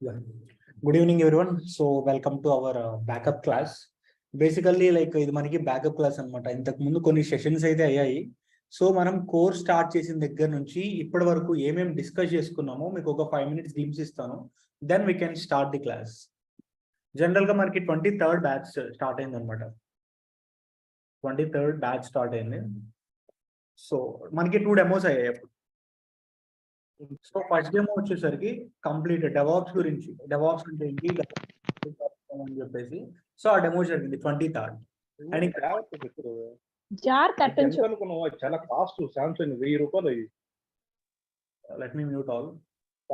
Yeah. Good evening, everyone. So welcome to our backup class. Basically like ఇది మనకి backup class అనమాట. ఇంతకు ముందు కొన్ని సెషన్స్ అయితే అయ్యాయి. సో మనం కోర్స్ స్టార్ట్ చేసిన దగ్గర నుంచి ఇప్పటి వరకు ఏమేమి డిస్కస్ చేసుకున్నామో మీకు ఒక 5 minutes గ్లింప్స్ ఇస్తాను. Then we can start the class. General గా మనకి 23rd బ్యాచ్ స్టార్ట్ అయింది అనమాట. 23rd బ్యాచ్ స్టార్ట్ అయింది. సో మనకి 2 డెమోస్ అయ్యాయి. సో ఫస్ట్ డెమో వచ్చేసరికి కంప్లీట్ డెవాప్స్ గురించి, డెవాప్స్ అంటే ఏంటి అని చెప్పేసి సో ఆ డెమో జరిగింది 23rd. అండ్ జార్ కట్టించు చాలా కాస్ట్ సామ్సంగ్ 1000 రూపాయలు అయ్యి. Let me mute all.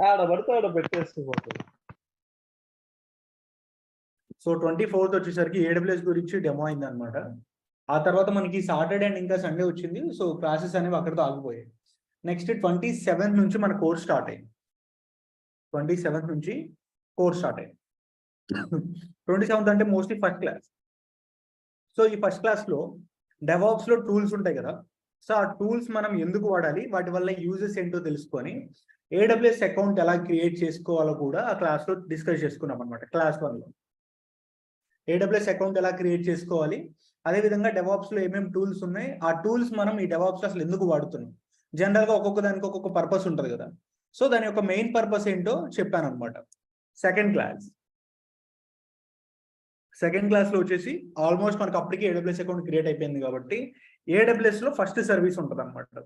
ఆడ పడితే ఆడ పెట్టేసుకోవచ్చు. సో 24th వచ్చేసరికి AWS గురించి డెమో అయింది అనమాట. ఆ తర్వాత మనకి సాటర్డే అండ్ ఇంకా సండే వచ్చింది. సో క్లాసెస్ అనేవి అక్కడితో ఆగిపోయాయి. నెక్స్ట్ 27th నుంచి మన కోర్స్ స్టార్ట్ అయింది. 27th నుంచి కోర్స్ స్టార్ట్ అయింది. 27th అంటే మోస్ట్లీ ఫస్ట్ క్లాస్. సో ఈ ఫస్ట్ క్లాస్లో డెవాప్స్లో టూల్స్ ఉంటాయి కదా. సో ఆ టూల్స్ మనం ఎందుకు వాడాలి, వాటి వల్ల యూజెస్ ఏంటో తెలుసుకొని AWS అకౌంట్ ఎలా క్రియేట్ చేసుకోవాలో కూడా ఆ క్లాస్లో డిస్కస్ చేసుకున్నాం అనమాట. క్లాస్ 1లో AWS అకౌంట్ ఎలా క్రియేట్ చేసుకోవాలి, అదేవిధంగా డెవాప్స్లో ఏమేమి టూల్స్ ఉన్నాయి, ఆ టూల్స్ మనం ఈ డెవాప్స్ అసలు ఎందుకు వాడుతున్నాం. జనరల్గా ఒక్కొక్క దానికి ఒక్కొక్క పర్పస్ ఉంటుంది కదా. సో దాని యొక్క మెయిన్ పర్పస్ ఏంటో చెప్పాను అనమాట. సెకండ్ క్లాస్లో వచ్చేసి ఆల్మోస్ట్ మనకు అప్పటికి AWS అకౌంట్ క్రియేట్ అయిపోయింది కాబట్టి AWSలో ఫస్ట్ సర్వీస్ ఉంటుంది అనమాట.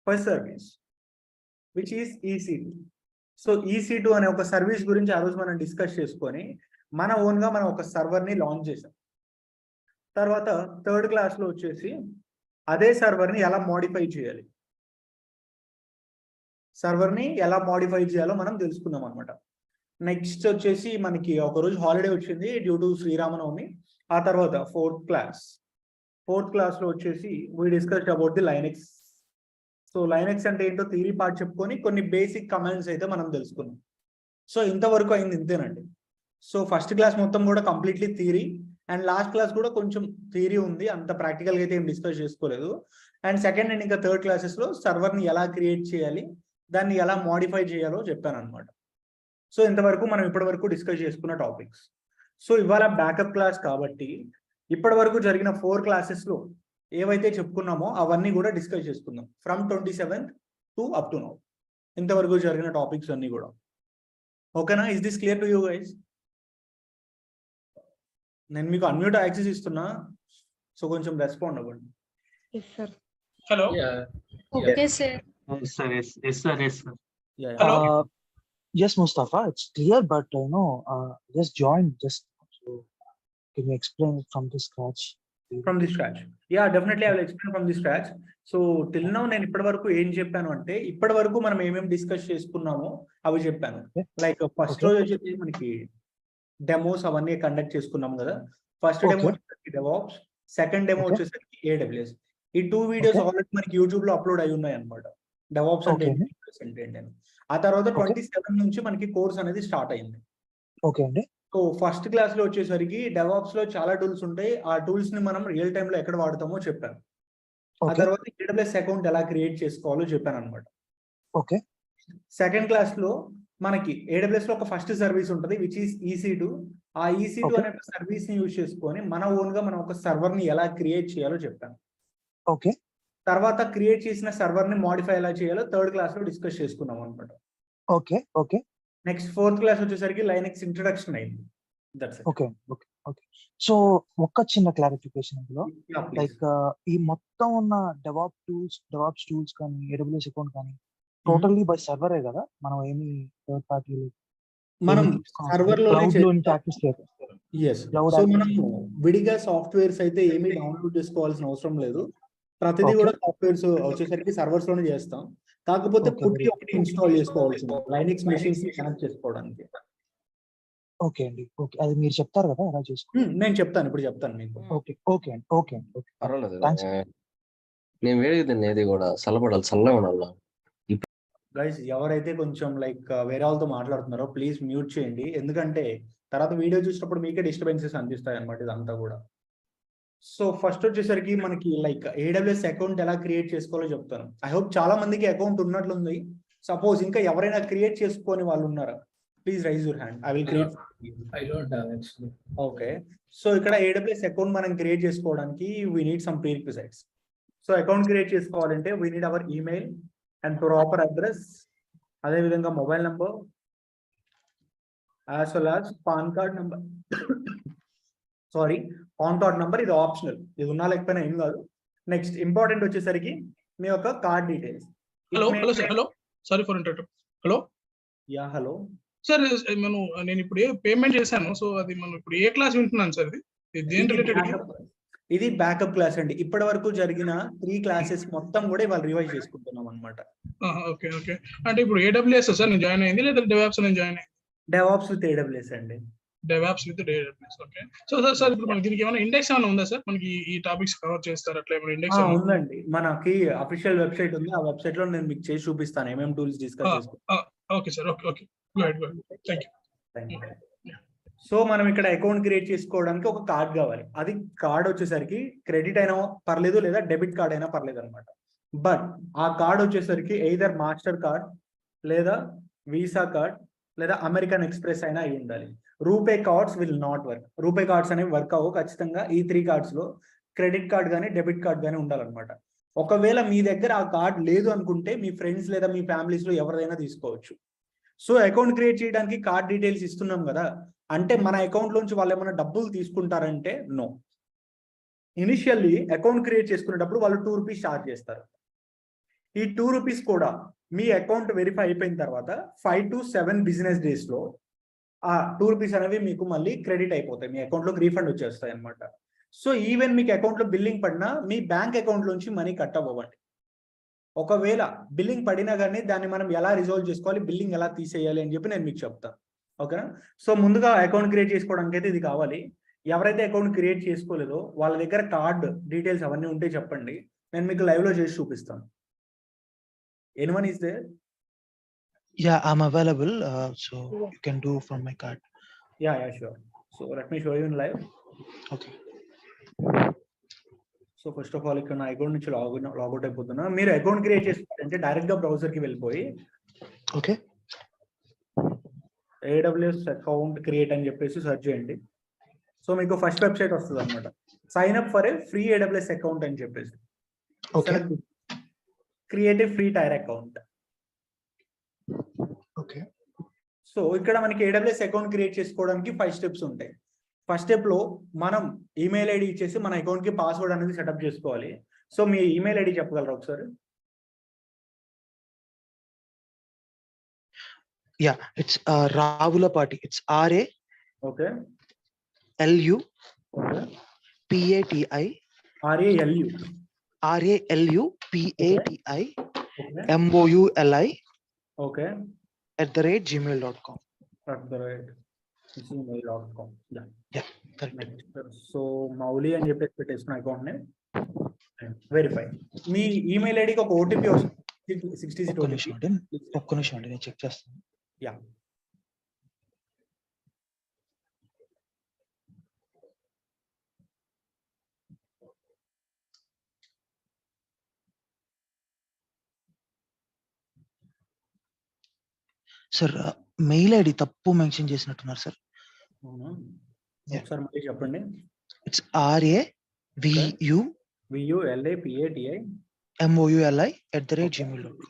First service which is EC2. So EC2 అనే ఒక సర్వీస్ గురించి ఆ రోజు మనం డిస్కస్ చేసుకొని మన ఓన్గా మనం ఒక సర్వర్ని లాంచ్ చేసాం. తర్వాత థర్డ్ క్లాస్లో వచ్చేసి అదే సర్వర్ని ఎలా మోడిఫై చేయాలో మనం తెలుసుకుందాం అనమాట. నెక్స్ట్ వచ్చేసి మనకి ఒకరోజు హాలిడే వచ్చింది డ్యూ టు శ్రీరామనవమి. ఆ తర్వాత ఫోర్త్ క్లాస్లో వచ్చేసి we discussed about the Linux. So Linux అంటే ఏంటో థియరీ పార్ట్ చెప్పుకొని కొన్ని బేసిక్ కమాండ్స్ అయితే మనం తెలుసుకున్నాం. సో ఇంతవరకు అయింది ఇంతేనండి. సో ఫస్ట్ క్లాస్ మొత్తం కూడా completely theory, and last class కూడా కొంచెం థియరీ ఉంది, అంత ప్రాక్టికల్గా అయితే ఏం డిస్కస్ చేసుకోలేదు. అండ్ సెకండ్ అండ్ ఇంకా థర్డ్ క్లాసెస్లో సర్వర్ని ఎలా క్రియేట్ చేయాలి, దాన్ని ఎలా మోడిఫై చేయాలో చెప్పాను అనమాట. సో ఇంతవరకు మనం ఇప్పటి వరకు డిస్కస్ చేసుకున్న టాపిక్స్. సో ఇవాళ బ్యాకప్ క్లాస్ కాబట్టి ఇప్పటి వరకు జరిగిన 4 క్లాసెస్లో ఏవైతే చెప్పుకున్నామో అవన్నీ కూడా డిస్కస్ చేసుకుందాం from 27th to up to now. ఇంతవరకు జరిగిన టాపిక్స్ అన్ని కూడా ఓకేనా? Is this clear to you guys? నేను మీకు అన్మ్యూట్ యాక్సెస్ ఇస్తున్నా, సో కొంచెం రెస్పాండ్ అవ్వండి. Hello. Okay sir. Yes, sir. Yeah. Hello. Yes, Mustafa, it's clear, but just join. So can you explain it from the scratch? From the scratch. Yeah, definitely I will explain from the scratch. So till now నేను ఇప్పటి వరకు ఏం చెప్పాను అంటే ఇప్పటి వరకు మనం ఏమేమి డిస్కస్ చేసుకున్నామో అవి చెప్పాను. లైక్ ఫస్ట్ రోజు వచ్చేసి మనకి డెమోస్ అవన్నీ కండక్ట్ చేసుకున్నాం కదా. ఫస్ట్ డెమో వచ్చేసరికి డెవాప్స్, సెకండ్ డెమో వచ్చేసరికి AWS. ఈ 2 వీడియోస్ ఆల్రెడీ మనకి యూట్యూబ్ లో అప్లోడ్ అయి ఉన్నాయి అనమాట. డెవాప్స్ అంటే ఏంటి. ఆ తర్వాత 27 నుంచి మనకి కోర్స్ అనేది స్టార్ట్ అయింది. ఓకే అండి. సో ఫస్ట్ క్లాస్ లో వచ్చేసరికి డెవాప్స్ లో చాలా టూల్స్ ఉంటాయి. ఆ టూల్స్ ని మనం రియల్ టైమ్ లో ఎక్కడ వాడతామో చెప్పాను. ఆ తర్వాత AWS అకౌంట్ ఎలా క్రియేట్ చేసుకోవాలో చెప్పాను అనమాట. ఓకే. సెకండ్ క్లాస్ లో మనకి AWS లో ఒక ఫస్ట్ సర్వీస్ ఉంటుంది విచ్ ఈస్ EC2. ఆ EC2 అనే సర్వీస్ ని యూజ్ చేసుకొని మన ఓన్ గా మనం ఒక సర్వర్ ని ఎలా క్రియేట్ చేయాలో చెప్పాను. ఓకే. తర్వాత క్రియేట్ చేసిన సర్వర్ ని మోడిఫై ఎలా చేయాలో థర్డ్ క్లాస్ లో డిస్కస్ చేసుకున్నాం అనమాట. Okay. Okay. Next fourth class వచ్చేసరికి లైనెక్స్ ఇంట్రడక్షన్ అయింది. ఓకే. సో ఒక్క చిన్న క్లారిఫికేషన్ ఇందులో, లైక్ ఈ మొత్తం ఉన్న డెవాప్స్ టూల్స్ కానీ AWS అకౌంట్ కానీ టోటల్లీ బై సర్వరే కదా, మనం ఏమి థర్డ్ పార్టీ మనం సర్వర్ లో Cloud మనం విడిగా సాఫ్ట్వేర్స్ అయితే ఏమీ డౌన్లోడ్ చేసుకోవాల్సిన అవసరం లేదు. ప్రతిదీ కూడా సాఫ్ట్వేర్స్ వచ్చేసరికి సర్వర్స్ లోనే చేస్తాం. కాకపోతే పుట్టి ఒకటి ఇన్స్టాల్ చేసుకోవాల్సింది లైనెక్స్ మెషిన్స్ ని కనెక్ట్ చేసుకోవడానికి. ఓకే అండి. ఓకే, అది మీరు చెప్తారు కదా ఎలా చేసుకో. నేను చెప్తాను, ఇప్పుడు చెప్తాను మీకు. ఓకే. పర్వాలేదు. నేను వేరేది ఏది కూడా చల్లగా ఉండాలి. గైస్ ఎవరైతే కొంచెం లైక్ వేరే వాళ్ళతో మాట్లాడుతున్నారో ప్లీజ్ మ్యూట్ చేయండి, ఎందుకంటే తర్వాత వీడియో చూసినప్పుడు మీకే డిస్టర్బెన్సెస్ అనిపిస్తాయి అనమాట ఇదంతా కూడా. సో ఫస్ట్ వచ్చేసరికి మనకి లైక్ AWS అకౌంట్ ఎలా క్రియేట్ చేసుకోవాలో చెప్తాను. ఐ హోప్ చాలా మందికి అకౌంట్ ఉన్నట్లుంది. సపోజ్ ఇంకా ఎవరైనా క్రియేట్ చేసుకొని వాళ్ళు ఉన్నారా? Please raise your hand. I will create. I don't have actually. Okay. So ఇక్కడ AWS అకౌంట్ మనం క్రియేట్ చేసుకోవడానికి we need some prerequisites. So account create చేసుకోవాలంటే we need our email and proper address, అదే విధంగా mobile number as well as pan card number. Sorry, pan card number ఇది optional, ఇది ఉన్నా లేకపోయినా ఏం కాదు. నెక్స్ట్ ఇంపార్టెంట్ వచ్చేసరికి మీ యొక్క card details. Hello sir, hello, sorry for interrupt. Hello yeah hello sir, నేను ఇప్పుడు పేమెంట్ చేశాను, సో అది మనం ఇప్పుడు ఏ క్లాస్ వింటున్నాను సార్? ఇది దేని రిలేటెడ్? ఇది బ్యాకప్ క్లాస్ అండి. ఇప్పటి వరకు జరిగిన 3 క్లాసెస్ మొత్తం కూడా ఇవాళ రివైజ్ చేసుకుంటున్నాం అనమాట. Okay okay. అంటే ఇప్పుడు AWS సార్ నేను జాయిన్ అయింది, లేదా DevOps నేను జాయిన్ అయింది? DevOps with AWS అండి. DevOps with AWS. Okay. So sir ఇప్పుడు మనకి దీనికి ఏమైనా ఇండెక్స్ ఏమైనా ఉందా సార్? మనకి ఈ టాపిక్స్ కవర్ చేస్తారు అట్లా ఏమైనా ఇండెక్స్? ఉందండి, మనకి అఫీషియల్ వెబ్సైట్ ఉంది. ఆ వెబ్సైట్ లో నేను మీకు చేసి చూపిస్తాను ఏమేం టూల్స్ డిస్కస్ చేసుకుంటాం. Okay sir, okay okay, go head. Thank you. So మనం ఇక్కడ అకౌంట్ క్రియేట్ చేసుకోవడానికి ఒక కార్డ్ కావాలి. అది కార్డ్ వచ్చేసరికి క్రెడిట్ అయినా పర్లేదు, లేదా డెబిట్ కార్డ్ అయినా పర్లేదు అనమాట. బట్ ఆ కార్డ్ వచ్చేసరికి ఎయిదర్ మాస్టర్ కార్డ్, లేదా వీసా కార్డ్, లేదా అమెరికన్ ఎక్స్ప్రెస్ అయినా అయి ఉండాలి. RuPay cards will not work. RuPay cards అనేవి వర్క్ అవ్వవు. ఖచ్చితంగా ఈ 3 కార్డ్స్ లో క్రెడిట్ కార్డ్ కానీ డెబిట్ కార్డ్ కానీ ఉండాలన్నమాట. ఒకవేళ మీ దగ్గర ఆ కార్డ్ లేదు అనుకుంటే మీ ఫ్రెండ్స్ లేదా మీ ఫ్యామిలీస్ లో ఎవరైనా తీసుకోవచ్చు. సో అకౌంట్ క్రియేట్ చేయడానికి కార్డ్ డీటెయిల్స్ ఇస్తున్నాం కదా, అంటే మన అకౌంట్ లోంచి వాళ్ళు ఏమైనా డబ్బులు తీసుకుంటారంటే నో. ఇనిషియల్లీ అకౌంట్ క్రియేట్ చేసుకునేటప్పుడు వాళ్ళు 2 రూపీస్ ఛార్జ్ చేస్తారు. ఈ 2 రూపీస్ కూడా మీ అకౌంట్ వెరిఫై అయిపోయిన తర్వాత 5 to 7 బిజినెస్ డేస్ లో ఆ 2 రూపీస్ అనేవి మీకు మళ్ళీ క్రెడిట్ అయిపోతాయి, మీ అకౌంట్ లోకి రీఫండ్ వచ్చేస్తాయి అనమాట. సో ఈవెన్ మీకు అకౌంట్ లో బిల్లింగ్ పడినా మీ బ్యాంక్ అకౌంట్ లోంచి మనీ కట్ అవ్వండి. ఒకవేళ బిల్లింగ్ పడినా కానీ దాన్ని మనం ఎలా రిజాల్వ్ చేసుకోవాలి, బిల్లింగ్ ఎలా తీసేయాలి అని చెప్పి నేను మీకు చెప్తాను. ఓకేనా? సో ముందుగా అకౌంట్ క్రియేట్ చేసుకోవడానికి అయితే ఇది కావాలి. ఎవరైతే అకౌంట్ క్రియేట్ చేసుకోలేదో వాళ్ళ దగ్గర కార్డ్ డీటెయిల్స్ అవన్నీ ఉంటే చెప్పండి, నేను మీకు లైవ్ లో చేసి చూపిస్తాను. Anyone is there? Yeah, I'm available. So you can do from my card. Yeah, sure. So let me show you in live. Okay. So first of all ఇక్కడ నా అకౌంట్ నుంచి లాగౌట్ అయిపోతున్నా. మీరు అకౌంట్ క్రియేట్ చేసుకోవాలంటే direct గా browser కి వెళ్ళిపోయి Okay. AWS account create అని చెప్పేసి సెర్చ్ చేయండి. సో మీకు ఫస్ట్ వెబ్సైట్ వస్తుంది అనమాట, sign up for a free AWS account అని చెప్పేసి. Okay. Create a free tier account. Okay. So ఇక్కడ మనకి AWS అకౌంట్ క్రియేట్ చేసుకోవడానికి 5 స్టెప్స్ ఉంటాయి. ఫస్ట్ స్టెప్ లో మనం ఈమెయిల్ ఐడి ఇచ్చేసి మన అకౌంట్ కి పాస్వర్డ్ అనేది సెటప్ చేసుకోవాలి. సో మీ ఈమెయిల్ ఐడి చెప్పగలరా ఒకసారి? Yeah, it's Ravulapati. It's RA okay, LU okay, PATI RALU, RALU PATI okay, MOULI okay @gmail.com. @gmail.com. Yeah, correct. So Mouli అని చెప్పేసి పెట్టేసుకున్న అకౌంట్ ని వెరిఫై. మీ ఈమెయిల్ ఐడికి ఒక ఓటీపీ వస్తుంది, 60 ఒక్క నిమిషం అండి, నేను చెక్ చేస్తాను. యా, సార్ మెయిల్ ఐడి తప్పు మెన్షన్ చేసినట్టున్నారు సార్. అవునా? ఒకసారి మళ్ళీ చెప్పండి. It's RAVULAPATI MOULI @gmail.com.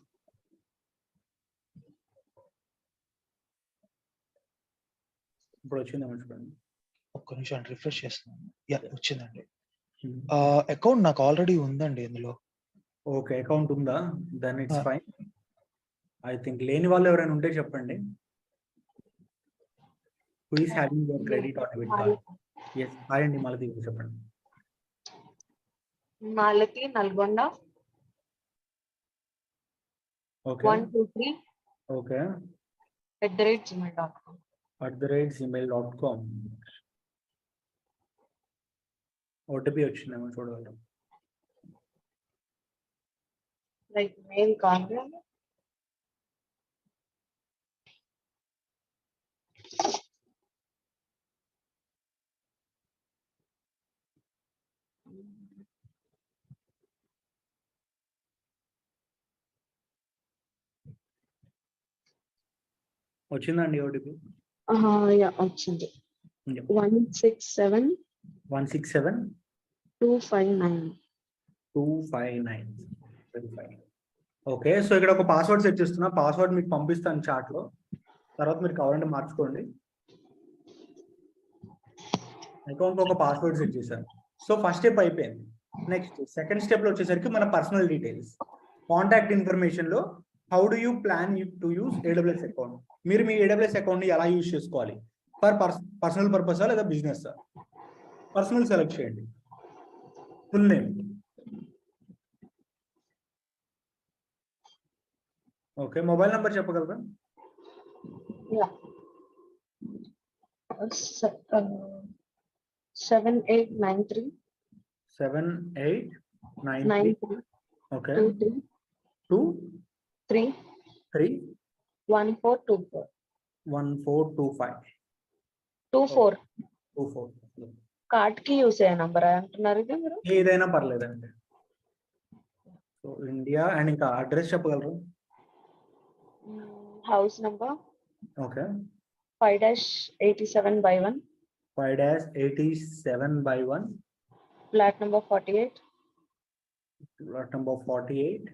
ఇప్పుడు వచ్చిందేమో చూడండి. ఒక్క నిమిషం రిఫ్రెష్ చేస్తున్నాను. యా, వచ్చిందండి. అకౌంట్ నాకు ఆల్రెడీ ఉందండి ఇందులో. ఓకే, అకౌంట్ ఉందా? Then it's fine. I think లేని వాళ్ళు ఎవరైనా ఉంటే చెప్పండి. Who is having your credit or debit card? Yes, hi అండి, మాలతి చెప్పండి. Malathi, Nalgonda. Okay, 123 okay, @gmail.com. @gmail.com. OTP వచ్చిందేమో చూడగలరు. Like mail content. వచ్చిందండి ఓటీపీ యా వచ్చింది 167259. 167-259. ఓకే, సో ఇక్కడ ఒక పాస్వర్డ్ సెట్ చేస్తున్నా. పాస్వర్డ్ మీకు పంపిస్తాను చాట్ లో, తర్వాత మీరు కావాలంటే మార్చుకోండి. అకౌంట్ ఒక పాస్వర్డ్ సెట్ చేశాను. సో ఫస్ట్ స్టెప్ అయిపోయింది. నెక్స్ట్ సెకండ్ స్టెప్ లో వచ్చేసరికి మన పర్సనల్ డీటెయిల్స్, కాంటాక్ట్ ఇన్ఫర్మేషన్ లో how do you plan to use AWS account. మీరు మీ AWS అకౌంట్ ని ఎలా యూజ్ చేసుకోవాలి, ఫర్ పర్సనల్ పర్పసా లేదా బిజినెస్? పర్సనల్ సెలెక్ట్ చేయండి. Full name, okay. Mobile number చెప్పగలరా? యా 7893 7893. ఓకే. 23 1424 1425 కార్డ్ కి యూస్ అయ్యే నంబర్ అంటున్నారు ఇది మీరు? ఏదైనా పర్లేదండి. సో ఇండియా అండ్ ఇంకా అడ్రస్ చెప్పగలరు? House number okay. 5-87/1 5-87/1 flat number 48 lot number 48.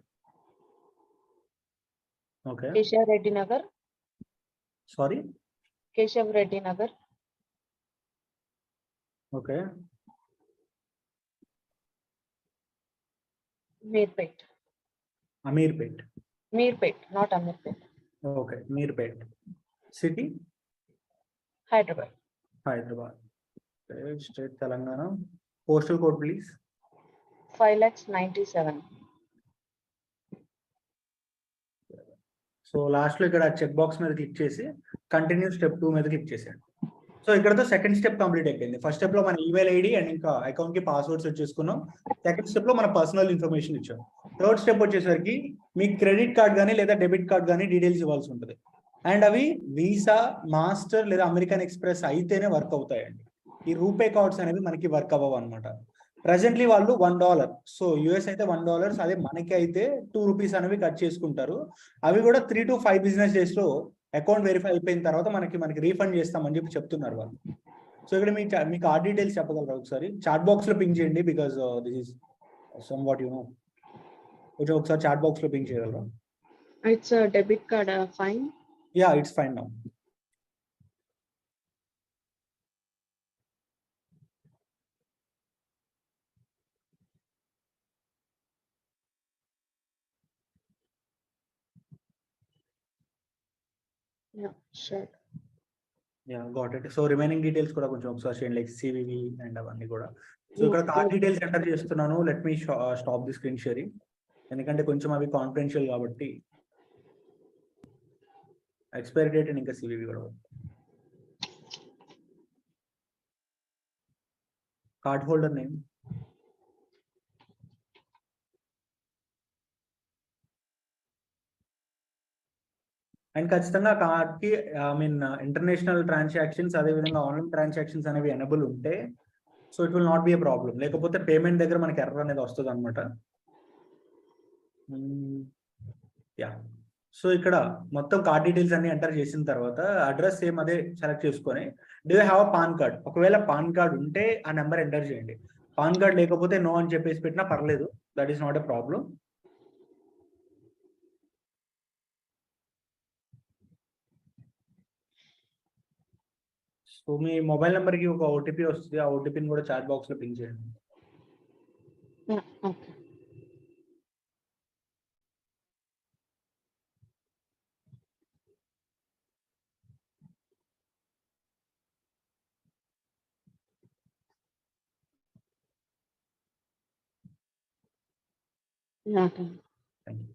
Okay, Keshav Reddy Nagar. sorry. Keshav Reddy Nagar. Okay, Meerpet. Ameerpet. Meerpet, not Ameerpet. Okay, Meerpet. City Hyderabad. Hyderabad. Okay, state Telangana. Postal code please. 5,97,000. So last లో ఇక్కడ చెక్ బాక్స్ మీద క్లిక్ చేసి continue step 2 మీద click చేసేయండి. So ఇక్కడతో second step complete అయిపోయింది. First step లో మన ఈమెయిల్ ఐడి అండ్ ఇంకా అకౌంట్ కి పాస్వర్డ్ సెట్ చేసుకున్నాం. సెకండ్ స్టెప్ లో మన పర్సనల్ ఇన్ఫర్మేషన్ ఇచ్చాం. థర్డ్ స్టెప్ వచ్చేసరికి మీ క్రెడిట్ కార్డ్ కానీ లేదా డెబిట్ కార్డ్ కానీ డీటెయిల్స్ ఇవ్వాల్సి ఉంటుంది. అండ్ అవి వీసా, మాస్టర్ లేదా అమెరికన్ ఎక్స్ప్రెస్ అయితేనే వర్క్ అవుతాయండి. ఈ రూపే కార్డ్స్ అనేవి మనకి వర్క్ అవ్వవు అనమాట. ప్రెసెంట్లీ వాళ్ళు $1, సో యూఎస్ అయితే $1, అదే మనకి అయితే ₹2 అనేవి కట్ చేసుకుంటారు. అవి కూడా 3 to 5 బిజినెస్ డేస్ లో అకౌంట్ వెరిఫై అయిపోయిన తర్వాత మనకి రీఫండ్ చేస్తామని చెప్పి చెప్తున్నారు వాళ్ళు. సో ఇక్కడ మీ కార్డ్ డీటెయిల్స్ చెప్పగలరా ఒకసారి? చాట్ బాక్స్ లో పింక్ చేయండి, because this is some what you know. కొంచెం ఒకసారి చాట్ బాక్స్ లో పింక్ చేయగలరా? It's debit card fine. Yeah, it's fine now. Yeah sure. Yeah, got it. So remaining details కూడా కొంచెం ఒకసారి చేయండి, లైక్ సివివి అండ్ అవన్నీ కూడా. సో ఇక్కడ కార్డ్ డీటెయిల్స్ ఎంటర్ చేస్తున్నాను. Let me stop the screen sharing, ఎందుకంటే కొంచెం అవి కాన్ఫిడెన్షియల్ కాబట్టి. ఎక్స్పైరీ డేట్ అండ్ ఇంకా సివివి కూడా. కార్డ్ హోల్డర్ నేమ్, అండ్ ఖచ్చితంగా కార్డ్ కి ఇంటర్నేషనల్ ట్రాన్సాక్షన్స్ అదే విధంగా ఆన్లైన్ ట్రాన్సాక్షన్స్ అనేవి ఎనబుల్ ఉంటే so it will not be a problem. లేకపోతే పేమెంట్ దగ్గర మనకి ఎర్రర్ అనేది వస్తుంది అనమాట. యా, సో ఇక్కడ మొత్తం కార్డ్ డీటెయిల్స్ అన్ని ఎంటర్ చేసిన తర్వాత అడ్రస్ సేమ్ అదే సెలెక్ట్ చేసుకొని do you have a pan card, ఒకవేళ పాన్ కార్డ్ ఉంటే ఆ నెంబర్ ఎంటర్ చేయండి. పాన్ కార్డ్ లేకపోతే నో అని చెప్పేసి పెట్టినా పర్లేదు, that is not a problem. So me mobile number కి ఒక ఓటీపీ వస్తుంది, ఆ ఓటీపీని కూడా చాట్ బాక్స్ లో పింక్ చేయండి. ఓకే. Thank you.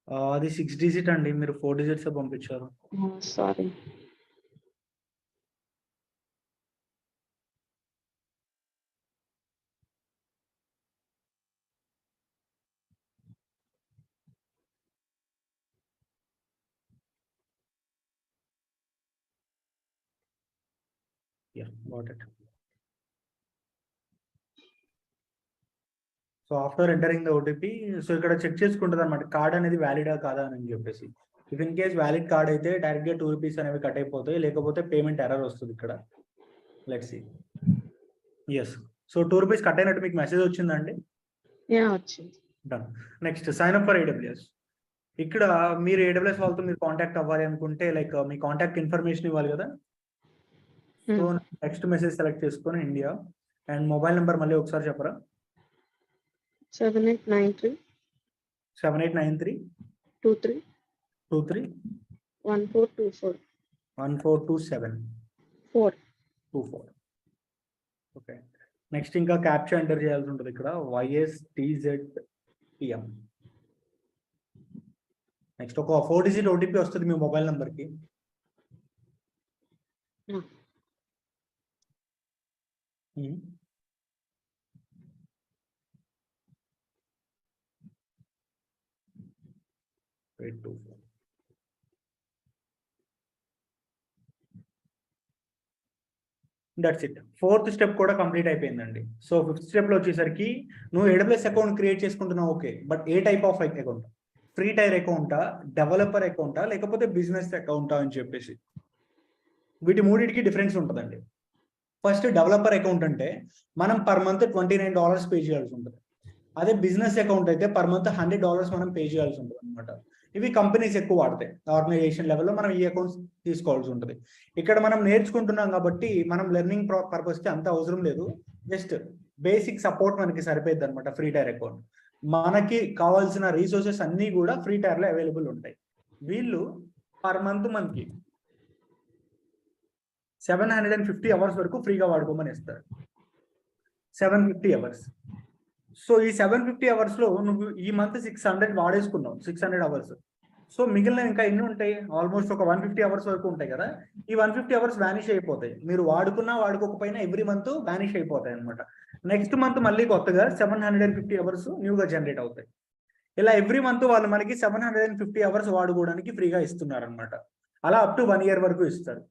అది 6 డిజిట్ అండి, మీరు 4 డిజిట్స్ పంపించారు. Sorry. Yeah, got it. So after entering the OTP, so ఇక్కడ చెక్ చేసుకుంటుంది అనమాట కార్డ్ అనేది వ్యాలిడా కాదా అని చెప్పేసి. If in case valid card అయితే డైరెక్ట్ గా ₹2 అనేవి కట్ అయిపోతాయి, లేకపోతే పేమెంట్ ఎర్రర్ వస్తుంది ఇక్కడ. Let's see. Yes, so ₹2 cut అయినట్టు మీకు మెసేజ్ వచ్చిందండి. యా వచ్చింది. Done. Next sign up for AWS. ఇక్కడ మీరు ఏడబ్ల్యూఎస్ వాళ్ళతో మీరు కాంటాక్ట్ అవ్వాలి అనుకుంటే లైక్ మీ కాంటాక్ట్ ఇన్ఫర్మేషన్ ఇవ్వాలి కదా. సో నెక్స్ట్ మెసేజ్ సెలెక్ట్ చేసుకొని ఇండియా అండ్ మొబైల్ నెంబర్ మళ్ళీ ఒకసారి చెప్పరా. 7893 7893 23 23 1424 1427 24. ఓకే, నెక్స్ట్ ఇంకా క్యాప్చా ఎంటర్ చేయాల్సి ఉంటుంది ఇక్కడ, YSTZPM. నెక్స్ట్ ఒక 4 డిజిట్ ఓటీపీ వస్తుంది మీ మొబైల్ నెంబర్కి. That's it. 4th స్టెప్ కూడా కంప్లీట్ అయిపోయిందండి. సో 5th స్టెప్ లో వచ్చేసరికి నువ్వు ఏడబ్ల్యూఎస్ అకౌంట్ క్రియేట్ చేసుకుంటున్నావు, ఓకే, బట్ ఏ type of account? Free tier అకౌంటా, డెవలపర్ అకౌంటా, లేకపోతే బిజినెస్ అకౌంటా అని చెప్పేసి వీటి మూడింటికి డిఫరెన్స్ ఉంటుందండి. ఫస్ట్ డెవలపర్ అకౌంట్ అంటే మనం పర్ మంత్ $29 పే చేయాల్సి ఉంటుంది. అదే బిజినెస్ అకౌంట్ అయితే పర్ మంత్ $100 మనం పే చేయాల్సి ఉంటుంది అనమాట. ఇవి కంపెనీస్ ఎక్కువ వాడతాయి. ఆర్గనైజేషన్ లెవెల్లో మనం ఈ అకౌంట్స్ తీసుకోవాల్సి ఉంటుంది. ఇక్కడ మనం నేర్చుకుంటున్నాం కాబట్టి మనం లెర్నింగ్ పర్పస్కి అంత అవసరం లేదు, జస్ట్ బేసిక్ సపోర్ట్ మనకి సరిపోద్ది అనమాట. ఫ్రీ టైర్ అకౌంట్ మనకి కావాల్సిన రీసోర్సెస్ అన్నీ కూడా ఫ్రీ టైర్లో అవైలబుల్ ఉంటాయి. వీళ్ళు పర్ మంత్ మనకి 750 అవర్స్ వరకు ఫ్రీగా వాడుకోమని ఇస్తారు. 750 అవర్స్. సో ఈ 750 అవర్స్ లో నువ్వు ఈ మంత్ 600 వాడేసుకున్నావు, 600 అవర్స్. సో మిగిలిన ఇంకా ఎన్ని ఉంటాయి? ఆల్మోస్ట్ ఒక 150 అవర్స్ వరకు ఉంటాయి కదా. ఈ 150 అవర్స్ వానిష్ అయిపోతాయి. మీరు వాడుకున్నా వాడుకోకపోయినా ఎవ్రీ మంత్ వానిష్ అయిపోతాయి అనమాట. నెక్స్ట్ మంత్ మళ్ళీ కొత్తగా 750 అవర్స్ న్యూగా జనరేట్ అవుతాయి. ఇలా ఎవ్రీ మంత్ వాళ్ళు మనకి 750 అవర్స్ వాడుకోవడానికి ఫ్రీగా ఇస్తున్నారు అనమాట. అలా అప్ టు 1 ఇయర్ వరకు ఇస్తారు.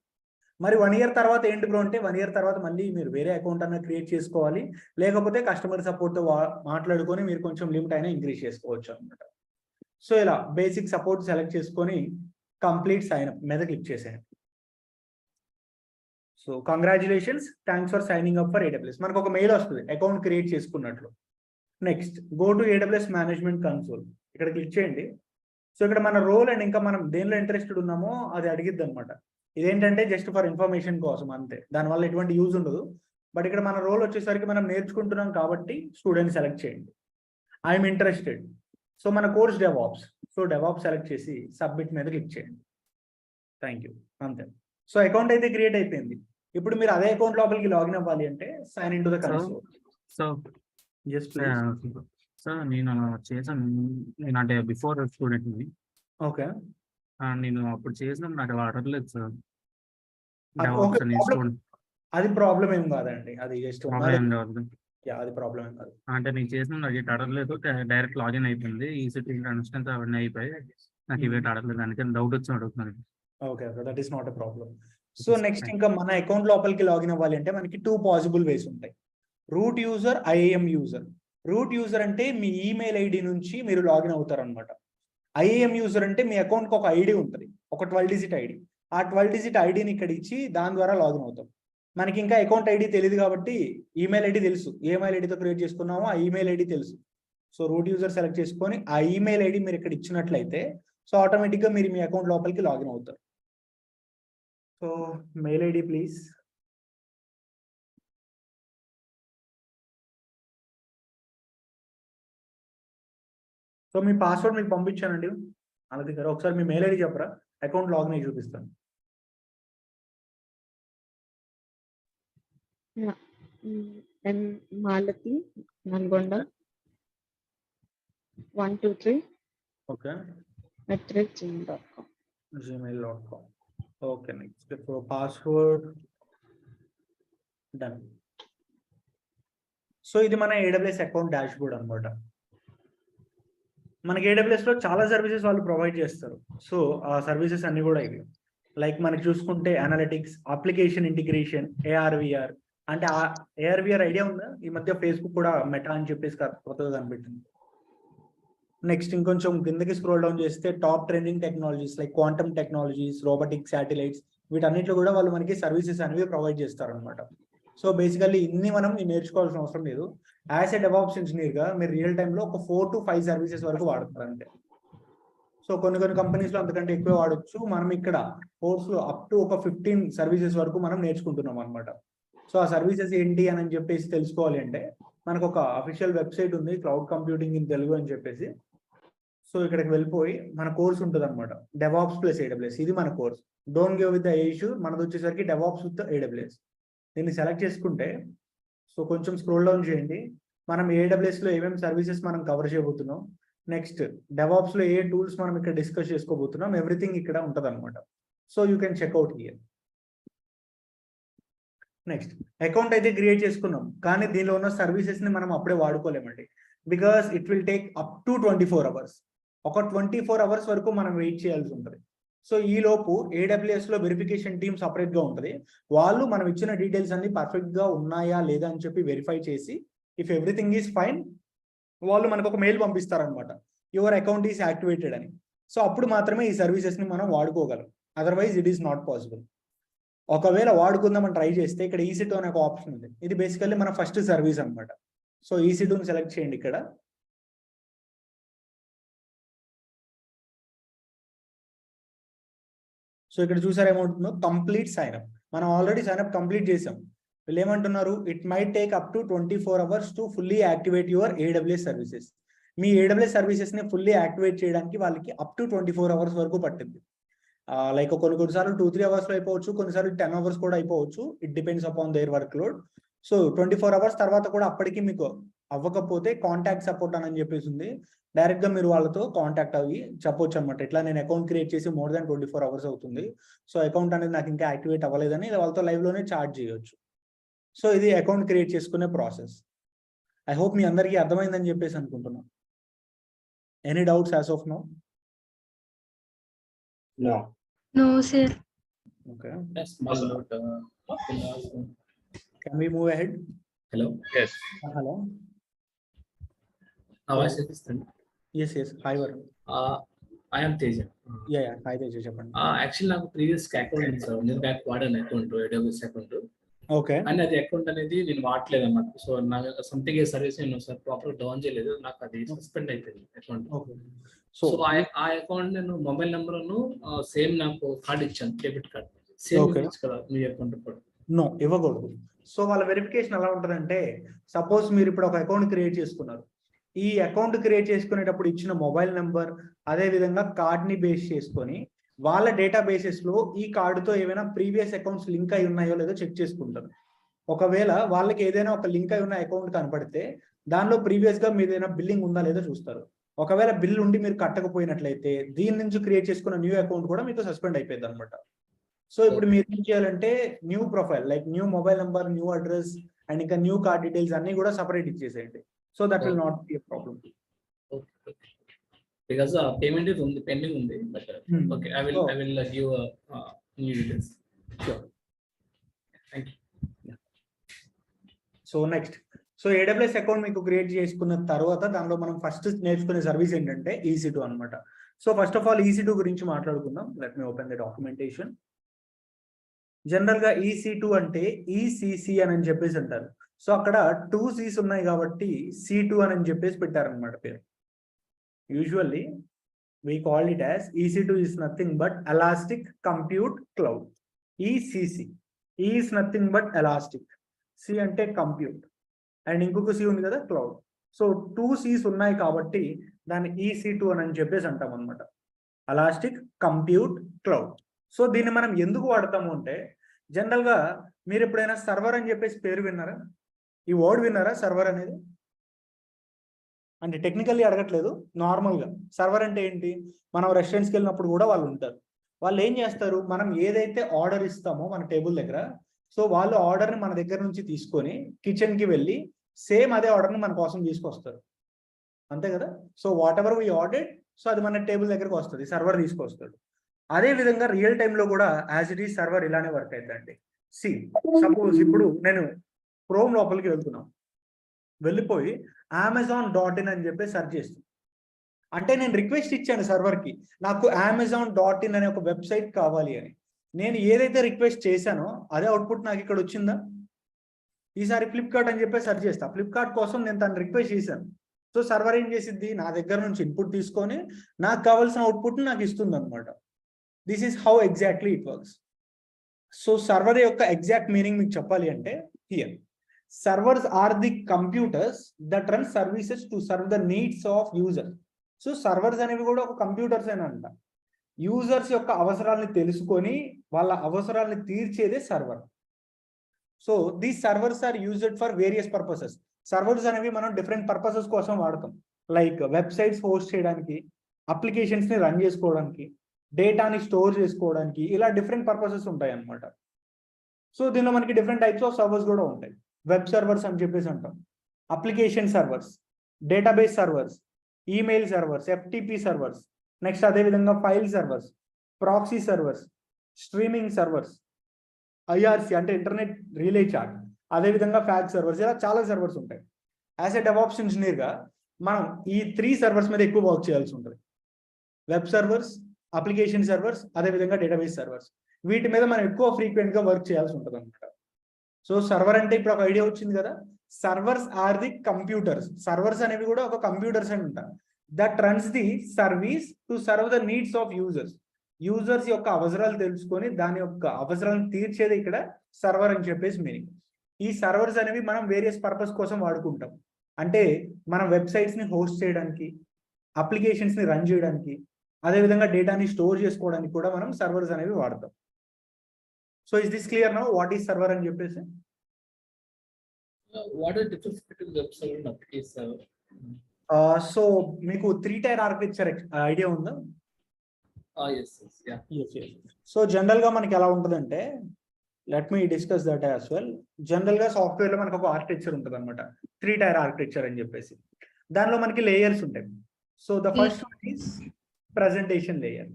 మరి 1 ఇయర్ తర్వాత ఏంటి బ్రో అంటే 1 ఇయర్ తర్వాత మళ్ళీ మీరు వేరే అకౌంట్ అన్న క్రియేట్ చేసుకోవాలి, లేకపోతే కస్టమర్ సపోర్ట్తో మాట్లాడుకొని మీరు కొంచెం లిమిట్ అయినా ఇంక్రీజ్ చేసుకోవచ్చు అనమాట. సో ఇలా బేసిక్ సపోర్ట్ సెలెక్ట్ చేసుకొని కంప్లీట్ సైన్ అప్ మీద క్లిక్ చేసేయండి. So congratulations, thanks for signing up for AWS. మనకు ఒక మెయిల్ వస్తుంది అకౌంట్ క్రియేట్ చేసుకున్నట్లు. Next go to AWS management console, ఇక్కడ క్లిక్ చేయండి. సో ఇక్కడ మన రోల్ అండ్ ఇంకా మనం దేనిలో ఇంట్రెస్టెడ్ ఉన్నామో అది అడిగిద్ది అనమాట. ఇదేంటంటే జస్ట్ ఫర్ ఇన్ఫర్మేషన్ కోసం అంతే, దానివల్ల ఎటువంటి యూజ్ ఉండదు. బట్ ఇక్కడ మన రోల్ వచ్చేసరికి మనం నేర్చుకుంటున్నాం కాబట్టి స్టూడెంట్ సెలెక్ట్ చేయండి. I'm interested. సో మన course DevOps, so DevOps select చేసి సబ్మిట్ మీద క్లిక్ చేయండి. థ్యాంక్ యూ, అంతే. సో అకౌంట్ అయితే క్రియేట్ అయిపోయింది. ఇప్పుడు మీరు అదే అకౌంట్ లోపలికి లాగిన్ అవ్వాలి అంటే sign in to the console. So just sir నేను చేశాను, నేను అంటే బిఫోర్ స్టూడెంట్ ని. ఓకే, నేను అప్పుడు చేసిన నాకు వాడలేదు సార్. అది ప్రాబ్లం ఏం కాదండి, అది జస్ట్ అది ప్రాబ్లం ఏం కాదు. అంటే నేను చేసిన నాకు ఇటు అడగలేదు, డైరెక్ట్ లాగిన్ అయిపోయింది. ఈ సిటీ ఇన్స్టెన్స్ అవన్నీ అయిపోయి నాకు ఇవేట్ అడగలేదు, దానికి డౌట్ వచ్చి అడుగుతున్నాను. Okay, that is not a problem. So next ఇంకా మన అకౌంట్ లోపలికి లాగిన్ అవ్వాలి అంటే మనకి 2 పాసిబుల్ వేస్ ఉంటాయి. Root user, IAM user. Root user అంటే మీ ఈమెయిల్ ఐడి నుంచి మీరు లాగిన్ అవుతారు అనమాట. IAM యూజర్ అంటే మీ అకౌంట్కి ఒక ఐడి ఉంటుంది, ఒక 12 డిజిట్ ఐడి. ఆ 12 డిజిట్ ఐడిని ఇక్కడ ఇచ్చి దాని ద్వారా లాగిన్ అవుతాం. మనకి ఇంకా అకౌంట్ ఐడి తెలియదు కాబట్టి ఈమెయిల్ ఐడి తెలుసు, ఏ ఈమెయిల్ ఐడితో క్రియేట్ చేసుకున్నామో ఆ ఈమెయిల్ ఐడి తెలుసు. సో రూట్ యూజర్ సెలెక్ట్ చేసుకొని ఆ ఈమెయిల్ ఐడి మీరు ఇక్కడ ఇచ్చినట్లయితే సో ఆటోమేటిక్గా మీరు మీ అకౌంట్ లోపలికి లాగిన్ అవుతారు. So mail ID please. So me password మీకు పంపించానండి వాళ్ళ దగ్గర. ఒకసారి మీ మెయిల్ ఐడి చెప్పరా, అకౌంట్ లాగిన్ అయ్యి చూపిస్తాను. Malathi Nalgonda 123 okay @gmail.com. gmail.com. Okay, next password done. So ఇది మన AWS అకౌంట్ డాష్ బోర్డ్ అనమాట. మనకి AWS లో చాలా సర్వీసెస్ వాళ్ళు ప్రొవైడ్ చేస్తారు. సో ఆ సర్వీసెస్ అన్ని కూడా ఇవి లైక్ మనకి చూసుకుంటే అనలిటిక్స్, అప్లికేషన్ ఇంటిగ్రేషన్, AR/VR, అంటే ఆ ఏఆర్విఆర్ ఐడియా ఉందా? ఈ మధ్య ఫేస్బుక్ కూడా మెటా అని చెప్పేసి కొత్తగా కనిపెట్టింది. నెక్స్ట్ ఇంకొంచెం కిందకి స్క్రోల్ డౌన్ చేస్తే top trending technologies like quantum technologies, robotic, satellites, వీటన్నిటిలో కూడా వాళ్ళు మనకి సర్వీసెస్ అనేవి ప్రొవైడ్ చేస్తారు అనమాట. సో బేసికల్లీ ఇన్ని మనం నేర్చుకోవాల్సిన అవసరం లేదు. యాజ్ ఎ డెవాప్స్ ఇంజనీర్ గా మీరు రియల్ టైంలో ఒక 4 to 5 సర్వీసెస్ వరకు వాడుతారు అంతే. సో కొన్ని కంపెనీస్ లో అంతకంటే ఎక్కువ వాడచ్చు. మనం ఇక్కడ కోర్స్ లో అప్ టు ఒక 15 సర్వీసెస్ వరకు మనం నేర్చుకుంటున్నాం అనమాట. సో ఆ సర్వీసెస్ ఏంటి అని చెప్పేసి తెలుసుకోవాలి అంటే మనకు ఒక అఫీషియల్ వెబ్సైట్ ఉంది, క్లౌడ్ కంప్యూటింగ్ ఇన్ తెలుగు అని చెప్పేసి. సో ఇక్కడికి వెళ్ళిపోయి మన కోర్స్ ఉంటుంది అనమాట, డెవాప్స్ ప్లస్ AWS. ఇది మన course. Don't give with the issue. మనది వచ్చేసరికి డెవాప్స్ విత్ AWS. దీన్ని సెలెక్ట్ చేసుకుంటే సో కొంచెం స్క్రోల్ డౌన్ చేయండి. మనం AWS లో ఏమేమి సర్వీసెస్ మనం కవర్ చేయబోతున్నాం, నెక్స్ట్ డెవాప్స్ లో ఏ టూల్స్ మనం ఇక్కడ డిస్కస్ చేసుకోబోతున్నాం, ఎవ్రీథింగ్ ఇక్కడ ఉంటుంది అనమాట. So you can check out here. Next account అయితే క్రియేట్ చేసుకున్నాం, కానీ దీనిలో ఉన్న సర్వీసెస్ ని మనం అప్పుడే వాడుకోలేమండి. Because it will take up to 24 hours. ఒక 24 hours వరకు మనం వెయిట్ చేయాల్సి ఉంటుంది. సో ఈ లోపు AWS లో వెరిఫికేషన్ టీమ్ సపరేట్ గా ఉంటుంది. వాళ్ళు మనం ఇచ్చిన డీటెయిల్స్ అన్ని పర్ఫెక్ట్ గా ఉన్నాయా లేదా అని చెప్పి వెరిఫై చేసి ఇఫ్ ఎవ్రీథింగ్ ఈజ్ ఫైన్ వాళ్ళు మనకు ఒక మెయిల్ పంపిస్తారనమాట, యువర్ అకౌంట్ ఈస్ యాక్టివేటెడ్ అని. సో అప్పుడు మాత్రమే ఈ సర్వీసెస్ ని మనం వాడుకోగలం, otherwise it is not possible. ఒకవేళ వాడుకుందామని ట్రై చేస్తే ఇక్కడ EC2 అనే ఒక ఆప్షన్ ఉంది. ఇది బేసికల్లీ మన ఫస్ట్ సర్వీస్ అనమాట. సో EC2ని సెలెక్ట్ చేయండి ఇక్కడ. సో ఇక్కడ చూసారు ఏమవుతుందో, కంప్లీట్ సైన్అప్. మనం ఆల్రెడీ సైన్అప్ కంప్లీట్ చేసాం. వీళ్ళు ఏమంటున్నారు, it might take up to 24 hours to fully activate your AWS services. Me AWS services ని ఫుల్లీ యాక్టివేట్ చేయడానికి వాళ్ళకి అప్ టు 24 hours వరకు పట్టింది. లైక్ కొన్నిసార్లు 2-3 hours లో అయిపోవచ్చు, కొన్నిసార్లు 10 hours కూడా అయిపోవచ్చు. It depends upon their work load. So 24 hours తర్వాత కూడా అప్పటికి మీకు అవ్వకపోతే కాంటాక్ట్ సపోర్ట్ అని చెప్పేసి ఉంది. డైరెక్ట్ గా మీరు వాళ్ళతో కాంటాక్ట్ అయ్యి చెప్పొచ్చు అనమాట, ఇట్లా నేను అకౌంట్ క్రియేట్ చేసి మోర్ దాన్ 24 hours అవుతుంది, సో అకౌంట్ అనేది నాకు ఇంకా యాక్టివేట్ అవ్వలేదని వాళ్ళతో లైవ్ లోనే చాట్ చేయొచ్చు. సో ఇది అకౌంట్ క్రియేట్ చేసుకునే ప్రాసెస్. ఐ హోప్ మీ అందరికీ అర్థమైందని చెప్పేసి అనుకుంటున్నాను. Any doubts as of now? No, sir. Okay, Yes, my lord. Can we move ahead? Hello. Yes. Hello, Now I say this thing. Yes hi Varun. I am Teja. Yeah hi Teja, చెప్పండి. Actually, నాకు previous account ఉంది sir. నేను back వాడాను account, AWS account. Okay, and అది account అనేది నేను వాడలేదు అన్నమాట. సో నాకు సంథింగ్ ఏ సర్వీస్ నేను సార్ ప్రాపర్ డౌన్ చేయలేదు, నాకు అది సస్పెండ్ అయిపోయింది అకౌంట్. ఓకే. సో ఆ అకౌంట్ నేను మొబైల్ నెంబర్ సేమ్ నాకు కార్డ్ ఇచ్చాను, డెబిట్ కార్డ్ సేమ్ కదా మీ అకౌంట్ కూడా. నో, ఇవ్వకూడదు. సో వాళ్ళ వెరిఫికేషన్ ఎలా ఉంటుందంటే, సపోజ్ మీరు ఇప్పుడు ఒక అకౌంట్ క్రియేట్ చేసుకున్నారు. ఈ అకౌంట్ క్రియేట్ చేసుకునేటప్పుడు ఇచ్చిన మొబైల్ నెంబర్, అదే విధంగా కార్డ్ ని బేస్ చేసుకొని వాళ్ళ డేటా బేసెస్ లో ఈ కార్డుతో ఏమైనా ప్రీవియస్ అకౌంట్స్ లింక్ అయి ఉన్నాయో లేదో చెక్ చేసుకుంటారు. ఒకవేళ వాళ్ళకి ఏదైనా ఒక లింక్ అయి ఉన్న అకౌంట్ కనపడితే దానిలో ప్రీవియస్ గా మీరు ఏదైనా బిల్లింగ్ ఉందా లేదో చూస్తారు. ఒకవేళ బిల్ ఉండి మీరు కట్టకపోయినట్లయితే దీని నుంచి క్రియేట్ చేసుకున్న న్యూ అకౌంట్ కూడా మీకు సస్పెండ్ అయిపోయింది అనమాట. సో ఇప్పుడు మీరు ఏం చేయాలంటే new profile like new mobile number, new address and ఇంకా న్యూ కార్డ్ డీటెయిల్స్ అన్ని కూడా సపరేట్ ఇచ్చేసేయండి. So that will not be a problem. Because payment is on the pending ఉంది, but okay, I will give new details. Sure. Thank you. So next, so AWS account మీకు create చేసుకున్న తర్వాత దానిలో మనం first నేర్చుకునే service ఏంటంటే EC2 అనమాట. So first of all EC2 గురించి మాట్లాడుకుందాం. Let me open the documentation. General గా EC2 అంటే ECC అని చెప్పేసి అంటారు. సో అక్కడ 2 C's ఉన్నాయి కాబట్టి C2 అని చెప్పేసి పెట్టారనమాట పేరు. Usually we call it as EC2 is nothing but Elastic Compute Cloud. ECC, E is nothing but Elastic, C అంటే కంప్యూట్ అండ్ ఇంకొక C ఉంది కదా క్లౌడ్. సో 2 C's ఉన్నాయి కాబట్టి దాన్ని EC2 అని చెప్పేసి అంటాం అనమాట, ఎలాస్టిక్ కంప్యూట్ క్లౌడ్. సో దీన్ని మనం ఎందుకు వాడతాము అంటే, జనరల్ గా మీరు ఎప్పుడైనా సర్వర్ అని చెప్పేసి పేరు విన్నారా? ఈ వర్డ్ విన్నారా సర్వర్ అనేది? అంటే టెక్నికల్లీ అడగట్లేదు, నార్మల్గా సర్వర్ అంటే ఏంటి, మనం రెస్టారెంట్స్కి వెళ్ళినప్పుడు కూడా వాళ్ళు ఉంటారు. వాళ్ళు ఏం చేస్తారు, మనం ఏదైతే ఆర్డర్ ఇస్తామో మన టేబుల్ దగ్గర, సో వాళ్ళు ఆర్డర్ని మన దగ్గర నుంచి తీసుకొని కిచెన్కి వెళ్ళి సేమ్ అదే ఆర్డర్ని మన కోసం తీసుకొస్తారు, అంతే కదా. So what ever we order, so అది మన టేబుల్ దగ్గరకు వస్తుంది, సర్వర్ తీసుకొస్తాడు. అదే విధంగా రియల్ టైంలో కూడా యాజ్ ఇట్ ఈస్ సర్వర్ ఇలానే వర్క్ అవుతుందండి. సపోజ్ ఇప్పుడు నేను క్రోమ్ లోపలికి వెళ్తున్నాం, వెళ్ళిపోయి amazon.in అని చెప్పి సెర్చ్ చేస్తాం. అంటే నేను రిక్వెస్ట్ ఇచ్చాను సర్వర్కి, నాకు amazon.in అనే ఒక వెబ్సైట్ కావాలి అని. నేను ఏదైతే రిక్వెస్ట్ చేశానో అదే అవుట్పుట్ నాకు ఇక్కడ వచ్చిందా? ఈసారి ఫ్లిప్కార్ట్ అని చెప్పి సెర్చ్ చేస్తా. ఫ్లిప్కార్ట్ కోసం నేను తను రిక్వెస్ట్ చేశాను. సో సర్వర్ ఏం చేసిద్ది, నా దగ్గర నుంచి ఇన్పుట్ తీసుకొని నాకు కావాల్సిన అవుట్పుట్ నాకు ఇస్తుంది అనమాట. This is how exactly it works. So server యొక్క ఎగ్జాక్ట్ మీనింగ్ మీకు చెప్పాలి అంటే, here servers are the computers that run services to serve the needs of user. So servers అనేవి కూడా ఒక కంప్యూటర్స్ అంట. యూజర్స్ యొక్క అవసరాలని తెలుసుకొని వాళ్ళ అవసరాలని తీర్చేదే server. So these servers are used for various purposes. Servers అనేవి మనం డిఫరెంట్ పర్పసెస్ కోసం వాడతాం. లైక్ వెబ్సైట్స్ హోస్ట్ చేయడానికి, అప్లికేషన్స్ ని రన్ చేసుకోవడానికి, డేటాని స్టోర్ చేసుకోవడానికి, ఇలా డిఫరెంట్ పర్పసెస్ ఉంటాయి అన్నమాట. సో దీనిలో మనకి డిఫరెంట్ టైప్స్ ఆఫ్ సర్వర్స్ కూడా ఉంటాయి. వెబ్ సర్వర్స్ అని చెప్పేసి అంటాం, application servers, database servers, email servers, FTP servers, next అదేవిధంగా file servers, proxy servers, streaming servers, IRC అంటే ఇంటర్నెట్ రిలే చాట్, అదేవిధంగా ఫ్యాక్స్ సర్వర్స్, ఇలా చాలా సర్వర్స్ ఉంటాయి. యాజ్ ఎ డెవాప్స్ ఇంజనీర్గా మనం ఈ 3 సర్వర్స్ మీద ఎక్కువ వర్క్ చేయాల్సి ఉంటుంది. వెబ్ సర్వర్స్, అప్లికేషన్ సర్వర్స్, అదేవిధంగా డేటాబేస్ సర్వర్స్. వీటి మీద మనం ఎక్కువ ఫ్రీక్వెంట్గా వర్క్ చేయాల్సి ఉంటుంది అనమాట. సో సర్వర్ అంటే ఇప్పుడు ఒక ఐడియా వచ్చింది కదా, servers are the computers. Servers అనేవి కూడా ఒక కంప్యూటర్స్ అని ఉంటాయి. That runs the service to serve the needs of users. Users యొక్క అవసరాలు తెలుసుకొని దాని యొక్క అవసరాలను తీర్చేది ఇక్కడ సర్వర్ అని చెప్పేసి మీనింగ్. ఈ సర్వర్స్ అనేవి మనం వేరియస్ పర్పస్ కోసం వాడుకుంటాం. అంటే మనం వెబ్సైట్స్ ని హోస్ట్ చేయడానికి, అప్లికేషన్స్ ని రన్ చేయడానికి, అదేవిధంగా డేటాని స్టోర్ చేసుకోవడానికి కూడా మనం సర్వర్స్ అనేవి వాడతాం. So is this clear now what is server అని చెప్పేసి? What is difference between web server and application server? So మీకు 3 టైర్ ఆర్కిటెక్చర్ ఐడియా ఉందా? yes yeah. సో జనరల్ గా మనకి ఎలా ఉంటుందంటే, let me discuss that as well. General గా software లో మనకు ఒక ఆర్కిటెక్చర్ ఉంటుంది అనమాట, 3 టైర్ ఆర్కిటెక్చర్ అని చెప్పేసి. దానిలో మనకి లేయర్స్ ఉంటాయి. So the first one is presentation layer,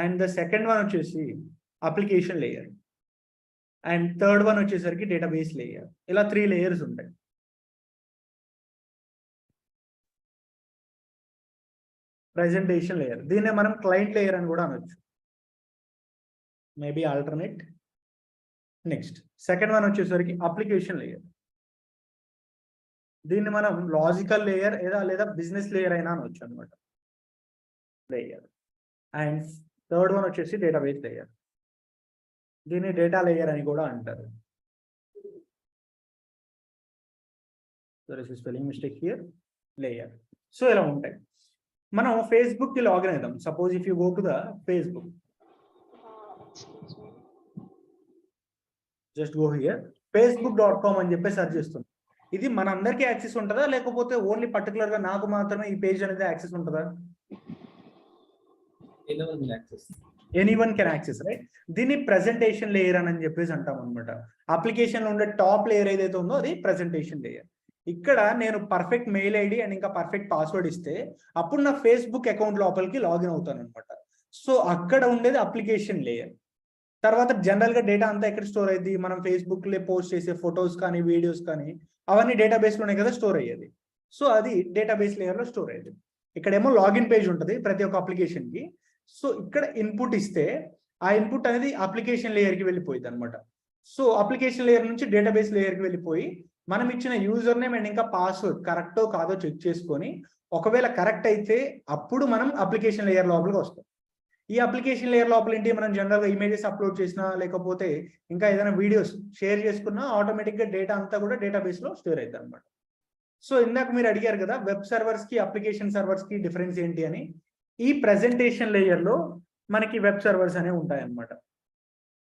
and the second one వచ్చేసి application layer, and third one వచ్చేసరికి డేటాబేస్ లేయర్. ఇలా 3 లేయర్స్ ఉంటాయి. ప్రెజెంటేషన్ లేయర్, దీన్నే మనం క్లయింట్ లేయర్ అని కూడా అనొచ్చు, maybe alternate. Next second one వచ్చేసరికి అప్లికేషన్ లేయర్, దీన్ని మనం లాజికల్ లేయర్ లేదా బిజినెస్ లేయర్ అయినా అనొచ్చు అనమాట, లేయర్. అండ్ థర్డ్ వన్ వచ్చేసి డేటాబేస్ లేయర్, దీన్ని డేటా లేయర్ అని కూడా అంటారు. Spelling mistake here, layer. So ఇలా ఉంటాయి. మనం ఫేస్బుక్ కి లాగిన్ అవుదాం. Suppose if you go to the Facebook, just go here, facebook.com అని చెప్పి సెర్చ్ చేస్తుంది. ఇది మన అందరికీ యాక్సెస్ ఉంటుందా, లేకపోతే ఓన్లీ పర్టికులర్ గా నాకు మాత్రమే ఈ పేజ్ అనేది యాక్సెస్ ఉంటుందా? Anyone can access, right? దీన్ని ప్రెజెంటేషన్ లేయర్ అని చెప్పేసి అంటాం అనమాట. అప్లికేషన్ లో ఉండే టాప్ లేయర్ ఏదైతే ఉందో అది ప్రెజెంటేషన్ లేయర్. ఇక్కడ నేను పర్ఫెక్ట్ మెయిల్ ఐడి అండ్ ఇంకా పర్ఫెక్ట్ పాస్వర్డ్ ఇస్తే అప్పుడు నా ఫేస్బుక్ అకౌంట్ లోపలికి లాగిన్ అవుతాను అనమాట. సో అక్కడ ఉండేది అప్లికేషన్ లేయర్. తర్వాత జనరల్ గా డేటా అంతా ఎక్కడ స్టోర్ అయ్యింది, మనం ఫేస్బుక్ లో పోస్ట్ చేసే ఫొటోస్ కానీ వీడియోస్ కానీ అవన్నీ డేటాబేస్ లోనే కదా స్టోర్ అయ్యేది. సో అది డేటాబేస్ లేయర్ లో స్టోర్ అయ్యేది. ఇక్కడేమో లాగిన్ పేజ్ ఉంటుంది ప్రతి ఒక్క అప్లికేషన్ కి. సో ఇక్కడ ఇన్పుట్ ఇస్తే ఆ ఇన్పుట్ అనేది అప్లికేషన్ లేయర్ కి వెళ్ళిపోయింది అనమాట. సో అప్లికేషన్ లేయర్ నుంచి డేటాబేస్ లేయర్ కి వెళ్ళిపోయి మనం ఇచ్చిన యూజర్ నేమ్ అండ్ ఇంకా పాస్వర్డ్ కరెక్టో కాదో చెక్ చేసుకొని, ఒకవేళ కరెక్ట్ అయితే అప్పుడు మనం అప్లికేషన్ లేయర్ లోపలికి వస్తాం. ఈ అప్లికేషన్ లేయర్ లోపల ఏంటి, మనం జనరల్గా ఇమేజెస్ అప్లోడ్ చేసినా లేకపోతే ఇంకా ఏదైనా వీడియోస్ షేర్ చేసుకున్నా ఆటోమేటిక్గా డేటా అంతా కూడా డేటాబేస్ లో స్టోర్ అవుతుంది అనమాట. సో ఇందాక మీరు అడిగారు కదా వెబ్ సర్వర్స్ కి అప్లికేషన్ సర్వర్స్ కి డిఫరెన్స్ ఏంటి అని. ఈ ప్రెజెంటేషన్ లేయర్ లో మనకి వెబ్ సర్వర్స్ అనేవి ఉంటాయి అన్నమాట.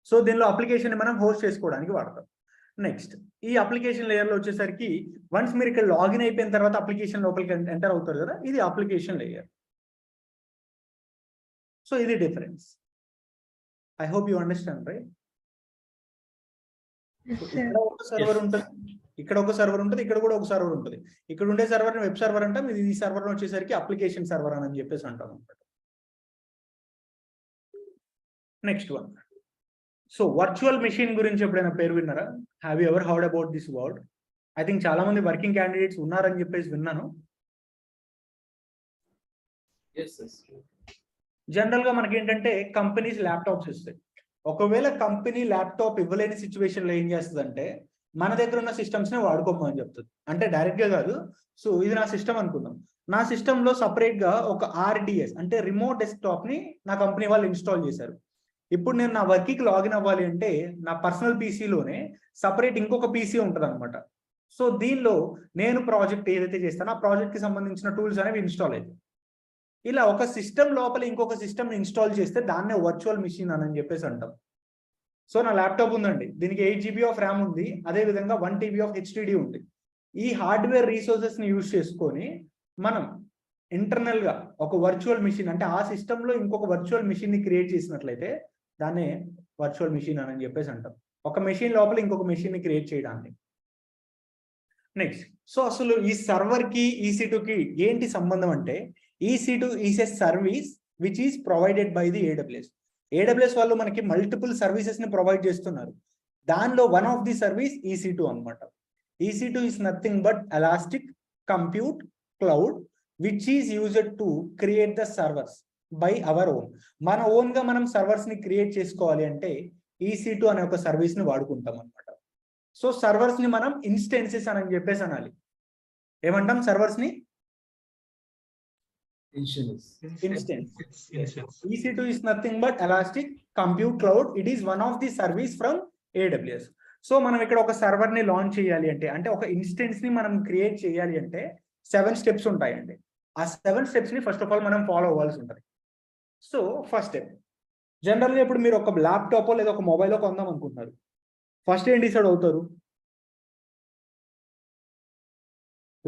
సో దీనిలో అప్లికేషన్ మనం హోస్ట్ చేసుకోవడానికి వాడతాం. నెక్స్ట్ ఈ అప్లికేషన్ లేయర్ లో వచ్చేసరికి వన్స్ మీరు ఇక్కడ లాగిన్ అయిపోయిన తర్వాత అప్లికేషన్ లోపలికి ఎంటర్ అవుతారు కదా, ఇది అప్లికేషన్ లేయర్. సో ఇది difference. I hope you understand, right? ఇక్కడ ఒక సర్వర్ ఉంటుంది, ఇక్కడ ఒక సర్వర్ ఉంటుంది, ఇక్కడ కూడా ఒక సర్వర్ ఉంటుంది. ఇక్కడ ఉండే సర్వర్ వెబ్ సర్వర్ అంటాం, ఇది ఈ సర్వర్ వచ్చేసరికి అప్లికేషన్ సర్వర్ అని చెప్పేసి అంటాం అనమాట. Next one so virtual machine గురించి ఎప్పుడైనా పేరు విన్నారా? Have you ever heard about this word? I think చాలా మంది వర్కింగ్ క్యాండిడేట్స్ ఉన్నారని చెప్పేసి విన్నాను. జనరల్ గా మనకి ఏంటంటే కంపెనీస్ ల్యాప్టాప్స్ ఇస్తాయి. ఒకవేళ కంపెనీ ల్యాప్టాప్ ఇవ్వలేని సిచ్యువేషన్ లో ఏం చేస్తుందంటే మన దగ్గర ఉన్న సిస్టమ్స్ నే వాడుకోమని చెప్తుంది. అంటే డైరెక్ట్ గా కాదు. సో ఇది నా సిస్టమ్ అనుకుందాం. నా సిస్టమ్ లో సపరేట్ గా ఒక RDS అంటే రిమోట్ డెస్క్టాప్ ని నా కంపెనీ వాళ్ళు ఇన్స్టాల్ చేశారు. ఇప్పుడు నేను నా వర్క్ కి లాగిన్ అవ్వాలి అంటే నా పర్సనల్ పీసీలోనే సపరేట్ ఇంకొక పీసీ ఉంటుంది అనమాట. సో దీనిలో నేను ప్రాజెక్ట్ ఏదైతే చేస్తానో ఆ ప్రాజెక్ట్ కి సంబంధించిన టూల్స్ అనేవి ఇన్స్టాల్ అవుతాయి. ఇలా ఒక సిస్టమ్ లోపల ఇంకొక సిస్టమ్ ఇన్స్టాల్ చేస్తే దాన్నే వర్చువల్ మిషన్ అని చెప్పేసి అంటాం. సో నా ల్యాప్టాప్ ఉందండి, దీనికి 8 GB ఆఫ్ ర్యామ్ ఉంది, అదే విధంగా 1 TB ఆఫ్ HDD ఉంది. ఈ హార్డ్వేర్ రీసోర్సెస్ ని యూజ్ చేసుకొని మనం ఇంటర్నల్ గా ఒక వర్చువల్ మిషన్ అంటే ఆ సిస్టమ్ లో ఇంకొక వర్చువల్ మిషన్ ని క్రియేట్ చేసినట్లయితే దాన్నే వర్చువల్ మిషన్ అని చెప్పేసి అంటాం. ఒక మెషిన్ లోపల ఇంకొక మెషిన్ ని క్రియేట్ చేయడానికి. నెక్స్ట్, సో అసలు ఈ సర్వర్ కి EC2 కి ఏంటి సంబంధం అంటే EC2 is a service which is provided by the AWS వాళ్ళు మనకి మల్టిపుల్ సర్వీసెస్ ని ప్రొవైడ్ చేస్తున్నారు. దానిలో one of the service EC2 అన్నమాట. EC2 is nothing but elastic compute cloud which is used to create the servers by our own. మన own గా మనం servers ని క్రియేట్ చేసుకోవాలి అంటే EC2 అనే ఒక సర్వీస్ ని వాడుకుంటాం అనమాట. సో సర్వర్స్ ని మనం ఇన్స్టెన్సెస్ అని చెప్పేసి అనాలి. ఏమంటాం సర్వర్స్ ని? Instance. EC2 is nothing but elastic compute cloud. It is one of the service from AWS. So మనం ఇక్కడ ఒక సర్వర్ ని లాంచ్ చేయాలి అంటే ఒక ఇన్స్టెన్స్ ని మనం క్రియేట్ చేయాలి అంటే 7 స్టెప్స్ ఉంటాయండి. ఆ 7 స్టెప్స్ ని ఫస్ట్ ఆఫ్ ఆల్ మనం ఫాలో అవ్వాల్సి ఉంటుంది. సో ఫస్ట్ స్టెప్, జనరల్గా ఇప్పుడు మీరు ఒక ల్యాప్టాప్ లేదా ఒక మొబైల్ కొందాం అనుకుంటున్నారు. ఫస్ట్ ఏం డిసైడ్ అవుతారు?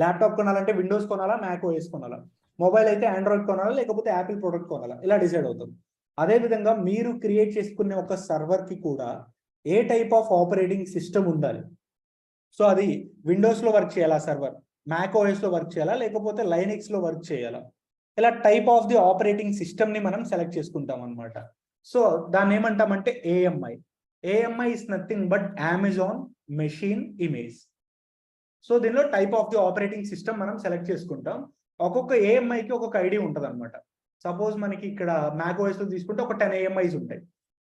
ల్యాప్టాప్ కొనాలంటే విండోస్ కొనాలా, మ్యాక్ OS కొనాలా? మొబైల్ అయితే ఆండ్రాయిడ్ కొనాలా లేకపోతే యాపిల్ ప్రోడక్ట్ కొనాలా? ఇలా డిసైడ్ అవుతాం. అదే విధంగా మీరు క్రియేట్ చేసుకునే ఒక సర్వర్ కి కూడా ఏ టైప్ ఆఫ్ ఆపరేటింగ్ సిస్టమ్ ఉండాలి. సో అది విండోస్ లో వర్క్ చేయాలా సర్వర్, మ్యాక్ OS లో వర్క్ చేయాలా లేకపోతే లైనెక్స్ లో వర్క్ చేయాలా? ఇలా type of the operating system ని మనం సెలెక్ట్ చేసుకుంటాం అనమాట. సో దాన్ని ఏమంటామంటే AMI. AMI is nothing but Amazon machine image. So దీనిలో type of the operating system మనం సెలెక్ట్ చేసుకుంటాం. ఒక్కొక్క AMIకి ఒక్కొక్క ఐడి ఉంటుంది అనమాట. సపోజ్ మనకి ఇక్కడ మ్యాక్ OS లో తీసుకుంటే ఒక 10 AMIs ఉంటాయి,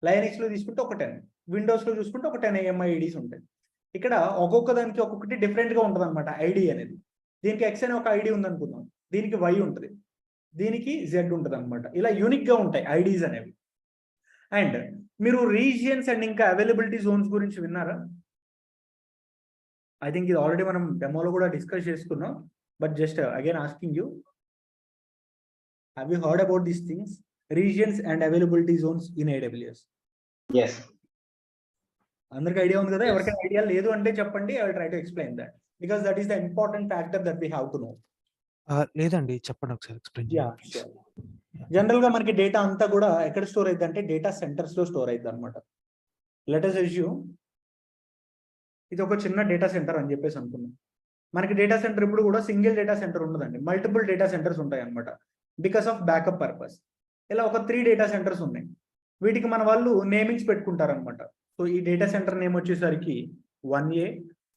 లైనెక్స్ లో తీసుకుంటే ఒక 10, విండోస్ లో చూసుకుంటే ఒక 10 AMI IDs ఉంటాయి. ఇక్కడ ఒక్కొక్క దానికి ఒక్కొక్కటి డిఫరెంట్ గా ఉంటుంది అనమాట ఐడి అనేది. దీనికి X అనే ఒక ఐడి ఉంది అనుకుందాం, దీనికి Y ఉంటుంది, దీనికి Z ఉంటుంది అనమాట. ఇలా యూనిక్ గా ఉంటాయి ఐడీస్ అనేవి. అండ్ మీరు రీజియన్స్ అండ్ ఇంకా అవైలబిలిటీ జోన్స్ గురించి విన్నారా? ఐ థింక్ ఇది ఆల్రెడీ మనం డెమోలో కూడా డిస్కస్ చేసుకున్నాం. But just again asking you, have you heard about these things? Regions and availability zones in AWS. Yes. అందరికి ఐడియా ఉంది కదా? ఎవరికైనా ఐడియా లేదు అంటే చెప్పండి. I will try to explain that because that is the important factor that we have to know. లేదండి, చెప్పండి ఒకసారి ఎక్స్ప్లెయిన్ చేయండి. జనరల్ గా మనకి డేటా అంతా కూడా ఎక్కడ స్టోర్ అయింది అంటే డేటా సెంటర్స్ లో స్టోర్ అయింది అనమాట. లెట్ us assume ఇది ఒక చిన్న డేటా సెంటర్ అని చెప్పేసి అనుకున్నాం. మనకి డేటా సెంటర్ ఇప్పుడు కూడా సింగిల్ డేటా సెంటర్ ఉండదండి, మల్టిపుల్ డేటా సెంటర్స్ ఉంటాయి అనమాట బికాస్ ఆఫ్ బ్యాకప్ పర్పస్. ఇలా ఒక 3 డేటా సెంటర్స్ ఉన్నాయి. వీటికి మన వాళ్ళు నేమింగ్స్ పెట్టుకుంటారు అనమాట. సో ఈ డేటా సెంటర్ నేమ్ వచ్చేసరికి 1A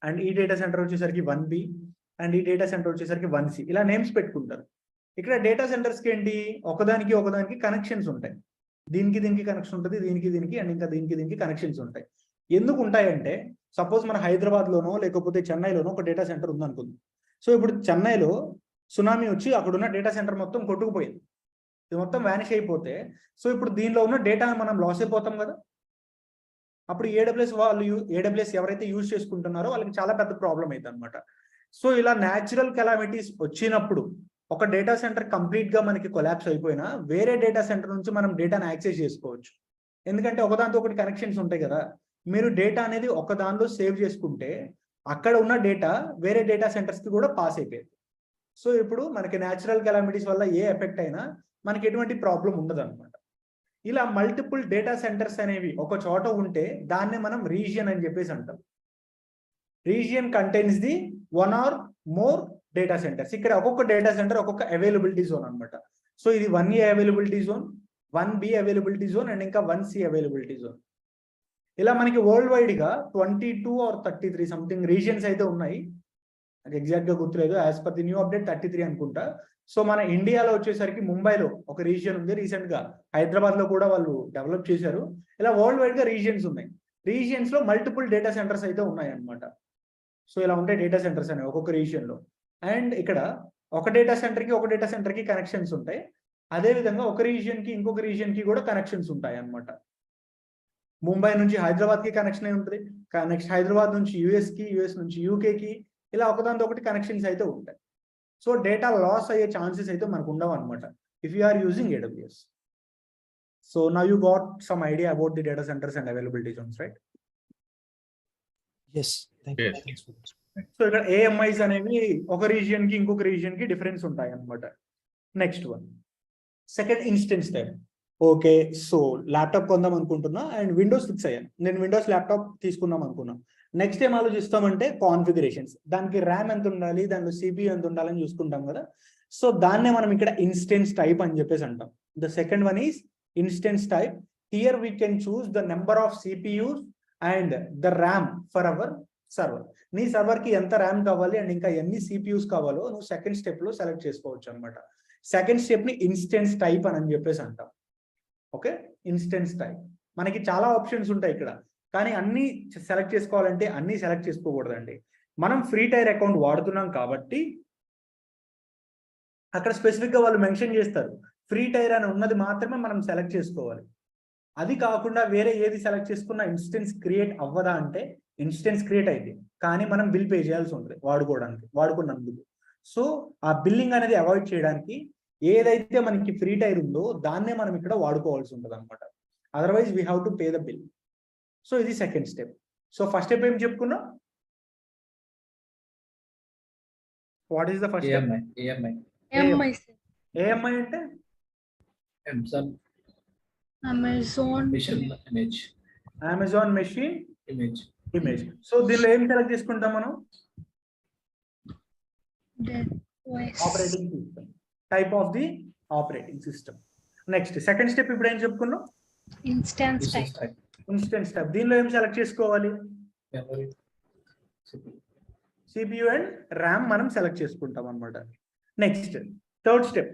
అండ్ ఈ డేటా సెంటర్ వచ్చేసరికి 1B అండ్ ఈ డేటా సెంటర్ వచ్చేసరికి 1C. ఇలా నేమ్స్ పెట్టుకుంటారు. ఇక్కడ డేటా సెంటర్స్కి ఏంటి, ఒకదానికి కనెక్షన్స్ ఉంటాయి. దీనికి కనెక్షన్ ఉంటుంది, దీనికి అండ్ ఇంకా దీనికి కనెక్షన్స్ ఉంటాయి. ఎందుకు ఉంటాయంటే సపోజ్ మన హైదరాబాద్ లోనో లేకపోతే చెన్నైలోనో ఒక డేటా సెంటర్ ఉందనుకుందాం. సో ఇప్పుడు చెన్నైలో సునామీ వచ్చి అక్కడున్న డేటా సెంటర్ మొత్తం కొట్టుకుపోయింది, ఇది మొత్తం వ్యానిష్ అయిపోతే సో ఇప్పుడు దీనిలో ఉన్న డేటా మనం లాస్ అయిపోతాం కదా. అప్పుడు AWS ఎవరైతే యూజ్ చేసుకుంటున్నారో వాళ్ళకి చాలా పెద్ద ప్రాబ్లం అవుతుంది అనమాట. సో ఇలా న్యాచురల్ కెలామిటీస్ వచ్చినప్పుడు ఒక డేటా సెంటర్ కంప్లీట్ గా మనకి కొలాప్స్ అయిపోయినా వేరే డేటా సెంటర్ నుంచి మనం డేటాను యాక్సెస్ చేసుకోవచ్చు. ఎందుకంటే ఒకదాంతో ఒకటి కనెక్షన్స్ ఉంటాయి కదా. మీరు డేటా అనేది ఒక దానిలో సేవ్ చేసుకుంటే అక్కడ ఉన్న డేటా వేరే డేటా సెంటర్స్ కి కూడా పాస్ అయిపోయింది. సో ఇప్పుడు మనకి న్యాచురల్ కెలామిటీస్ వల్ల ఏ ఎఫెక్ట్ అయినా మనకి ఎటువంటి ప్రాబ్లం ఉండదు అనమాట. ఇలా మల్టిపుల్ డేటా సెంటర్స్ అనేవి ఒక చోట ఉంటే దాన్నే మనం రీజియన్ అని చెప్పేసి అంటాం. Region contains the 1 or more data centres. ఇక్కడ ఒక్కొక్క డేటా సెంటర్ ఒక్కొక్క అవైలబిలిటీ జోన్ అనమాట. సో ఇది 1A availability zone, 1B availability zone and ఇంకా 1C అవైలబిలిటీ జోన్. ఇలా మనకి వరల్డ్ వైడ్ గా 22 ఆర్ 33 సంథింగ్ రీజియన్స్ అయితే ఉన్నాయి. నాకు ఎగ్జాక్ట్ గా గుర్తులేదు. As per the new update 33 అనుకుంటా. సో మన ఇండియాలో వచ్చేసరికి ముంబైలో ఒక రీజియన్ ఉంది, రీసెంట్ గా హైదరాబాద్ లో కూడా వాళ్ళు డెవలప్ చేశారు. ఇలా వరల్డ్ వైడ్ గా రీజియన్స్ ఉన్నాయి. రీజియన్స్ లో మల్టిపుల్ డేటా సెంటర్స్ అయితే ఉన్నాయి అన్నమాట. సో ఇలా ఉంటాయి డేటా సెంటర్స్ అనేవి ఒక్కొక్క రీజియన్ లో. అండ్ ఇక్కడ ఒక డేటా సెంటర్ కి కనెక్షన్స్ ఉంటాయి. అదే విధంగా ఒక రీజియన్ కి ఇంకొక రీజియన్ కి కూడా కనెక్షన్స్ ఉంటాయి అన్నమాట. ముంబై నుంచి హైదరాబాద్ కి కనెక్షన్ అయి ఉంటుంది. నెక్స్ట్ హైదరాబాద్ నుంచి యుఎస్ కి, యుఎస్ నుంచి యూకే కి, ఇలా ఒకదాంతో ఒకటి కనెక్షన్స్ అయితే ఉంటాయి. సో డేటా లాస్ అయ్యే ఛాన్సెస్ అయితే మనకు ఉండవు అనమాట if you are using AWS. So now you got some idea about the data centres and availability zones, right? Yes, thank you. So ఇక్కడ AMIs అనేవి ఒక రీజియన్ కి ఇంకొక రీజియన్ కి డిఫరెన్స్ ఉంటాయి అన్నమాట. Next one, second instance type. Okay, so laptop కొందాం అనుకుంటున్నా అండ్ విండోస్ ఫిక్స్ అయ్యాను. నేను విండోస్ ల్యాప్టాప్ తీసుకుందాం అనుకున్నా. నెక్స్ట్ ఏం ఆలోచిస్తామంటే కాన్ఫిగరేషన్స్, దానికి ర్యామ్ ఎంత ఉండాలి, దానిలో CPU ఎంత ఉండాలని చూసుకుంటాం కదా. సో దాన్నే మనం ఇక్కడ ఇన్స్టెన్స్ టైప్ అని చెప్పేసి అంటాం. The second one is instance type. Here we can choose the number of CPUs and the RAM for hour server. నీ సర్వర్ కి ఎంత ర్యామ్ కావాలి అండ్ ఇంకా ఎన్ని CPUs కావాలో నువ్వు సెకండ్ స్టెప్ లో సెలెక్ట్ చేసుకోవచ్చు అనమాట. సెకండ్ స్టెప్ ని ఇన్స్టెన్స్ టైప్ అని చెప్పేసి అంటాం. Okay, instance type. మనకి చాలా ఆప్షన్స్ ఉంటాయి ఇక్కడ, కానీ అన్ని సెలెక్ట్ చేసుకోవాలంటే అన్ని సెలెక్ట్ చేసుకోకూడదండి. మనం ఫ్రీ టైర్ అకౌంట్ వాడుతున్నాం కాబట్టి అక్కడ స్పెసిఫిక్ గా వాళ్ళు మెన్షన్ చేస్తారు ఫ్రీ టైర్ అని ఉన్నది మాత్రమే మనం సెలెక్ట్ చేసుకోవాలి. అది కాకుండా వేరే ఏది సెలెక్ట్ చేసుకున్నా ఇన్స్టెన్స్ క్రియేట్ అవ్వదా అంటే ఇన్స్టెన్స్ క్రియేట్ అయింది, కానీ మనం బిల్ పే చేయాల్సి ఉంటుంది వాడుకున్నందుకు. సో ఆ బిల్లింగ్ అనేది అవాయిడ్ చేయడానికి ఏదైతే మనకి ఫ్రీ టైర్ ఉందో దాన్నే మనం ఇక్కడ వాడుకోవాల్సి ఉంటుంది అనమాట. Otherwise we have to pay the bill. So ఇది second step. So first step ఏం చెప్పుకున్నాం? What is the first step? AMI sir. AMI అంటే అమెజాన్ మెషిన్ ఇమేజ్. సో దీనిలో ఏం సెలెక్ట్ చేసుకుంటాం మనం? Operating system, type of the operating system. Next second step ఇప్పుడు ఏం చెప్పుకున్నాం? Instance type. Instance type. దీనిలో ఏం సెలెక్ట్ చేసుకోవాలి? CPU అండ్ ర్యామ్ మనం సెలెక్ట్ చేసుకుంటాం అనమాట. Next third step.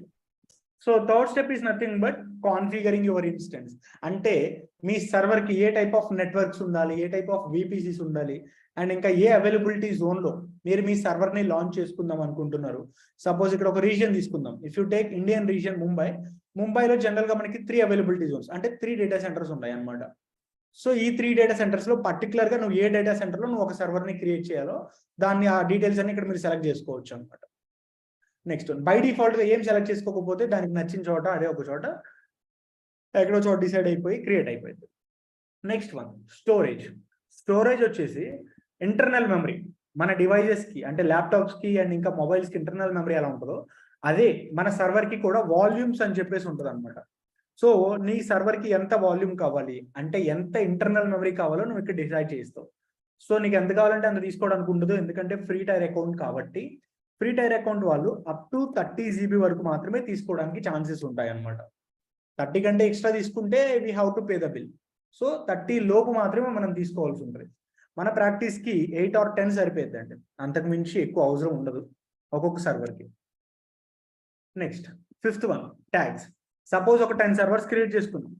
So third step is nothing but configuring your instance. అంటే మీ సర్వర్ కి ఏ టైప్ ఆఫ్ నెట్వర్క్స్ ఉండాలి, ఏ టైప్ ఆఫ్ VPCs ఉండాలి, అండ్ ఇంకా ఏ అవైలబిలిటీ జోన్ లో మీరు మీ సర్వర్ ని లాంచ్ చేసుకుందాం అనుకుంటున్నారు. సపోజ్ ఇక్కడ ఒక రీజియన్ తీసుకుందాం. If you take Indian region ముంబైలో జనరల్ గా మనకి 3 అవైలబిలిటీ జోన్స్, అంటే 3 డేటా సెంటర్స్ ఉన్నాయి అనమాట. సో ఈ 3 డేటా సెంటర్స్ లో పర్టికులర్ గా నువ్వు ఏ డేటా సెంటర్ లో నువ్వు ఒక సర్వర్ ని క్రియేట్ చేయాలో దాన్ని ఆ డీటెయిల్స్ అన్ని ఇక్కడ మీరు సెలెక్ట్ చేసుకోవచ్చు అనమాట. నెక్స్ట్ బై డిఫాల్ట్ గా ఏం సెలెక్ట్ చేసుకోకపోతే దానికి నచ్చిన చోట అదే ఒక చోట ఎక్కడో చోట డిసైడ్ అయిపోయి క్రియేట్ అయిపోయింది. Next one storage. స్టోరేజ్ వచ్చేసి ఇంటర్నల్ మెమరీ. మన డివైజెస్ కి అంటే ల్యాప్టాప్స్ కి అండ్ ఇంకా మొబైల్స్ కి ఇంటర్నల్ మెమరీ ఎలా ఉంటుందో అదే మన సర్వర్ కి కూడా వాల్యూమ్స్ అని చెప్పేసి ఉంటుంది అనమాట. సో నీ సర్వర్ కి ఎంత వాల్యూమ్ కావాలి అంటే ఎంత ఇంటర్నల్ మెమరీ కావాలో నువ్వు ఇక్కడ డిసైడ్ చేస్తావు. సో నీకు ఎంత కావాలంటే అంత తీసుకోవడానికి ఉండదు, ఎందుకంటే ఫ్రీ టైర్ అకౌంట్ కాబట్టి. ఫ్రీ టైర్ అకౌంట్ వాళ్ళు అప్ టు 30 GB వరకు మాత్రమే తీసుకోవడానికి ఛాన్సెస్ ఉంటాయి అనమాట. 30 కంటే ఎక్స్ట్రా తీసుకుంటే we have to pay the bill. So 30 లోపు మాత్రమే మనం తీసుకోవాల్సి ఉంటుంది. మన ప్రాక్టీస్ కి 8 or 10 సరిపోద్దండి, అంతకు మించి ఎక్కువ అవసరం ఉండదు ఒక్కొక్క సర్వర్ కి. Next fifth one tags. Suppose ఒక 10 సర్వర్స్ క్రియేట్ చేసుకున్నాం.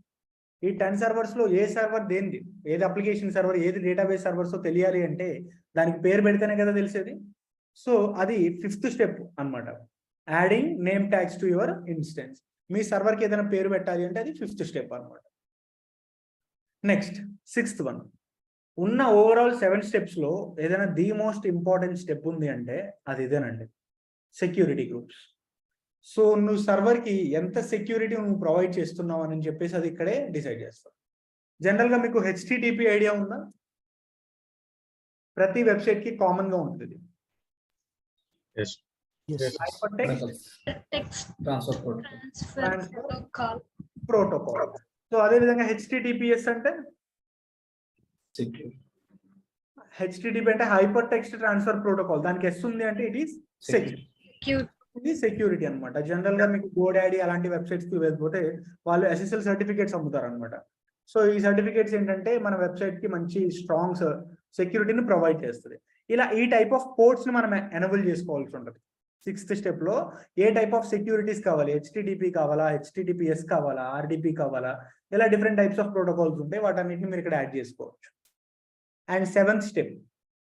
ఈ 10 సర్వర్స్ లో ఏ సర్వర్ దేనిది, ఏది అప్లికేషన్ సర్వర్, ఏది డేటాబేస్ సర్వర్స్ తెలియాలి అంటే దానికి పేరు పెడితేనే కదా తెలిసేది. సో అది 5th స్టెప్ అన్నమాట. Adding name tags to your instance. Me server కి ఏదైనా పేరు పెట్టాలి అంటే అది 5th స్టెప్ అన్నమాట. Next 6th one. ఉన్న ఓవరాల్ 7 స్టెప్స్ లో ఏదైనా ది మోస్ట్ ఇంపార్టెంట్ స్టెప్ ఉంది అంటే అది ఇదేనండి, సెక్యూరిటీ గ్రూప్స్. సో నువ్వు సర్వర్ కి ఎంత సెక్యూరిటీ నువ్వు ప్రొవైడ్ చేస్తున్నావు అని చెప్పేసి అది ఇక్కడే డిసైడ్ చేస్తావు. జనరల్ గా మీకు HTTP ఐడియా ఉందా? ప్రతి వెబ్సైట్ కి కామన్ గా ఉంటుంది. Text transfer transfer protocol. Protocol. So అదే విధంగా HTTPS అంటే HTTP అంటే హైపర్ టెక్స్ట్ ట్రాన్స్ఫర్ ప్రోటోకాల్. దానికి S ఉంది అంటే ఇట్ ఈస్ సెక్యూర్. ఇది సెక్యూరిటీ అనమాట. జనరల్ గా మీకు GoDaddy అలాంటి వెబ్సైట్స్ కి వెళ్ళిపోతే వాళ్ళు SSL సర్టిఫికేట్స్ అమ్ముతారు అనమాట. సో ఈ సర్టిఫికేట్స్ ఏంటంటే మన వెబ్సైట్ కి మంచి స్ట్రాంగ్ సెక్యూరిటీని ప్రొవైడ్ చేస్తుంది. ఇలా ఈ టైప్ ఆఫ్ పోర్ట్స్ ని మనం ఎనేబుల్ చేసుకోవాల్సి ఉంటుంది. 6th స్టెప్ లో ఏ టైప్ ఆఫ్ సెక్యూరిటీస్ కావాలి, HTTP కావాలా, HTTPS కావాలా, RDP కావాలా, ఇలా డిఫరెంట్ టైప్స్ ఆఫ్ ప్రోటోకాల్స్ ఉంటాయి, వాటన్నిటిని మీరు ఇక్కడ యాడ్ చేసుకోవచ్చు. And 7th step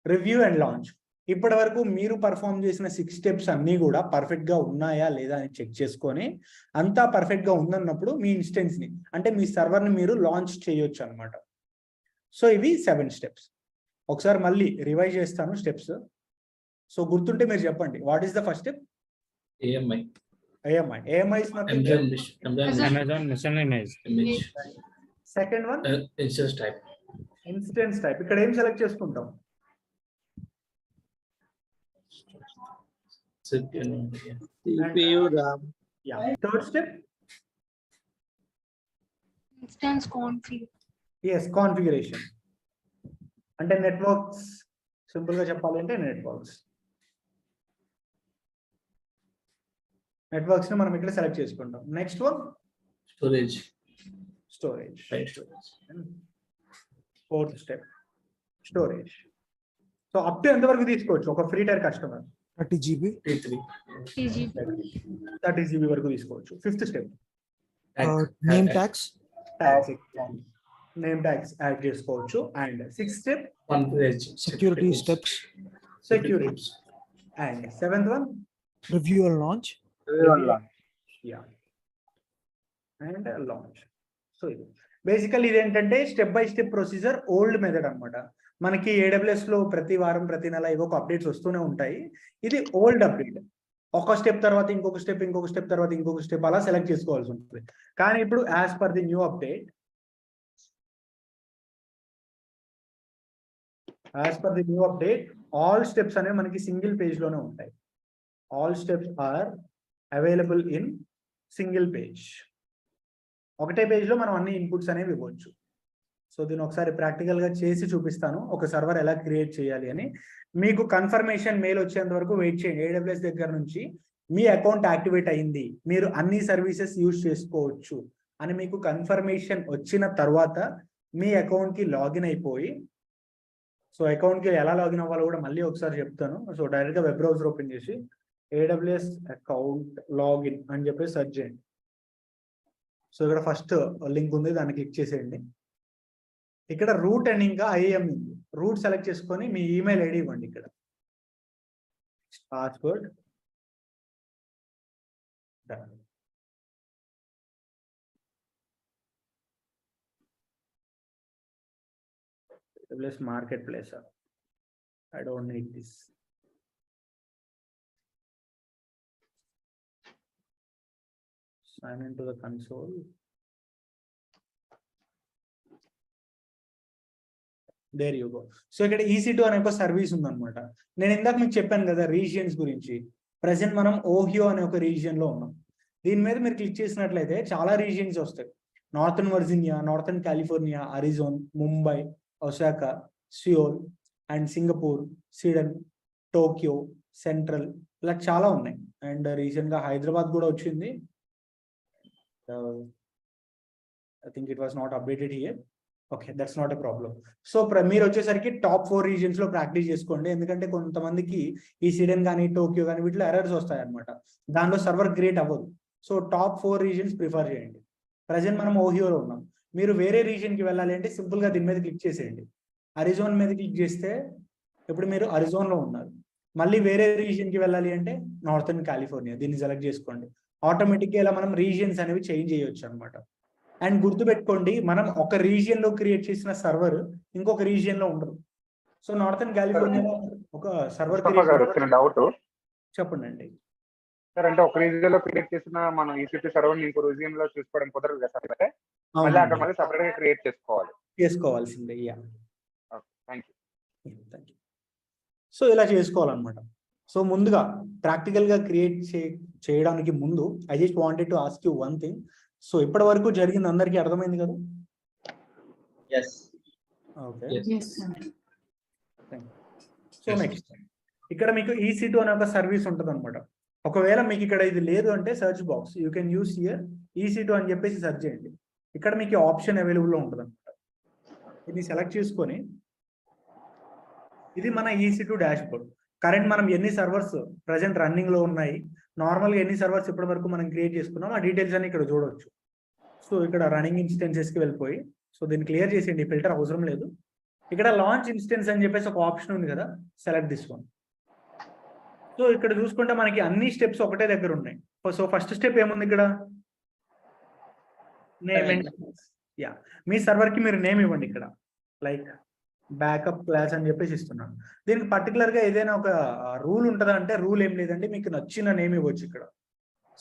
review and launch. ఇప్పటి వరకు మీరు పర్ఫామ్ చేసిన 6 స్టెప్స్ అన్ని కూడా పర్ఫెక్ట్ గా ఉన్నాయా లేదా అని చెక్ చేసుకొని, అంతా పర్ఫెక్ట్ గా ఉందన్నప్పుడు మీ ఇన్స్టెన్స్ ని అంటే మీ సర్వర్ ని మీరు లాంచ్ చేయొచ్చు అనమాట. సో ఇవి 7 స్టెప్స్. ఒకసారి మళ్ళీ రివైజ్ చేస్తాను స్టెప్స్. సో గుర్తుంటే మీరు చెప్పండి. What is the first step? AMI. AMI is nothing. Amazon Mission Image. Second one Instance type. Instance type. ఇక్కడ ఏం సెలెక్ట్ చేసుకుంటాం? CPU, RAM. Third step Instance config. ఎస్ కాన్ఫిగరేషన్. అంటే నెట్వర్క్స్, సింపుల్ గా చెప్పాలి అంటే నెట్వర్క్స్ ని మనం ఇక్కడ సెలెక్ట్ చేసుకుంటాం. Next one Storage. Storage. File storage. 4th step storage. So up to ఎంత వరకు తీసుకోవచ్చు ఒక free tier customer? 30 GB. T3. TGP. 30 GB వరకు తీసుకోవచ్చు. 5th step Name tags. Name tags add చేసుకోవచ్చు. And 6th step Config. Security steps. Security. And 7th one Review and launch. And launch. So ఇది బేసికల్ ఇది ఏంటంటే step by step procedure, old method అన్నమాట. మనకి AWS లో ప్రతి వారం ప్రతి నెల ఏవో అప్డేట్స్ వస్తూనే ఉంటాయి. ఇది ఓల్డ్ అప్డేట్. ఒక స్టెప్ తర్వాత ఇంకొక స్టెప్, ఇంకొక స్టెప్ తర్వాత ఇంకొక స్టెప్ అలా సెలెక్ట్ చేసుకోవాల్సి ఉంటుంది. కానీ ఇప్పుడు as per the new update, all steps అనేవి మనకి సింగిల్ పేజ్ లోనే ఉంటాయి. All steps are available in single page. ఒకటే పేజ్ లో మనం అన్ని ఇన్పుట్స్ అనేవి ఇవ్వచ్చు. సో దీన్ని ఒకసారి ప్రాక్టికల్ గా చేసి చూపిస్తాను, ఒక సర్వర్ ఎలా క్రియేట్ చేయాలి అని. మీకు కన్ఫర్మేషన్ మెయిల్ వచ్చేంత వరకు వెయిట్ చేయండి. AWS దగ్గర నుంచి మీ అకౌంట్ యాక్టివేట్ అయింది, మీరు అన్ని సర్వీసెస్ యూజ్ చేసుకోవచ్చు అని మీకు కన్ఫర్మేషన్ వచ్చిన తర్వాత మీ అకౌంట్ కి లాగిన్ అయిపోయి, సో అకౌంట్ కి ఎలా లాగిన్ అవ్వాలో కూడా మళ్ళీ ఒకసారి చెప్తాను. సో డైరెక్ట్ గా వెబ్ బ్రౌజర్ ఓపెన్ చేసి AWS అకౌంట్ లాగిన్ అని చెప్పి సెర్చ్ చేయండి. సో ఇక్కడ ఫస్ట్ లింక్ ఉంది, దాన్ని క్లిక్ చేసేయండి. ఇక్కడ రూట్ అండ్ ఇంకా IAM ఉంది. రూట్ సెలెక్ట్ చేసుకొని మీ ఈమెయిల్ ఐడి ఇవ్వండి. ఇక్కడ password AWS market place. I don't need this. Sign into the console. There you go. So ఇక్కడ EC2 అనే ఒక సర్వీస్ ఉందన్నమాట. నేను ఇందాక మీకు చెప్పాను కదా రీజియన్స్ గురించి. ప్రెసెంట్ మనం ఓహియో అనే ఒక రీజియన్ లో ఉన్నాం. దీని మీద మీరు క్లిక్ చేసినట్లయితే చాలా రీజియన్స్ వస్తాయి. Northern Virginia, northern California, Arizona, Mumbai, Osaka, Seoul and Singapore, Sweden, Tokyo, central, ఇలా చాలా ఉన్నాయి. అండ్ రీసెంట్ గా హైదరాబాద్ కూడా వచ్చింది. I think it was not updated here. Okay, that's not a problem. So మీరు వచ్చేసరికి టాప్ 4 రీజియన్స్ లో ప్రాక్టీస్ చేసుకోండి. ఎందుకంటే కొంతమందికి ఈ స్వీడన్ కానీ టోక్యో కానీ వీటిలో ఎర్రర్స్ వస్తాయి అనమాట. దానిలో సర్వర్ క్రియేట్ అవ్వదు. సో టాప్ 4 రీజియన్స్ ప్రిఫర్ చేయండి. ప్రజెంట్ మనం ఓహియోలో ఉన్నాం. మీరు వేరే రీజియన్ కి వెళ్ళాలి అంటే సింపుల్ గా దీని మీద క్లిక్ చేసేయండి. అరిజోన్ మీద క్లిక్ చేస్తే ఇప్పుడు మీరు అరిజోన్ లో ఉన్నారు. మళ్ళీ వేరే రీజియన్ కి వెళ్ళాలి అంటే నార్థన్ కాలిఫోర్నియా, దీన్ని సెలెక్ట్ చేసుకోండి. ఆటోమేటిక్ గా ఇలా మనం రీజియన్స్ అనేవి చేంజ్ చేయొచ్చు అనమాట. అండ్ గుర్తుపెట్టుకోండి, మనం ఒక రీజియన్ లో క్రియేట్ చేసిన సర్వర్ ఇంకొక రీజియన్ లో ఉండదు. సో నార్థన్ కాలిఫోర్నియాలో ఒక సర్వర్ డౌట్ చెప్పండి అండి. సార్, అంటే ఒక రీజియన్ లో క్రియేట్ చేసిన మనం EC2 సర్వర్ ఇంకో రీజియన్ లో చూసుకోవడం కుదరదు కదా సార్? అంటే మళ్ళీ అక్కడ మళ్ళీ సపరేట్ గా క్రియేట్ చేసుకోవాల్సిందే. Thank you. సో ఇలా చేసుకోవాలన్నమాట. సో ముందుగా ప్రాక్టికల్ గా క్రియేట్ చేయడానికి ముందు I just wanted to ask you one thing. So ఇప్పటి వరకు జరిగింది అందరికీ అర్థమైంది కదా? ఓకే. సో నెక్స్ట్ ఇక్కడ మీకు EC2 అనే ఒక సర్వీస్ ఉంటుంది అనమాట. ఒకవేళ మీకు ఇక్కడ ఇది లేదు అంటే search box you can use here EC2 అని చెప్పేసి సెర్చ్ చేయండి. ఇక్కడ మీకు ఆప్షన్ అవైలబుల్లో ఉంటుంది అనమాట. ఇది సెలెక్ట్ చేసుకొని ఇది మన EC2 డాష్ బోర్డ్. కరెంట్ మనం ఎన్ని సర్వర్స్ ప్రజెంట్ రన్నింగ్ లో ఉన్నాయి, నార్మల్గా ఎన్ని సర్వర్స్ ఇప్పటి వరకు మనం క్రియేట్ చేసుకున్నాం, ఆ డీటెయిల్స్ అన్ని ఇక్కడ చూడవచ్చు. సో ఇక్కడ రన్నింగ్ ఇన్స్టెన్సెస్ కి వెళ్ళిపోయి, సో దీన్ని క్లియర్ చేసేయండి, ఫిల్టర్ అవసరం లేదు. ఇక్కడ లాంచ్ ఇన్స్టెన్స్ అని చెప్పేసి ఒక ఆప్షన్ ఉంది కదా, సెలెక్ట్ దిస్ వన్. సో ఇక్కడ చూసుకుంటే మనకి అన్ని స్టెప్స్ ఒకటే దగ్గర ఉన్నాయి. సో ఫస్ట్ స్టెప్ ఏముంది ఇక్కడ, name and yeah, me server కి మీరు నేమ్ ఇవ్వండి. ఇక్కడ లైక్ బ్యాకప్ క్లాస్ అని చెప్పేసి ఇస్తున్నాను. దీనికి పర్టికులర్ గా ఏదైనా ఒక రూల్ ఉంటుందా అంటే రూల్ ఏం లేదండి, మీకు నచ్చిన నేమ్ ఇవ్వచ్చు. ఇక్కడ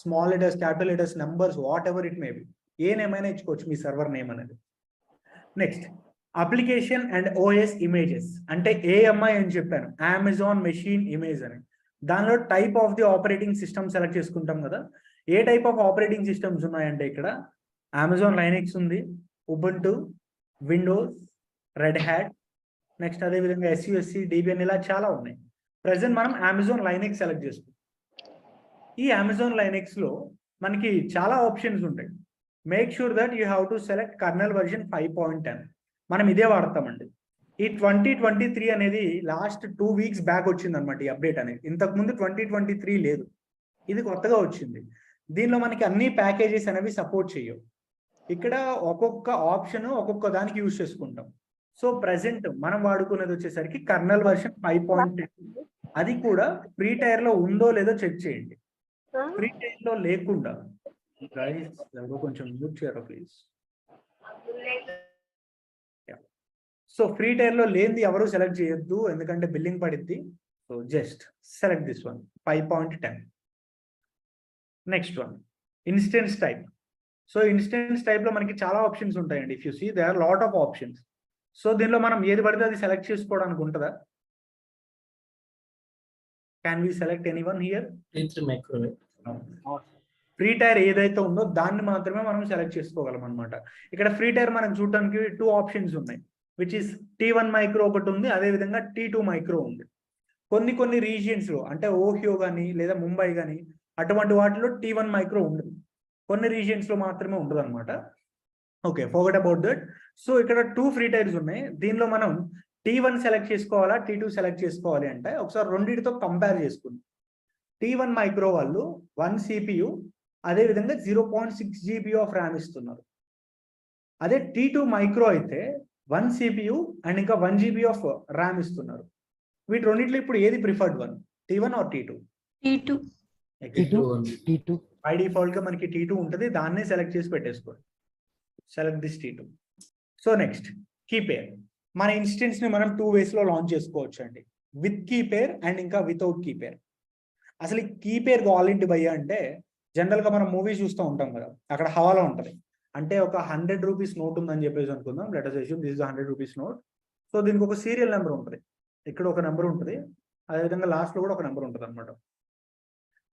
small letters, capital letters, numbers, what ever it may be, A name అయినా ఇచ్చుకోవచ్చు మీ సర్వర్ నేమ్ అనేది. Next application and OS images, అంటే AMI అని చెప్పాను, అమెజాన్ మెషిన్ ఇమేజ్ అని. దానిలో type of the operating system select చేసుకుంటాం కదా. ఏ టైప్ ఆఫ్ ఆపరేటింగ్ సిస్టమ్స్ ఉన్నాయంటే ఇక్కడ అమెజాన్ లైనెక్స్ ఉంది, Ubuntu, Windows, red hat, next అదేవిధంగా SUSC, DBN, ఇలా చాలా ఉన్నాయి. ప్రజెంట్ మనం అమెజాన్ లైనెక్స్ సెలెక్ట్ చేసుకుంటాం. ఈ అమెజాన్ లైనెక్స్ లో మనకి చాలా ఆప్షన్స్ ఉంటాయి. Make sure that you have to select colonel version 5.10. మనం ఇదే వాడతామండి. ఈ 2023 అనేది లాస్ట్ 2 వీక్స్ బ్యాక్ వచ్చింది అనమాట ఈ అప్డేట్ అనేది. ఇంతకు ముందు 2023 లేదు, ఇది కొత్తగా వచ్చింది. దీనిలో మనకి అన్ని ప్యాకేజెస్ అనేవి సపోర్ట్ చేయవు. ఇక్కడ ఒక్కొక్క ఆప్షన్ ఒక్కొక్క దానికి యూజ్ చేసుకుంటాం. సో ప్రెసెంట్ మనం వాడుకునేది వచ్చేసరికి కర్నల్ వర్షన్ 5.10. అది కూడా ఫ్రీ టైర్ లో ఉందో లేదో చెక్ చేయండి. ఫ్రీ టైర్ లో లేకుండా కొంచెం మ్యూట్ చేయరా ప్లీజ్. సో ఫ్రీ టైర్ లో లేనిది ఎవరు సెలెక్ట్ చేయొద్దు, ఎందుకంటే బిల్లింగ్ పడిద్ది. So just select this one 5.10. Next one instance type. So instance type లో మనకి చాలా ఆప్షన్స్ ఉంటాయండి. If you see they are lot of options. So దీనిలో మనం ఏది పడితే అది సెలెక్ట్ చేసుకోవడానికి ఉంటుందా? Can we select anyone here? Free tier ఏదైతే ఉందో దాన్ని మాత్రమే మనం సెలెక్ట్ చేసుకోగలం అనమాట. ఇక్కడ ఫ్రీ టైర్ మనం చూడడానికి 2 ఆప్షన్స్ ఉన్నాయి, విచ్ ఇస్ T1 మైక్రో ఒకటి ఉంది, అదేవిధంగా T2 మైక్రో ఉంది. కొన్ని రీజియన్స్ లో అంటే ఓహియో కానీ లేదా ముంబై కానీ అటువంటి వాటిలో T1 మైక్రో ఉండదు, కొన్ని రీజియన్స్ లో మాత్రమే ఉండదు అనమాట. Okay, forget about that. So ఇక్కడ 2 ఫ్రీ టైర్స్ ఉన్నాయి. దీనిలో మనం T1 సెలెక్ట్ చేసుకోవాలా, T2 సెలెక్ట్ చేసుకోవాలి అంటే ఒకసారి రెండింటితో కంపేర్ చేసుకుందాం. T1 మైక్రో వాళ్ళు 1 CPU అదేవిధంగా 0.6 GB ఆఫ్ ర్యామ్ ఇస్తున్నారు. అదే T2 మైక్రో అయితే 1 CPU అండ్ ఇంకా 1 GB ఆఫ్ ర్యామ్ ఇస్తున్నారు. వీటి రెండింటిలో ఇప్పుడు ఏది preferred one, T1 or T2? T2. By default గా మనకి T2 ఉంటుంది, దాన్నే సెలెక్ట్ చేసి పెట్టేసుకోండి. Select this T2. So next key pair. మన ఇన్స్టెన్స్ ని మనం 2 వేస్ లో లాంచ్ చేసుకోవచ్చు అండి, విత్ కీపేర్ అండ్ ఇంకా వితౌట్ కీపేర్. అసలు ఈ కీపేర్ కావాలంటే భయ్యా అంటే జనరల్ గా మనం మూవీ చూస్తూ ఉంటాం కదా, అక్కడ హవాలా ఉంటది. అంటే ఒక 100 రూపీస్ నోట్ ఉందని చెప్పేసి అనుకుందాం. Let us assume this is 100 rupees note. So దీనికి ఒక సీరియల్ నెంబర్ ఉంటుంది, ఇక్కడ ఒక నెంబర్ ఉంటుంది, అదేవిధంగా లాస్ట్ లో కూడా ఒక నెంబర్ ఉంటుంది అనమాట.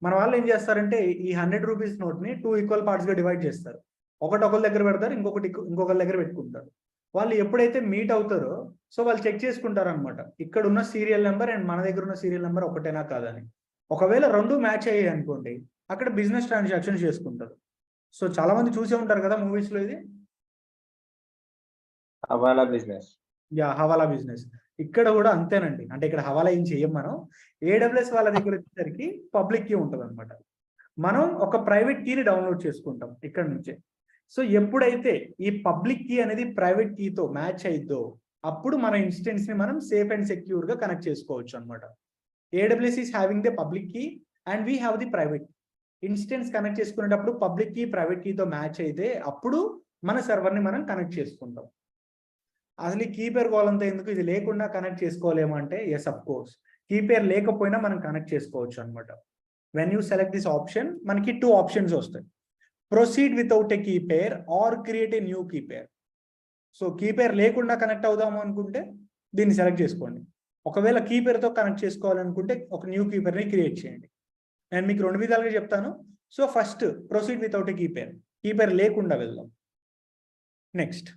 మన వాళ్ళు ఏం చేస్తారంటే ఈ 100 రూపీస్ నోట్ ని 2 ఈక్వల్ పార్ట్స్ గా డివైడ్ చేస్తారు. ఒకరి దగ్గర పెడతారు, ఇంకొకరి దగ్గర పెట్టుకుంటారు. వాళ్ళు ఎప్పుడైతే మీట్ అవుతారో సో వాళ్ళు చెక్ చేసుకుంటారు అనమాట, ఇక్కడ ఉన్న సీరియల్ నెంబర్ అండ్ మన దగ్గర ఉన్న సీరియల్ నెంబర్ ఒకటేనా కాదని. ఒకవేళ 2 మ్యాచ్ అయ్యాయి అనుకోండి, అక్కడ బిజినెస్ ట్రాన్సాక్షన్ చేసుకుంటారు. సో చాలా మంది చూసే ఉంటారు కదా మూవీస్ లో, ఇది హవాలా బిజినెస్. యా, హవాలా బిజినెస్. ఇక్కడ కూడా అంతేనండి. అంటే ఇక్కడ హవాలా ఏం చెయ్యం మనం. AWS వాళ్ళ దగ్గర వచ్చేసరికి పబ్లిక్ కీ ఉంటుంది అనమాట. మనం ఒక ప్రైవేట్ కీని డౌన్లోడ్ చేసుకుంటాం ఇక్కడ నుంచే. సో ఎప్పుడైతే ఈ పబ్లిక్ కీ అనేది ప్రైవేట్ కీతో మ్యాచ్ అయిద్దో అప్పుడు మన ఇన్స్టెన్స్ ని మనం సేఫ్ అండ్ సెక్యూర్ గా కనెక్ట్ చేసుకోవచ్చు అనమాట. AWS is having the public key and we have the private. Instance connect చేసుకునేటప్పుడు పబ్లిక్ కీ ప్రైవేట్ కీతో మ్యాచ్ అయితే అప్పుడు మన సర్వర్ ని మనం కనెక్ట్ చేసుకుంటాం. అసలు ఈ కీపేర్ కావాలంతా ఎందుకు, ఇది లేకుండా కనెక్ట్ చేసుకోలేమంటే ఎస్ అఫ్ కోర్స్, కీపేర్ లేకపోయినా మనం కనెక్ట్ చేసుకోవచ్చు అనమాట. When you select this option మనకి 2 ఆప్షన్స్ వస్తాయి, proceed without a key pair or create a new key pair. So key pair లేకుండా కనెక్ట్ అవుదాము అనుకుంటే దీన్ని సెలెక్ట్ చేసుకోండి. ఒకవేళ కీపేర్తో కనెక్ట్ చేసుకోవాలనుకుంటే ఒక న్యూ కీపేర్ని క్రియేట్ చేయండి. నేను మీకు 2 విధాలుగా చెప్తాను. So first proceed without a key pair, key pair లేకుండా వెళ్దాం. Next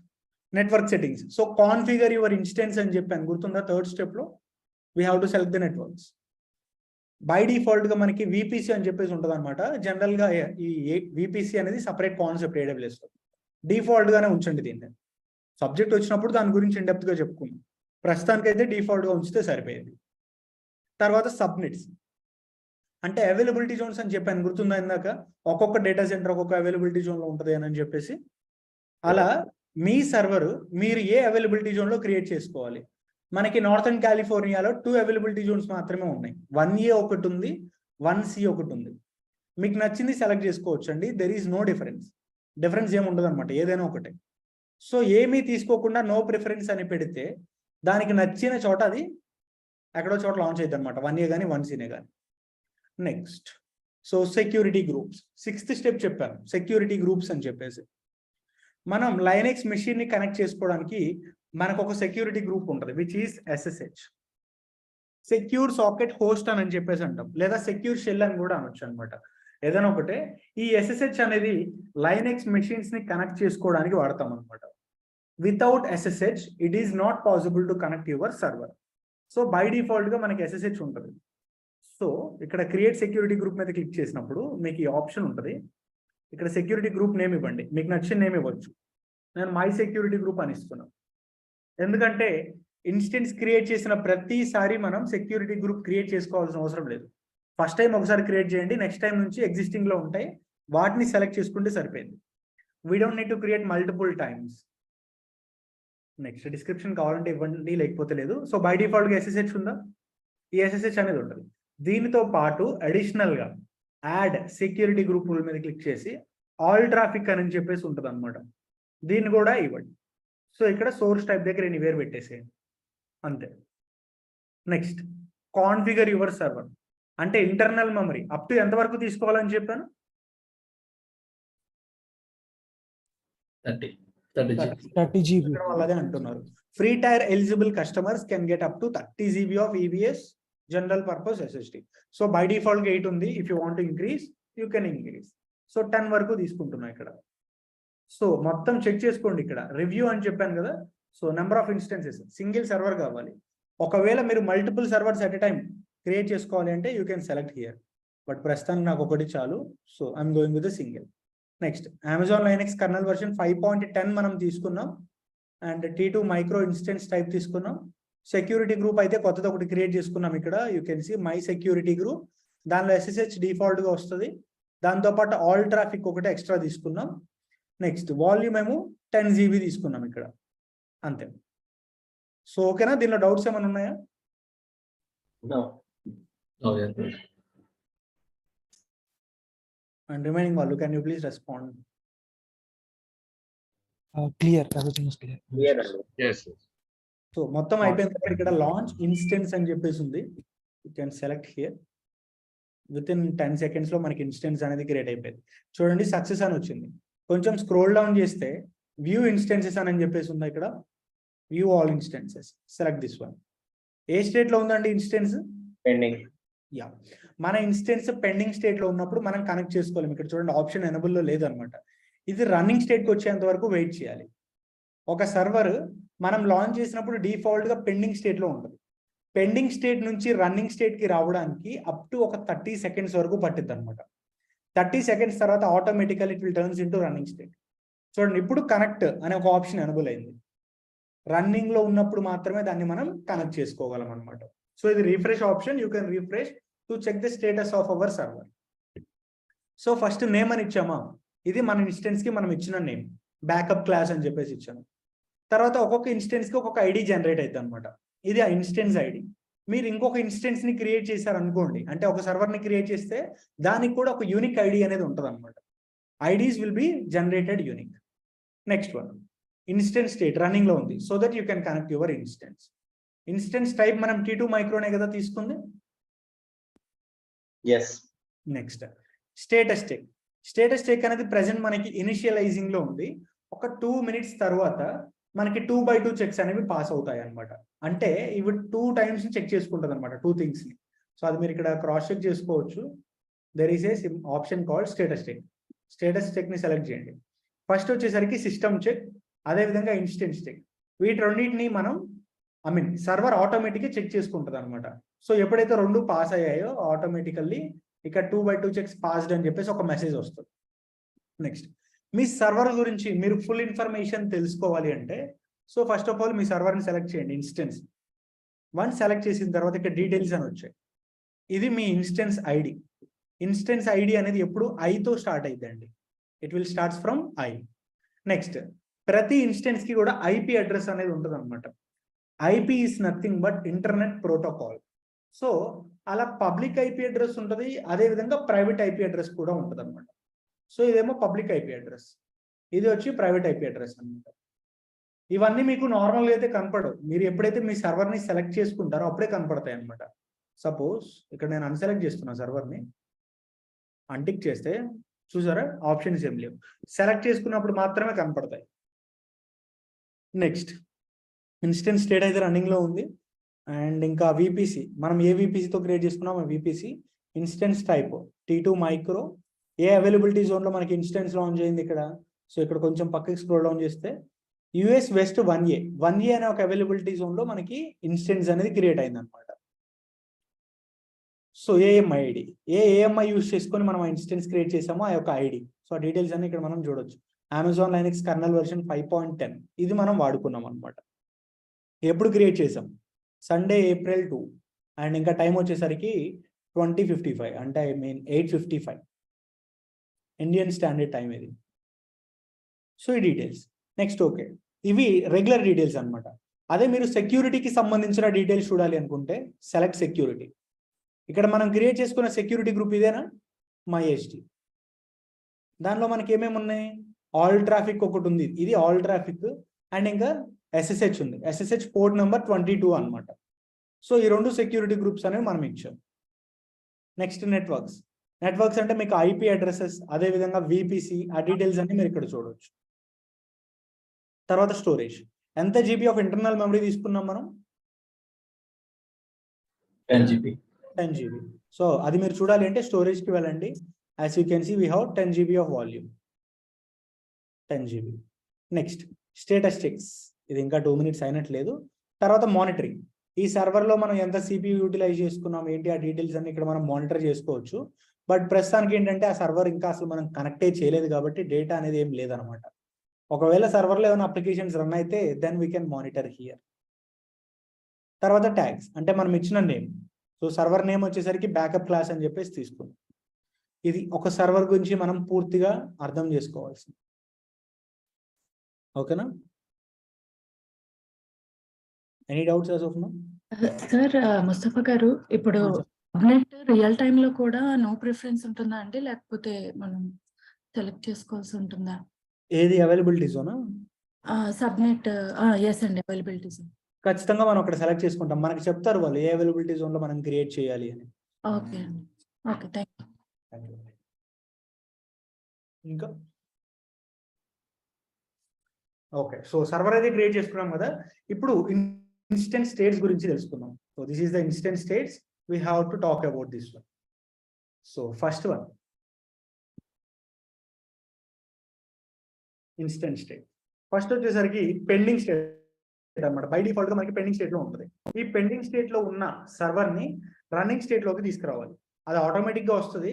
network settings. So configure your instance అని చెప్పాను, గుర్తుందా? 3rd స్టెప్ లో we have to select the networks. By default గా మనకి VPC అని చెప్పేసి ఉంటుంది అనమాట. జనరల్ గా ఈ VPC అనేది సపరేట్ కాన్సెప్ట్ AWS లో. డిఫాల్ట్ గానే ఉంచండి దీన్ని. సబ్జెక్ట్ వచ్చినప్పుడు దాని గురించి ఇండెప్త్ గా చెప్పుకుందాం. ప్రస్తుతానికైతే డిఫాల్ట్ గా ఉంచితే సరిపోయేది. తర్వాత సబ్నెట్స్ అంటే అవైలబిలిటీ జోన్స్ అని చెప్పాను, గుర్తుందా ఇందాక? ఒక్కొక్క డేటా సెంటర్ ఒక్కొక్క అవైలబిలిటీ జోన్ లో ఉంటుంది అని చెప్పేసి. అలా మీ సర్వర్ మీరు ఏ అవైలబిలిటీ జోన్ లో క్రియేట్ చేసుకోవాలి. మనకి నార్థన్ కాలిఫోర్నియాలో 2 అవైలబిలిటీ జోన్స్ మాత్రమే ఉన్నాయి. 1A ఒకటి ఉంది, 1C ఒకటి ఉంది. మీకు నచ్చింది సెలెక్ట్ చేసుకోవచ్చు అండి. దెర్ ఈజ్ నో డిఫరెన్స్ ఏమి ఉండదు అనమాట, ఏదైనా ఒకటే. సో ఏమీ తీసుకోకుండా నో ప్రిఫరెన్స్ అని పెడితే దానికి నచ్చిన చోట అది ఎక్కడో చోట లాంచ్ అయ్యింది అనమాట, 1A కానీ 1Cనే కానీ. Next so security groups, 6th step చెప్పాను, సెక్యూరిటీ గ్రూప్స్ అని చెప్పేసి. మనం లైనెక్స్ మెషిన్ ని కనెక్ట్ చేసుకోవడానికి మనకు ఒక సెక్యూరిటీ గ్రూప్ ఉంటుంది, which is SSH, secure socket host అని చెప్పేసి అంటాం, లేదా సెక్యూర్ షెల్ అని కూడా అనొచ్చు అనమాట, ఏదైనా ఒకటే. ఈ SSH అనేది లైనెక్స్ మెషిన్స్ ని కనెక్ట్ చేసుకోవడానికి వాడతాం అనమాట. Without SSH it is not possible to connect your server. So by default గా మనకి SSH ఉంటుంది. సో ఇక్కడ క్రియేట్ సెక్యూరిటీ గ్రూప్ మీద క్లిక్ చేసినప్పుడు మీకు ఈ ఆప్షన్ ఉంటుంది. ఇక్కడ సెక్యూరిటీ గ్రూప్ నేమ్ ఇవ్వండి, మీకు నచ్చిన నేమ్ ఇవ్వచ్చు. నేను మై సెక్యూరిటీ గ్రూప్ అని ఇస్తున్నాను, ఎందుకంటే ఇన్స్టెన్స్ క్రియేట్ చేసిన ప్రతిసారి మనం సెక్యూరిటీ గ్రూప్ క్రియేట్ చేసుకోవాల్సిన అవసరం లేదు. ఫస్ట్ టైం ఒకసారి క్రియేట్ చేయండి, నెక్స్ట్ టైం నుంచి ఎగ్జిస్టింగ్ లో ఉంటాయి, వాటిని సెలెక్ట్ చేసుకుంటే సరిపోయింది. We don't need to create multiple times. Next description కావాలంటే ఇవ్వండి, లేకపోతే లేదు. సో బై డిఫాల్ట్ గా SSH ఉందా, ఈ SSH అనేది ఉంటుంది. దీనితో పాటు అడిషనల్ గా యాడ్ సెక్యూరిటీ గ్రూప్ రూల్ మీద క్లిక్ చేసి ఆల్ ట్రాఫిక్ అని చెప్పేసి ఉంటుంది అనమాట, దీన్ని కూడా ఇవ్వండి. సో ఇక్కడ సోర్స్ టైప్ దగ్గర ఎనీవేర్ పెట్టేసేయండి, అంతే. నెక్స్ట్ కాన్ఫిగర్ యువర్ సర్వర్ అంటే ఇంటర్నల్ మెమరీ అప్ టు ఎంత వరకు తీసుకోవాలని చెప్పాను, 30 GB. వాళ్ళదే అంటున్నారు. Free tyre eligible customers can get up to 30 GB of EBS general purpose SSD. So by default గా 8 ఉంది, if you want increase you can increase. So 10 వరకు తీసుకుంటున్నా ఇక్కడ. సో మొత్తం చెక్ చేసుకోండి, ఇక్కడ రివ్యూ అని చెప్పాను కదా. So number of instances, single server కావాలి. ఒకవేళ మీరు multiple servers at a time create చేసుకోవాలి అంటే you can select here, but ప్రస్తుతానికి నాకు ఒకటి చాలు. So I'm going with single. Next Amazon Linux colonel version 5.10 మనం తీసుకున్నాం, and T2 micro instance type తీసుకున్నాం. సెక్యూరిటీ గ్రూప్ అయితే కొత్తది ఒకటి క్రియేట్ చేసుకున్నాం. ఇక్కడ you can see my security group, దానిలో SSH డిఫాల్ట్ గా వస్తుంది. దాంతోపాటు ఆల్ ట్రాఫిక్ ఒకటి ఎక్స్ట్రా తీసుకున్నాం. నెక్స్ట్ వాల్యూమ్ ఏమో 10 GB తీసుకున్నాం ఇక్కడ, అంతే. సో ఓకేనా, దీనిలో డౌట్స్ ఏమైనా ఉన్నాయా? అండ్ రిమైనింగ్ వాళ్ళు can you please respond? Clear, everything is clear. So మొత్తం అయిపోయిన తర్వాత ఇక్కడ లాంచ్ ఇన్స్టెన్స్ అని చెప్పేసి ఉంది, you can select here. With in 10 seconds లో మనకి ఇన్స్టెన్స్ అనేది క్రియేట్ అయిపోయింది. చూడండి సక్సెస్ అని వచ్చింది. కొంచెం స్క్రోల్ డౌన్ చేస్తే వ్యూ ఇన్స్టెన్సెస్ అని చెప్పేసి ఉంది ఇక్కడ, view all instances, select this one. A state లో ఉందండి ఇన్స్టెన్స్? పెండింగ్. యా, మన ఇన్స్టెన్స్ పెండింగ్ స్టేట్ లో ఉన్నప్పుడు మనం కనెక్ట్ చేసుకోలేము. ఇక్కడ చూడండి ఆప్షన్ ఎనబుల్ లో లేదనమాట. ఇది రన్నింగ్ స్టేట్ కి వచ్చేంత వరకు వెయిట్ చేయాలి. ఒక సర్వర్ మనం లాంచ్ చేసినప్పుడు డిఫాల్ట్ గా పెండింగ్ స్టేట్ లో ఉంటుంది. పెండింగ్ స్టేట్ నుంచి రన్నింగ్ స్టేట్ కి రావడానికి అప్ టు ఒక 30 seconds వరకు పట్టిద్ది అనమాట. 30 seconds తర్వాత automatically it will turns into running state. చూడండి ఇప్పుడు కనెక్ట్ అనే ఒక ఆప్షన్ ఎనబుల్ అయింది. రన్నింగ్ లో ఉన్నప్పుడు మాత్రమే దాన్ని మనం కనెక్ట్ చేసుకోగలం అనమాట. సో ఇది refresh option, you can refresh to check the status of our server. So first name అని ఇచ్చామా, ఇది మన ఇన్స్టెన్స్ కి మనం ఇచ్చిన నేమ్, బ్యాకప్ క్లాస్ అని చెప్పేసి ఇచ్చాము. తర్వాత ఒక్కొక్క ఇన్స్టెన్స్ కి ఒక్కొక్క ఐడి జనరేట్ అవుతుంది అనమాట, ఇది ఆ ఇన్స్టెన్స్ ఐడి. మీరు ఇంకొక ఇన్స్టెన్స్ ని క్రియేట్ చేశారు అనుకోండి, అంటే ఒక సర్వర్ ని క్రియేట్ చేస్తే దానికి కూడా ఒక యూనిక్ ఐడి అనేది ఉంటుంది అనమాట. IDs will be generated unique. Next one instance state running లో ఉంది, so that you can connect your instance. Instance type మనం T2 మైక్రోనే కదా తీసుకుంది. Next status tech. Status tech అనేది ప్రెసెంట్ మనకి ఇనిషియలైజింగ్ లో ఉంది. ఒక 2 minutes తర్వాత మనకి 2x2 చెక్స్ అనేవి పాస్ అవుతాయి అనమాట. అంటే ఇవి 2 times చెక్ చేసుకుంటుంది అనమాట, 2 things ని. సో అది మీరు ఇక్కడ క్రాస్ చెక్ చేసుకోవచ్చు. There is a option called status check. Status check ని సెలెక్ట్ చేయండి. ఫస్ట్ వచ్చేసరికి సిస్టమ్ చెక్, అదేవిధంగా ఇన్స్టెన్స్ చెక్. వీటి రెండింటిని మనం సర్వర్ ఆటోమేటిక్గా చెక్ చేసుకుంటుంది అనమాట. సో ఎప్పుడైతే 2 పాస్ అయ్యాయో ఆటోమేటికల్లీ ఇక్కడ 2x2 చెక్స్ పాస్డ్ అని చెప్పేసి ఒక మెసేజ్ వస్తుంది. నెక్స్ట్ మీ సర్వర్ గురించి మీరు ఫుల్ ఇన్ఫర్మేషన్ తెలుసుకోవాలి అంటే, సో ఫస్ట్ ఆఫ్ ఆల్ మీ సర్వర్ని సెలెక్ట్ చేయండి, ఇన్స్టెన్స్. వన్ సెలెక్ట్ చేసిన తర్వాత ఇక్కడ డీటెయిల్స్ అని వచ్చాయి. ఇది మీ ఇన్స్టెన్స్ ఐడి. ఇన్స్టెన్స్ ఐడి అనేది ఎప్పుడు ఐతో స్టార్ట్ అయిద్దండి. It will starts from I. Next, ప్రతి ఇన్స్టెన్స్ కి కూడా ఐపీ అడ్రస్ అనేది ఉంటుంది అనమాట. IP is nothing but internet protocol. So అలా పబ్లిక్ ఐపీ అడ్రస్ ఉంటుంది, అదేవిధంగా ప్రైవేట్ ఐపీ అడ్రస్ కూడా ఉంటుంది అనమాట. సో ఇదేమో పబ్లిక్ ఐపీ అడ్రస్, ఇది వచ్చి ప్రైవేట్ ఐపీ అడ్రస్ అనమాట. ఇవన్నీ మీకు నార్మల్గా అయితే కనపడవు. మీరు ఎప్పుడైతే మీ సర్వర్ని సెలెక్ట్ చేసుకుంటారో అప్పుడే కనపడతాయి అనమాట. సపోజ్ ఇక్కడ నేను అన్సెలెక్ట్ చేస్తున్నా సర్వర్ని, అన్టిక్ చేస్తే చూసారా ఆప్షన్స్ ఏం లేవు, సెలెక్ట్ చేసుకున్నప్పుడు మాత్రమే కనపడతాయి. నెక్స్ట్, ఇన్స్టెన్స్ స్టేట్ అయితే రన్నింగ్లో ఉంది. అండ్ ఇంకా విపిసి, మనం ఏ విపిసితో క్రియేట్ చేసుకున్నాం ఆ VPC. Instance type T2 micro. ఏ అవైలబిలిటీ జోన్లో మనకి ఇన్స్టెన్స్ లాంచ్ అయింది ఇక్కడ. సో ఇక్కడ కొంచెం పక్కకి స్క్రోల్ డౌన్ చేస్తే యుఎస్ వెస్ట్ 1A అనే ఒక అవైలబిలిటీ జోన్లో మనకి ఇన్స్టెన్స్ అనేది క్రియేట్ అయింది అనమాట. సో ఏఎంఐడి, ఏఎంఐ యూస్ చేసుకొని మనం ఇన్స్టెన్స్ క్రియేట్ చేసామో ఆ యొక్క ఐడి. సో ఆ డీటెయిల్స్ అన్ని ఇక్కడ మనం చూడొచ్చు. అమెజాన్ లైనక్స్ కర్నల్ వెర్షన్ 5.10 ఇది మనం వాడుకున్నాం అనమాట. ఎప్పుడు క్రియేట్ చేసాం? Sunday April 2. అండ్ ఇంకా టైం వచ్చేసరికి 20:55, అంటే I mean 8:55 Indian standard time ఇది. సో ఈ డీటెయిల్స్. నెక్స్ట్, ఓకే, ఇవి రెగ్యులర్ డీటెయిల్స్ అనమాట. అదే మీరు సెక్యూరిటీకి సంబంధించిన డీటెయిల్స్ చూడాలి అనుకుంటే సెలెక్ట్ సెక్యూరిటీ. ఇక్కడ మనం క్రియేట్ చేసుకున్న సెక్యూరిటీ గ్రూప్ ఇదేనా, MyST. దానిలో మనకి ఏమేమి ఉన్నాయి? ఆల్ ట్రాఫిక్ ఒకటి ఉంది, ఇది ఆల్ ట్రాఫిక్. అండ్ ఇంకా SSH ఉంది, SSH పోర్ట్ నెంబర్ 22 అనమాట. సో ఈ రెండు సెక్యూరిటీ గ్రూప్స్ అనేవి మనం ఇచ్చాం. నెక్స్ట్, నెట్వర్క్స్ అంటే మీకు ఐపీ అడ్రసెస్, అదేవిధంగా విపిసి, ఆ డీటెయిల్స్ అన్ని మీరు ఇక్కడ చూడవచ్చు. తర్వాత స్టోరేజ్, ఎంత జీబీ ఆఫ్ ఇంటర్నల్ మెమరీ తీసుకున్నాం మనం? 10 GB. 10 GB. సో అది మీరు చూడాలి అంటే స్టోరేజ్కి వెళ్ళండి. As you can see we have 10 GB of volume, 10 GB. Next, status checks, ఇది ఇంకా 2 minutes అయినట్లేదు. తర్వాత మానిటరింగ్, ఈ సర్వర్లో మనం ఎంత CPU యూటిలైజ్ చేసుకున్నాం ఏంటి ఆ డీటెయిల్స్ అన్ని ఇక్కడ మనం మానిటర్ చేసుకోవచ్చు. బట్ ప్రస్తుతానికి ఏంటంటే ఆ సర్వర్ ఇంకా అసలు మనం కనెక్టే చేయలేదు కాబట్టి డేటా అనేది ఏం లేదనమాట. ఒకవేళ సర్వర్లో ఏమైనా అప్లికేషన్స్ రన్ అయితే then we can monitor here. తర్వాత ట్యాగ్స్, అంటే మనం ఇచ్చిన నేమ్. సో సర్వర్ నేమ్ వచ్చేసరికి బ్యాకప్ క్లాస్ అని చెప్పేసి తీసుకున్నాం. ఇది ఒక సర్వర్ గురించి మనం పూర్తిగా అర్థం చేసుకోవాల్సింది. ఓకేనా? Any doubts as of now? Sir, Mustafa గారు, ఇప్పుడు సబ్నెట్ రియల్ టైమ్ లో కూడా నో ప్రిఫరెన్స్ ఉంటుందా అండి, లేకపోతే మనం సెలెక్ట్ చేసుకోవాల్సి ఉంటుందా? ఏది అవైలబిలిటీ జోనా? సబ్నెట్, ఎస్ అండి, అవైలబిలిటీ జోన్. ఖచ్చితంగా మనం అక్కడ సెలెక్ట్ చేసుకుంటాం. మనకి చెప్తారు వాళ్ళు ఏ అవైలబిలిటీ జోన్ లో మనం క్రియేట్ చేయాలి అని. ఓకే అండి, ఓకే, థ్యాంక్ యూ. ఇంకా ఓకే, సో సర్వర్ అయితే క్రియేట్ చేసుకున్నాం కదా. ఇప్పుడు ఇన్స్టెన్స్ స్టేట్స్ గురించి తెలుసుకుందాం. So this is the instance states, we have to talk about this one. So first one, instance state. First వచ్చేసరికి పెండింగ్ స్టేట్ అనమాట. బై డిఫాల్ట్ గా మనకి పెండింగ్ స్టేట్ లో ఉంటుంది. ఈ పెండింగ్ స్టేట్ లో ఉన్న సర్వర్ ని రన్నింగ్ స్టేట్ లోకి తీసుకురావాలి. అది ఆటోమేటిక్ గా వస్తుంది.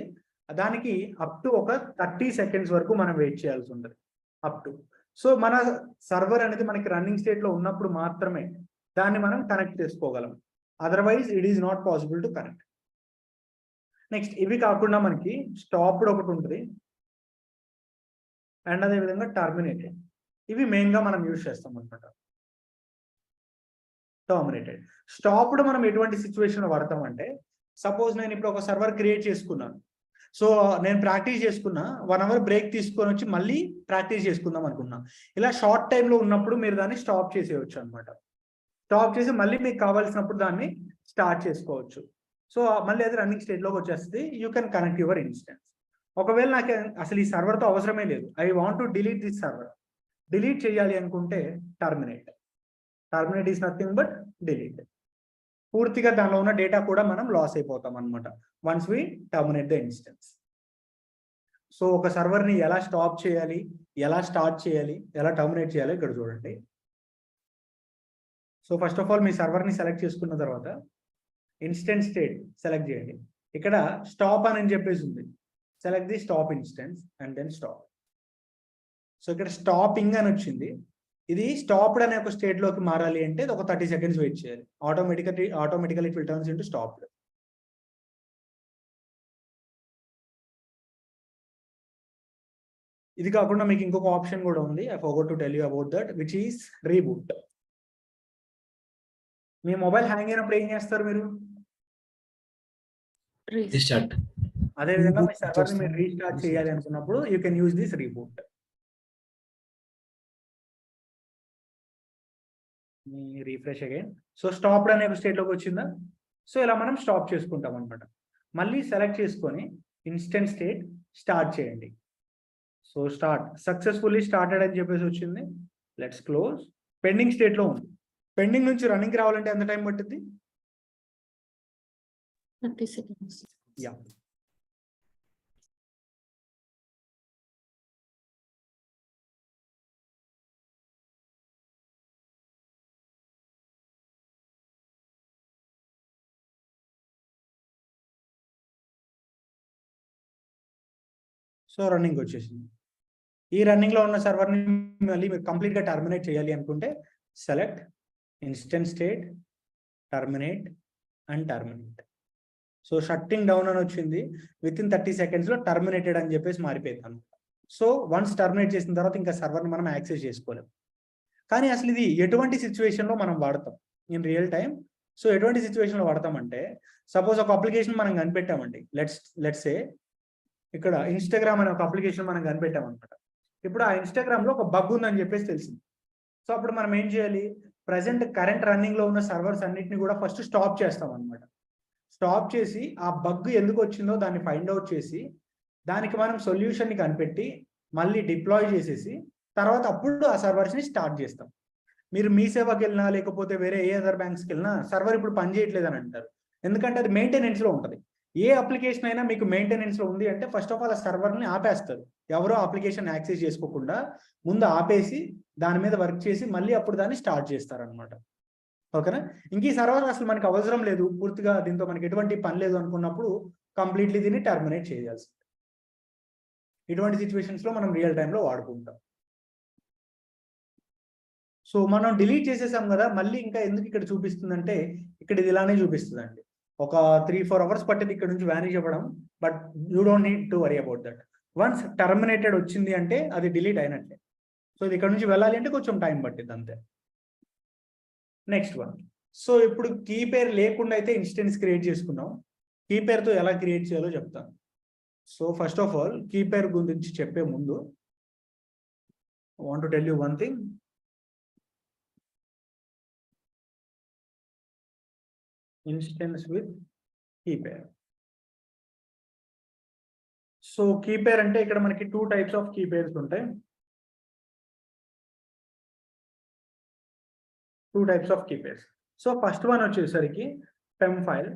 దానికి అప్ టు ఒక 30 seconds వరకు మనం వెయిట్ చేయాల్సి ఉంటుంది. Up to. సో మన సర్వర్ అనేది మనకి రన్నింగ్ స్టేట్ లో ఉన్నప్పుడు మాత్రమే దాన్ని మనం కనెక్ట్ చేసుకోగలం. Otherwise it is not possible to connect. Next, ఇవి కాకుండా మనకి స్టాప్డ్ ఒకటి ఉంటుంది అండ్ అదేవిధంగా టర్మినేటెడ్. ఇవి మెయిన్ గా మనం యూజ్ చేస్తాం అనమాట. టర్మినేటెడ్, స్టాప్డ్ మనం ఎటువంటి సిచ్యువేషన్ లో వాడతాం అంటే, సపోజ్ నేను ఇప్పుడు ఒక సర్వర్ క్రియేట్ చేసుకున్నాను. సో నేను ప్రాక్టీస్ చేసుకున్నా, 1 hour బ్రేక్ తీసుకొని వచ్చి మళ్ళీ ప్రాక్టీస్ చేసుకుందాం అనుకున్నా. ఇలా షార్ట్ టైంలో ఉన్నప్పుడు మీరు దాన్ని స్టాప్ చేసేయచ్చు అనమాట. స్టాప్ చేసి మళ్ళీ మీకు కావాల్సినప్పుడు దాన్ని స్టార్ట్ చేసుకోవచ్చు. సో మళ్ళీ అది రన్నింగ్ స్టేట్లోకి వచ్చేస్తుంది. You can connect your instance. ఒకవేళ నాకు అసలు ఈ సర్వర్తో అవసరమే లేదు, I want to delete this server, delete చేయాలి అనుకుంటే terminate. Terminate is nothing but delete. పూర్తిగా దానిలో ఉన్న డేటా కూడా మనం లాస్ అయిపోతాం అనమాట once we terminate the instance. So ఒక సర్వర్ని ఎలా స్టాప్ చేయాలి, ఎలా స్టార్ట్ చేయాలి, ఎలా టర్మినేట్ చేయాలి ఇక్కడ చూడండి. సో ఫస్ట్ ఆఫ్ ఆల్ మీ సర్వర్ని సెలెక్ట్ చేసుకున్న తర్వాత ఇన్స్టెన్స్ స్టేట్ సెలెక్ట్ చేయండి. ఇక్కడ స్టాప్ అని చెప్పేసి ఉంది. Select the stop instance and then stop. So ఇక్కడ స్టాపింగ్ అని వచ్చింది. ఇది స్టాప్డ్ అనే ఒక స్టేట్ లోకి మారాలి అంటే ఒక 30 seconds వెయిట్ చేయాలి. Automatically it will turns into stopped. ఇది కాకుండా మీకు ఇంకొక ఆప్షన్ కూడా ఉంది. I forgot to tell you about that, which is reboot. మీ మొబైల్ హ్యాంగ్ అయినప్పుడు ఏం చేస్తారు మీరు? రీస్టార్ట్. అదే విధంగా మీ సర్వర్ ని మీరు రీస్టార్ట్ చేయాలి అనుకున్నప్పుడు you can use this reboot. Refresh again. So stopped అనే స్టేట్ లోకి వచ్చిందా? సో ఇలా మనం స్టాప్ చేసుకుంటాం అనమాట. మళ్ళీ సెలెక్ట్ చేసుకొని ఇన్స్టెంట్ స్టేట్ స్టార్ట్ చేయండి. సో స్టార్ట్ సక్సెస్ఫుల్లీ స్టార్టెడ్ అని చెప్పేసి వచ్చింది. Let's close. పెండింగ్ స్టేట్ లో ఉంది. పెండింగ్ నుంచి రన్నింగ్ రావాలంటే ఎంత టైం పట్టుద్ది? 30 seconds. యా. సో రన్నింగ్ వచ్చేసింది. ఈ రన్నింగ్ లో ఉన్న సర్వర్ ని మళ్ళీ మీరు కంప్లీట్ గా టర్మినేట్ చేయాలి అనుకుంటే select instant state terminate and terminate. So shutting down అని వచ్చింది. విత్ ఇన్ 30 seconds లో టర్మినేటెడ్ అని చెప్పేసి మారిపోయింది అనమాట. సో వన్స్ టర్మినేట్ చేసిన తర్వాత ఇంకా సర్వర్ని మనం యాక్సెస్ చేసుకోలేము. కానీ అసలు ఇది ఎటువంటి సిచ్యువేషన్ లో మనం వాడతాం ఇన్ రియల్ టైం? సో ఎటువంటి సిచ్యువేషన్ లో వాడతామంటే, సపోజ్ ఒక అప్లికేషన్ మనం కనిపెట్టామండి. లెట్స్ సే ఇక్కడ ఇన్స్టాగ్రామ్ అనే ఒక అప్లికేషన్ మనం కనిపెట్టాం అనమాట. ఇప్పుడు ఆ ఇన్స్టాగ్రామ్ లో ఒక బగ్ ఉందని చెప్పేసి తెలిసింది. సో అప్పుడు మనం ఏం చేయాలి? కరెంట్ రన్నింగ్ లో ఉన్న సర్వర్స్ అన్నిటిని కూడా ఫస్ట్ స్టాప్ చేస్తాం అనమాట. స్టాప్ చేసి ఆ బగ్ ఎందుకు వచ్చిందో దాన్ని ఫైండ్ అవుట్ చేసి దానికి మనం సొల్యూషన్ ని కనిపెట్టి మళ్ళీ డిప్లాయ్ చేసేసి తర్వాత అప్పుడు ఆ సర్వర్స్ ని స్టార్ట్ చేస్తాం. మీరు మీ సేవకి వెళ్ళినా లేకపోతే వేరే ఏ అదర్ బ్యాంక్స్కి వెళ్ళినా సర్వర్ ఇప్పుడు పని చేయట్లేదు అని అంటారు. ఎందుకంటే అది మెయింటెనెన్స్ లో ఉంటుంది. ఏ అప్లికేషన్ అయినా మీకు మెయింటెనెన్స్ లో ఉంది అంటే ఫస్ట్ ఆఫ్ ఆల్ ఆ సర్వర్ని ఆపేస్తారు. ఎవరో అప్లికేషన్ యాక్సెస్ చేసుకోకుండా ముందు ఆపేసి దాని మీద వర్క్ చేసి మళ్ళీ అప్పుడు దాన్ని స్టార్ట్ చేస్తారనమాట. ఓకేనా? ఇంక ఈ సర్వర్ అసలు మనకి అవసరం లేదు, పూర్తిగా దీంతో మనకి ఎటువంటి పని లేదు అనుకున్నప్పుడు కంప్లీట్లీ దీన్ని టర్మినేట్ చేయాల్సి. ఇటువంటి సిచ్యువేషన్స్ లో మనం రియల్ టైంలో వాడుకుంటాం. సో మనం డిలీట్ చేసేసాం కదా, మళ్ళీ ఇంకా ఎందుకు ఇక్కడ చూపిస్తుందంటే ఇక్కడ ఇది ఇలానే చూపిస్తుందండి. ఒక 3-4 hours పట్టింది ఇక్కడ నుంచి వ్యానిష్ అవ్వడం. But you don't need to worry about that. Once terminated వచ్చింది అంటే అది డిలీట్ అయినట్లే. సో ఇది ఇక్కడ నుంచి వెళ్ళాలి అంటే కొంచెం టైం పట్టింది అంతే. Next one. సో ఇప్పుడు కీ పేర్ లేకుండా అయితే ఇన్స్టెన్స్ క్రియేట్ చేసుకున్నాం. కీ పేరుతో ఎలా క్రియేట్ చేయాలో చెప్తాను. So first of all key pair గురించి చెప్పే ముందు want to tell you one thing. Instance with key pair. So key pair అంటే ఇక్కడ మనకి 2 types ఆఫ్ కీ పేర్స్ ఉంటాయి. 2 types of key pairs. So first one వచ్చేసరికి పెమ్ ఫైల్,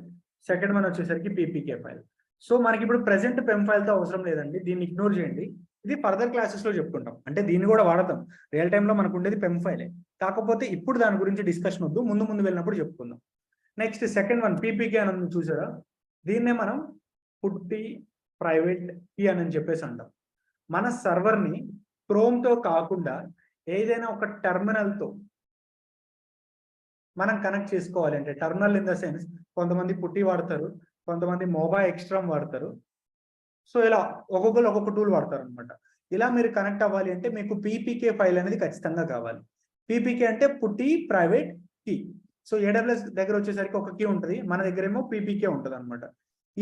సెకండ్ వన్ వచ్చేసరికి PPK file. So మనకి ఇప్పుడు present PEM file తో అవసరం లేదండి, దీన్ని ఇగ్నోర్ చేయండి. ఇది ఫర్దర్ క్లాసెస్ లో చెప్పుకుంటాం. అంటే దీన్ని కూడా వాడతాం. రియల్ టైంలో మనకు ఉండేది పెమ్ ఫైలే. కాకపోతే ఇప్పుడు దాని గురించి డిస్కషన్ వద్దు, ముందు వెళ్ళినప్పుడు చెప్పుకుందాం. నెక్స్ట్ సెకండ్ వన్ పీపీకే అని చూసారా? దీన్నే మనం పుట్టి ప్రైవేట్ కీ అని చెప్పేసి అంటాం. మన సర్వర్ని క్రోమ్తో కాకుండా ఏదైనా ఒక టెర్మినల్తో మనం కనెక్ట్ చేసుకోవాలి అంటే, టెర్మినల్ ఇన్ ద సెన్స్ కొంతమంది పుట్టి వాడతారు, కొంతమంది మొబైల్ ఎక్స్ట్రామ్ వాడతారు. సో ఇలా ఒక్కొక్కరు ఒక్కొక్క టూల్ వాడతారు అనమాట. ఇలా మీరు కనెక్ట్ అవ్వాలి అంటే మీకు పీపీకే ఫైల్ అనేది ఖచ్చితంగా కావాలి. పీపీకే అంటే పుట్టి ప్రైవేట్ కీ. సో ఏడబ్ల్యూఎస్ దగ్గర వచ్చేసరికి ఒక కీ ఉంటుంది, మన దగ్గర ఏమో పీపీకే ఉంటుంది అనమాట.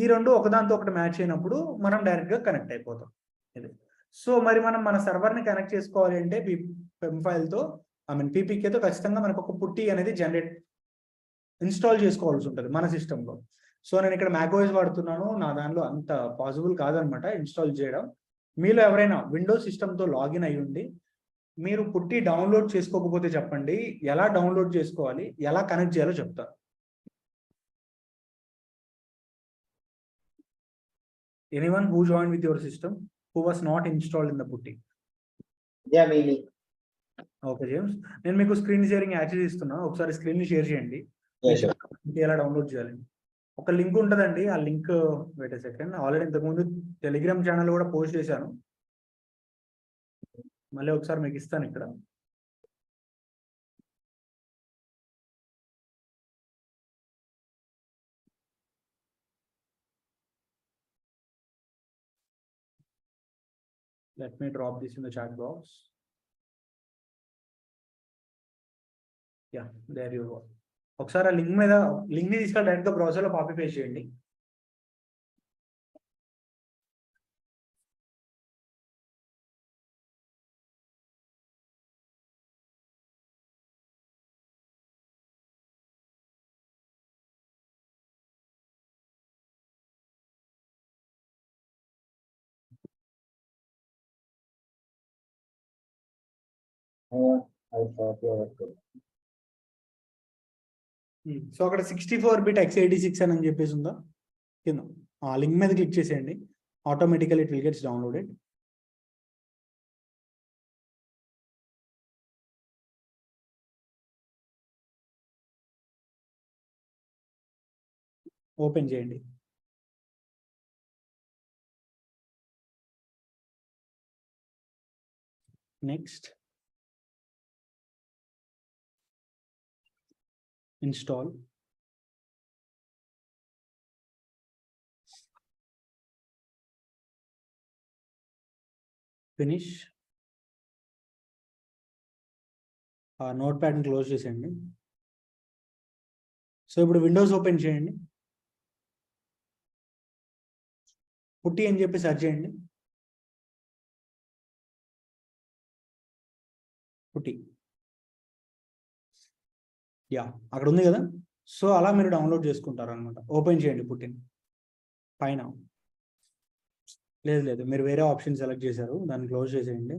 ఈ రెండు ఒకదాంతో ఒకటి మ్యాచ్ అయినప్పుడు మనం డైరెక్ట్ గా కనెక్ట్ అయిపోతాం. ఇది. సో మరి మనం మన సర్వర్ని కనెక్ట్ చేసుకోవాలి అంటే పెమ్ ఫైల్తో పీపీకేతో ఖచ్చితంగా మనకు ఒక పుట్టి అనేది ఇన్స్టాల్ చేసుకోవాల్సి ఉంటుంది మన సిస్టంలో. సో నేను ఇక్కడ మ్యాక్ఓఎస్ వాడుతున్నాను, నా దానిలో అంత పాసిబుల్ కాదనమాట ఇన్స్టాల్ చేయడం. మీలో ఎవరైనా విండోస్ సిస్టంతో లాగిన్ అయ్యి ఉండి మీరు పుట్టి డౌన్లోడ్ చేసుకోకపోతే చెప్పండి, ఎలా డౌన్లోడ్ చేసుకోవాలి, ఎలా కనెక్ట్ చేయాలో చెప్తాను. Anyone who join with your system who was not installed in the పుట్టి? ఓకే జేమ్స్, నేను మీకు స్క్రీన్ షేరింగ్ యాక్సెస్ ఇస్తున్నా, ఒకసారి స్క్రీన్ ని షేర్ చేయండి. ఎలా డౌన్లోడ్ చేయాలండి? ఒక లింక్ ఉంటుందండి, ఆ లింక్ వెయిట్ సెకండ్, ఆల్రెడీ ఇంతకుముందు టెలిగ్రామ్ ఛానల్ కూడా పోస్ట్ చేశాను. మళ్ళీ ఒకసారి మీకు ఇస్తాను ఇక్కడ. Let me drop this in the chat box. Yeah, there you go. ఒకసారి ఆ లింక్ మీద లింక్ ని తీసుకెళ్ళి డైరెక్ట్ గా బ్రౌజర్ లో కాపీ పేస్ట్ చేయండి. సో అక్కడ 64-bit x86 అని చెప్పేసి ఉందా కింద, ఆ లింక్ మీద క్లిక్ చేసేయండి. Automatically it will gets downloaded. Open చేయండి. Next install. ఫినిష్. ఆ నోట్ ప్యాడ్ని క్లోజ్ చేసేయండి. సో ఇప్పుడు విండోస్ ఓపెన్ చేయండి. పుట్టి అని చెప్పి సెర్చ్ చేయండి. పుట్టి, యా అక్కడ ఉంది కదా. సో అలా మీరు డౌన్లోడ్ చేసుకుంటారు అనమాట. ఓపెన్ చేయండి పుట్టిని పైన. లేదు మీరు వేరే ఆప్షన్ సెలెక్ట్ చేశారు, దాన్ని క్లోజ్ చేసేయండి.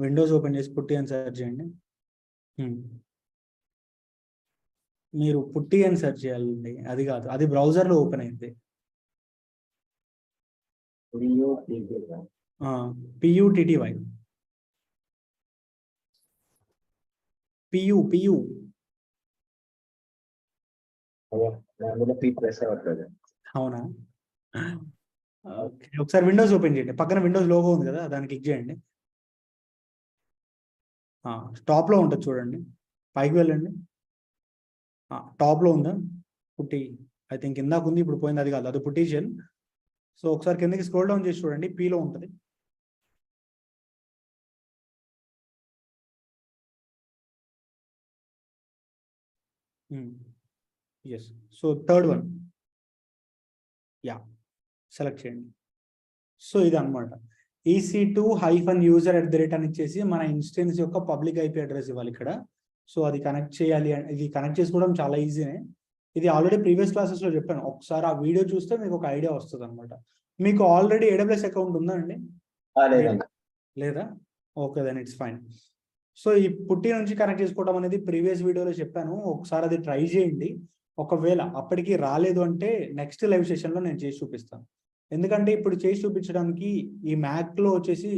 విండోస్ ఓపెన్ చేసి పుట్టి అని సెర్చ్ చేయండి. మీరు పుట్టి అని సెర్చ్ చేయాలండి, అది కాదు, అది బ్రౌజర్లో ఓపెన్ అయింది. PUTTY PU అవునా? ఓకే, ఒకసారి విండోస్ ఓపెన్ చేయండి. పక్కన విండోస్ లోగో ఉంది కదా, దాన్ని క్లిక్ చేయండి. టాప్ లో ఉంటుంది చూడండి, పైకి వెళ్ళండి. టాప్ లో ఉందా పుట్టి? ఐ థింక్ ఇందాక ఉంది, ఇప్పుడు పోయింది. అది కాదు, అది పుట్టిషన్. సో ఒకసారి కిందకి స్క్రోల్ డౌన్ చేసి చూడండి, పీలో ఉంటుంది. Yes. So third one, yeah select చేయండి. సో ఇది అనమాట EC2-user అని ఇచ్చేసి మన ఇన్స్టెన్స్ యొక్క పబ్లిక్ IP అడ్రస్ ఇవ్వాలి ఇక్కడ. సో అది కనెక్ట్ చేయాలి. ఇది కనెక్ట్ చేసుకోవడం చాలా ఈజీనే. ఇది ఆల్రెడీ ప్రీవియస్ క్లాసెస్ లో చెప్పాను. ఒకసారి ఆ వీడియో చూస్తే మీకు ఒక ఐడియా వస్తుంది అనమాట. మీకు ఆల్రెడీ AWS అకౌంట్ ఉందా అండి? లేదా? Okay, then it's fine. So ఈ పుట్టి నుంచి కనెక్ట్ చేసుకోవడం అనేది ప్రీవియస్ వీడియోలో చెప్పాను. ఒకసారి అది ట్రై చేయండి. ఒకవేళ అప్పటికి రాలేదు అంటే నెక్స్ట్ లైవ్ సెషన్లో నేను చేసి చూపిస్తాను. ఎందుకంటే ఇప్పుడు చేసి చూపించడానికి ఈ మ్యాక్ లో వచ్చేసి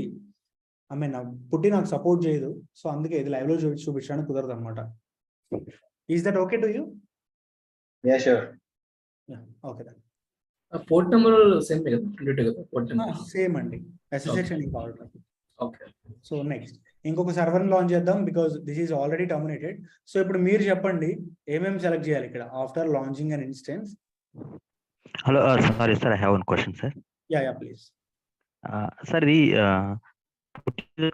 పుట్టి నాకు సపోర్ట్ చేయదు. సో అందుకే ఇది లైవ్ లో చూపించడానికి కుదరదు అనమాట. Is that okay to you? Okay, port number same కదా? పోర్ట్ నెంబర్ సేమ్ అండి. SSH అని కావాలి. ఓకే. సో నెక్స్ట్ ఇంకొక సర్వర్ లాంచ్ చేద్దాం, because this is already terminated. So ఇప్పుడు మీరు చెప్పండి ఏమేమి సెలెక్ట్ చేయాలి ఇక్కడ after launching an instance. Hello sorry sir, I have one question sir. Yeah please. Sir ఇది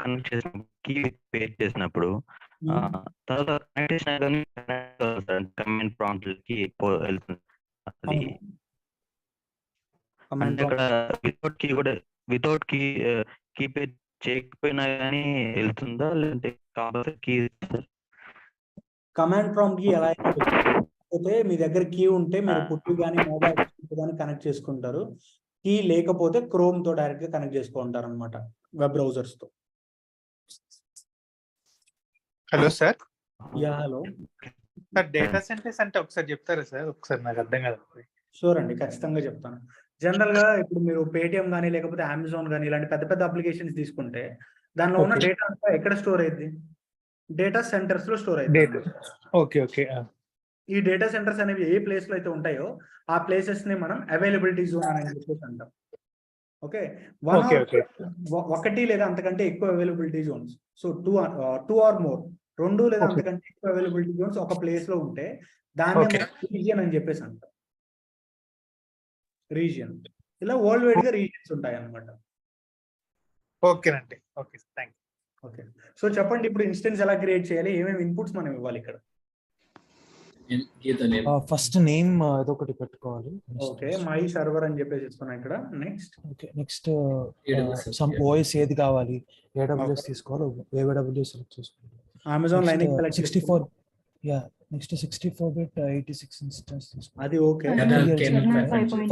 కనెక్ట్ చేసినప్పుడు కీ పేస్ట్ చేసినప్పుడు తర్వాత కనెక్ట్ చేసినా కానీ కమాండ్ ప్రాంప్ట్ కి వెళ్తుంది. అది అంటే ఇక్కడ వితౌట్ కీ పేస్ట్ చేయకపోయినా కానీ వెళ్తుందా, లేదంటే కాకపోతే కీ? కమాండ్ ప్రాంప్ట్ కి ఎలా అయితే మీ దగ్గర కీ ఉంటే మీరు పుట్టి కానీ మొబైల్ కానీ కనెక్ట్ చేసుకుంటారు. కీ లేకపోతే క్రోమ్ తో డైరెక్ట్ గా కనెక్ట్ చేసుకుంటారు అనమాట, వెబ్ బ్రౌజర్స్ తో. Hello sir. Yeah hello sir, data centres అంటే ఒకసారి చెప్తారా సార్? ఒకసారి నాకు అర్థం కాదు. షూర్ అండి, ఖచ్చితంగా చెప్తాను. జనరల్ గా ఇప్పుడు మీరు పేటిఎం కానీ లేకపోతే అమెజాన్ కానీ ఇలాంటి పెద్ద పెద్ద అప్లికేషన్స్ తీసుకుంటే దానిలో ఉన్న డేటా అంతా ఎక్కడ స్టోర్ అయింది? డేటా సెంటర్స్ లో స్టోర్ అయింది. ఓకే. ఈ డేటా సెంటర్స్ అనేవి ఏ ప్లేస్ లో అయితే ఉంటాయో ఆ ప్లేసెస్ ని మనం అవైలబిలిటీ జోన్ అని చెప్పేసి అంటాం. Okay Okay, okay. ఒకటి లేదా అంతకంటే ఎక్కువ availability zones. So two or more, 2 లేదా Okay. అంతకంటే ఎక్కువ అవైలబిలిటీ జోన్స్ ఒక ప్లేస్ లో ఉంటే దాన్ని Okay. రీజియన్ అని చెప్పేసి అంటారు. రీజియన్. ఇలా వరల్డ్ వైడ్ గా రీజియన్స్ ఉంటాయి అన్నమాట. ఓకేనండి. Okay, thank you. Okay, so చెప్పండి ఇప్పుడు ఇన్స్టెన్స్ ఎలా క్రియేట్ చేయాలి, ఏమేమి ఇన్పుట్స్ మనం ఇవ్వాలి ఇక్కడ? గీత నేమ్. ఫస్ట్ నేమ్ ఏదో ఒకటి పెట్టుకోవాలి. ఓకే, మై సర్వర్ అని చెప్పేసి ఇస్తున్నాం ఇక్కడ. Next okay, next AWS some OS ఏది కావాలి, AWS తీసుకోవాలి, AWS సెలెక్ట్ చేసుకోవాలి. Amazon Linux select 64 next 64-bit 86 instance తీసుకోవాలి. అది okay. Kernel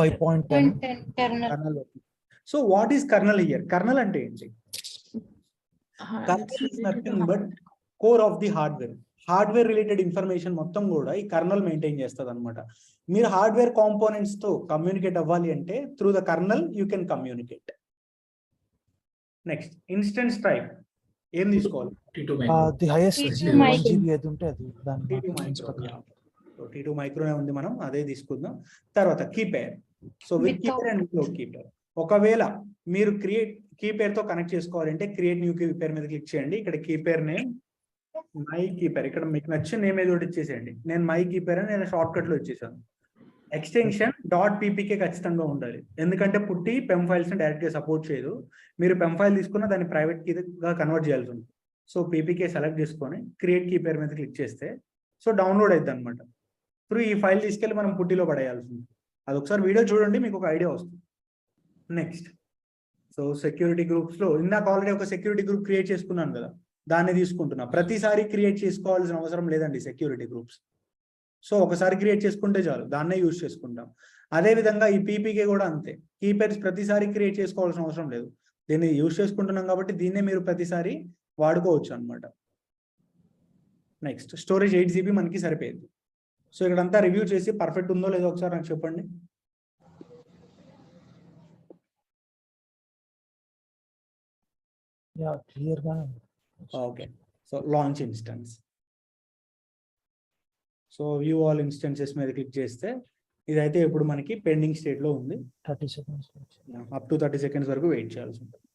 5.10 kernel. So what is colonel here? Colonel అంటే ఏంటి? Colonel is nothing but core of the hardware. Hardware related information మొత్తం కూడా ఈ కర్నల్ మెయింటైన్ చేస్తుంది అనమాట. మీరు హార్డ్వేర్ కాంపోనెంట్స్ తో కమ్యూనికేట్ అవ్వాలి అంటే through the colonel you can communicate. Next instance type ఏం తీసుకోవాలి? The highest T2 1 micro. GB ఏది ఉంటే అది దాని T2 మైక్రో. T2 మైక్రోనే ఉంది, మనం అదే తీసుకుందాం. తర్వాత key pair. So with key pair and without key pair. ఒకవేళ మీరు కీపేర్ తో కనెక్ట్ చేసుకోవాలంటే క్రియేట్ న్యూ కీపేర్ మీద క్లిక్ చేయండి. ఇక్కడ కీపేర్ నేమ్ మై కీపేర్, ఇక్కడ మీకు నచ్చిన నేమ్ ఏదో ఒకటి ఇచ్చేసేయండి. నేను మై కీపేర్ అని నేను షార్ట్ కట్ లో ఇచ్చేసాను. ఎక్స్టెన్షన్ .ppk ఖచ్చితంగా ఉండాలి, ఎందుకంటే పుట్టి పెమ్ ఫైల్స్ ని డైరెక్ట్ గా సపోర్ట్ చేయదు. మీరు పెమ్ ఫైల్ తీసుకున్న దాన్ని ప్రైవేట్ కీగా కన్వర్ట్ చేయాల్సి ఉంటుంది. సో పీపీకే సెలెక్ట్ చేసుకొని క్రియేట్ కీపేర్ మీద క్లిక్ చేస్తే సో డౌన్లోడ్ అవుతుంది అనమాట. త్రూ ఈ ఫైల్ తీసుకెళ్ళి మనం పుట్టిలో పడేయాల్సి ఉంటుంది. అది ఒకసారి వీడియో చూడండి, మీకు ఒక ఐడియా వస్తుంది. నెక్స్ట్ సో సెక్యూరిటీ గ్రూప్స్ లో ఇందాక ఆల్రెడీ ఒక సెక్యూరిటీ గ్రూప్ క్రియేట్ చేసుకున్నాను కదా, దాన్ని తీసుకుంటున్నా. ప్రతిసారి క్రియేట్ చేసుకోవాల్సిన అవసరం లేదండి సెక్యూరిటీ గ్రూప్స్. సో ఒకసారి క్రియేట్ చేసుకుంటే చాలు, దాన్నే యూజ్ చేసుకుంటాం. అదే విధంగా ఈ పీపీకే కూడా అంతే, కీపేర్స్ ప్రతిసారి క్రియేట్ చేసుకోవాల్సిన అవసరం లేదు. దీన్ని యూజ్ చేసుకుంటున్నాం కాబట్టి దీన్నే మీరు ప్రతిసారి వాడుకోవచ్చు అనమాట. నెక్స్ట్ స్టోరేజ్ 8 GB మనకి సరిపోయింది. సో ఇక్కడంతా రివ్యూ చేసి పర్ఫెక్ట్ ఉందో లేదో ఒకసారి నాకు చెప్పండి. క్లియర్ గా. Okay, so launch instance. So view all instances మీద క్లిక్ చేస్తే ఇదైతే ఇప్పుడు మనకి పెండింగ్ స్టేట్ లో ఉంది. 30 seconds. అప్ టు 30 seconds వరకు వెయిట్ చేయాల్సి ఉంటుంది.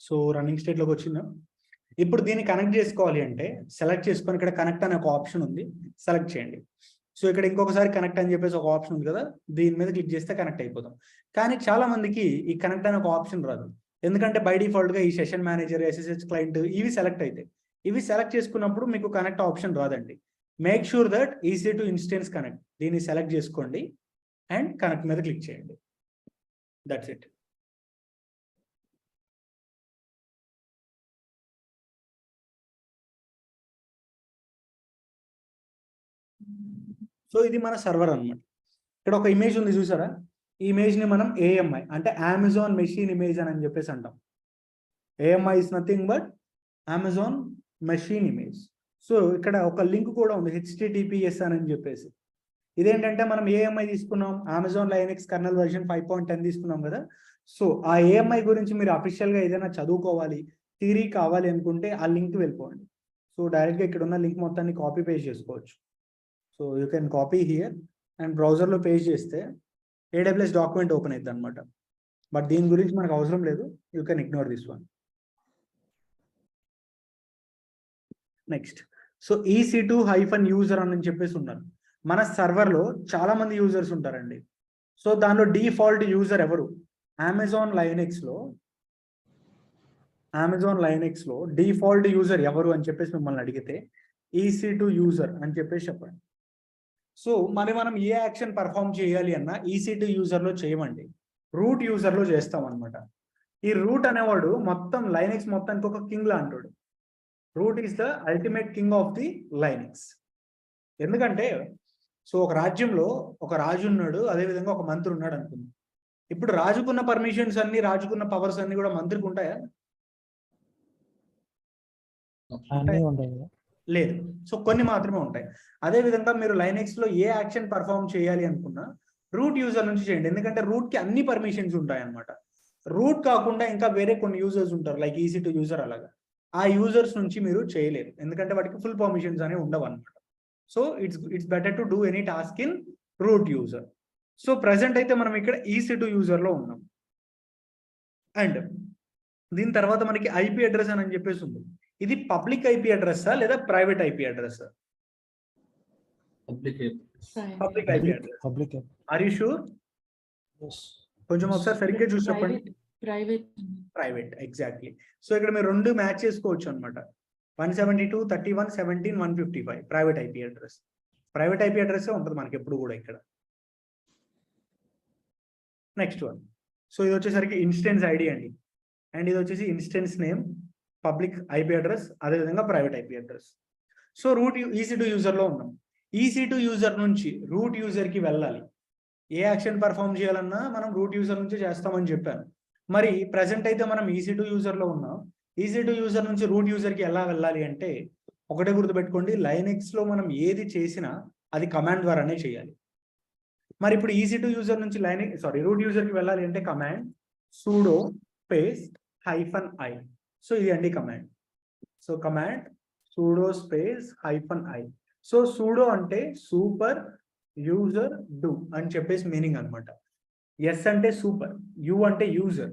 సో రన్నింగ్ స్టేట్ లోకి వచ్చిందా? ఇప్పుడు దీన్ని కనెక్ట్ చేసుకోవాలి అంటే సెలెక్ట్ చేసుకొని ఇక్కడ కనెక్ట్ అనే ఒక ఆప్షన్ ఉంది, సెలెక్ట్ చేయండి. సో ఇక్కడ ఇంకొకసారి కనెక్ట్ అని చెప్పేసి ఒక ఆప్షన్ ఉంది కదా, దీని మీద క్లిక్ చేస్తే కనెక్ట్ అయిపోతాం. కానీ చాలా మందికి ఈ కనెక్ట్ అనే ఒక ఆప్షన్ రాదు, ఎందుకంటే బై డిఫాల్ట్ గా ఈ సెషన్ మేనేజర్, SSH క్లయింట్ ఇవి సెలెక్ట్ అవుతాయి. ఇవి సెలెక్ట్ చేసుకున్నప్పుడు మీకు కనెక్ట్ ఆప్షన్ రాదండి. Make sure that EC2 instance connect, దీన్ని సెలెక్ట్ చేసుకోండి అండ్ కనెక్ట్ మీద క్లిక్ చేయండి. That's it. సో ఇది మన సర్వర్ అన్నమాట. ఇక్కడ ఒక ఇమేజ్ ఉంది చూసారా, ఈ ఇమేజ్ ని మనం AMI అంటే అమెజాన్ మెషిన్ ఇమేజ్ అని చెప్పేసి అంటాం. AMI is nothing but Amazon machine image. So ఇక్కడ ఒక లింక్ కూడా ఉంది HTTPS అని చెప్పేసి. ఇదేంటంటే మనం AMI తీసుకున్నాం, అమెజాన్ లైనక్స్ కర్నల్ వర్షన్ 5.10 తీసుకున్నాం కదా. సో ఆ AMI గురించి మీరు అఫీషియల్ గా ఏదైనా చదువుకోవాలి, థియరీ కావాలి అనుకుంటే ఆ లింక్ వెళ్ళిపోండి. సో డైరెక్ట్ గా ఇక్కడ ఉన్న లింక్ మొత్తాన్ని కాపీ పేస్ట్ చేసుకోవచ్చు. So you can copy here and బ్రౌజర్లో పేస్ట్ చేస్తే AWS డాక్యుమెంట్ ఓపెన్ అవుతుంది అనమాట. బట్ దీని గురించి మనకు అవసరం లేదు, you can ignore this one. Next so EC2-user అని చెప్పేసి ఉన్నారు. మన సర్వర్లో చాలా మంది యూజర్స్ ఉంటారండి. సో దానిలో డిఫాల్ట్ యూజర్ ఎవరు? అమెజాన్ లైనెక్స్ లో డిఫాల్ట్ యూజర్ ఎవరు అని చెప్పేసి మిమ్మల్ని అడిగితే EC2 యూజర్ అని చెప్పేసి చెప్పండి. సో మనం ఏ యాక్షన్ పర్ఫామ్ చేయాలి అన్నా EC2 యూజర్లో చేయమండి, రూట్ యూజర్లో చేస్తాం అనమాట. ఈ రూట్ అనేవాడు మొత్తం లైనెక్స్ మొత్తానికి ఒక కింగ్ లా అంటాడు. Root is the ultimate king of the Linux. ఎందుకంటే సో ఒక రాజ్యంలో ఒక రాజు ఉన్నాడు, అదేవిధంగా ఒక మంత్రి ఉన్నాడు అనుకుంది. ఇప్పుడు రాజుకున్న పర్మిషన్స్ అన్ని, రాజుకున్న పవర్స్ అన్ని కూడా మంత్రికి ఉంటాయా? లేదు. సో కొన్ని మాత్రమే ఉంటాయి. అదే విధంగా మీరు లైనెక్స్ లో ఏ యాక్షన్ పర్ఫామ్ చేయాలి అనుకున్నా రూట్ యూజర్ నుంచి చేయండి, ఎందుకంటే రూట్ కి అన్ని పర్మిషన్స్ ఉంటాయి అనమాట. రూట్ కాకుండా ఇంకా వేరే కొన్ని యూజర్స్ ఉంటారు, లైక్ EC2 యూజర్ అలాగా. ఆ యూజర్స్ నుంచి మీరు చేయలేరు, ఎందుకంటే వాటికి ఫుల్ పర్మిషన్స్ అనేవి ఉండవు అనమాట. So it's better to do any task in root user. So present అయితే మనం ఇక్కడ EC2 యూజర్ లో ఉన్నాం. అండ్ దీని తర్వాత మనకి IP అడ్రస్ అని చెప్పేసి ఉంది. ఇది పబ్లిక్ IP అడ్రస్సా లేదా ప్రైవేట్ IP అడ్రస్సా? Public IP address. Public are you sure? కొంచెం ఒకసారి సరిగ్గా చూసి చెప్పండి. Private, exactly. సో ఇక్కడ మీరు రెండు మ్యాచ్ చేసుకోవచ్చు అనమాట. 172.31.17 155 private IP address. Private IP address ఉంటుంది మనకి ఎప్పుడు కూడా ఇక్కడ. Next one. సో ఇది వచ్చేసరికి ఇన్స్టెన్స్ ఐడి అండి, అండ్ ఇది వచ్చేసి instance name, public IP address, అదేవిధంగా private IP address. So root EC2 user లో ఉన్నాం. EC2 యూజర్ నుంచి రూట్ యూజర్ కి వెళ్ళాలి. ఏ యాక్షన్ పర్ఫామ్ చేయాలన్నా మనం రూట్ యూజర్ నుంచి చేస్తామని చెప్పాను. మరి ప్రెసెంట్ అయితే మనం EC2 యూజర్ లో ఉన్నాం. EC2 యూజర్ నుంచి రూట్ యూజర్ కి ఎలా వెళ్ళాలి అంటే ఒకటే గుర్తుపెట్టుకోండి, లైనెక్స్ లో మనం ఏది చేసినా అది కమాండ్ ద్వారానే చేయాలి. మరి ఇప్పుడు EC2 యూజర్ నుంచి రూట్ యూజర్ కి వెళ్ళాలి అంటే command sudo space -i. So ఇది అండి command. So command sudo space -i. So sudo అంటే సూపర్ యూజర్ డూ అని చెప్పేసి మీనింగ్ అనమాట. ఎస్ అంటే సూపర్, యూ అంటే user,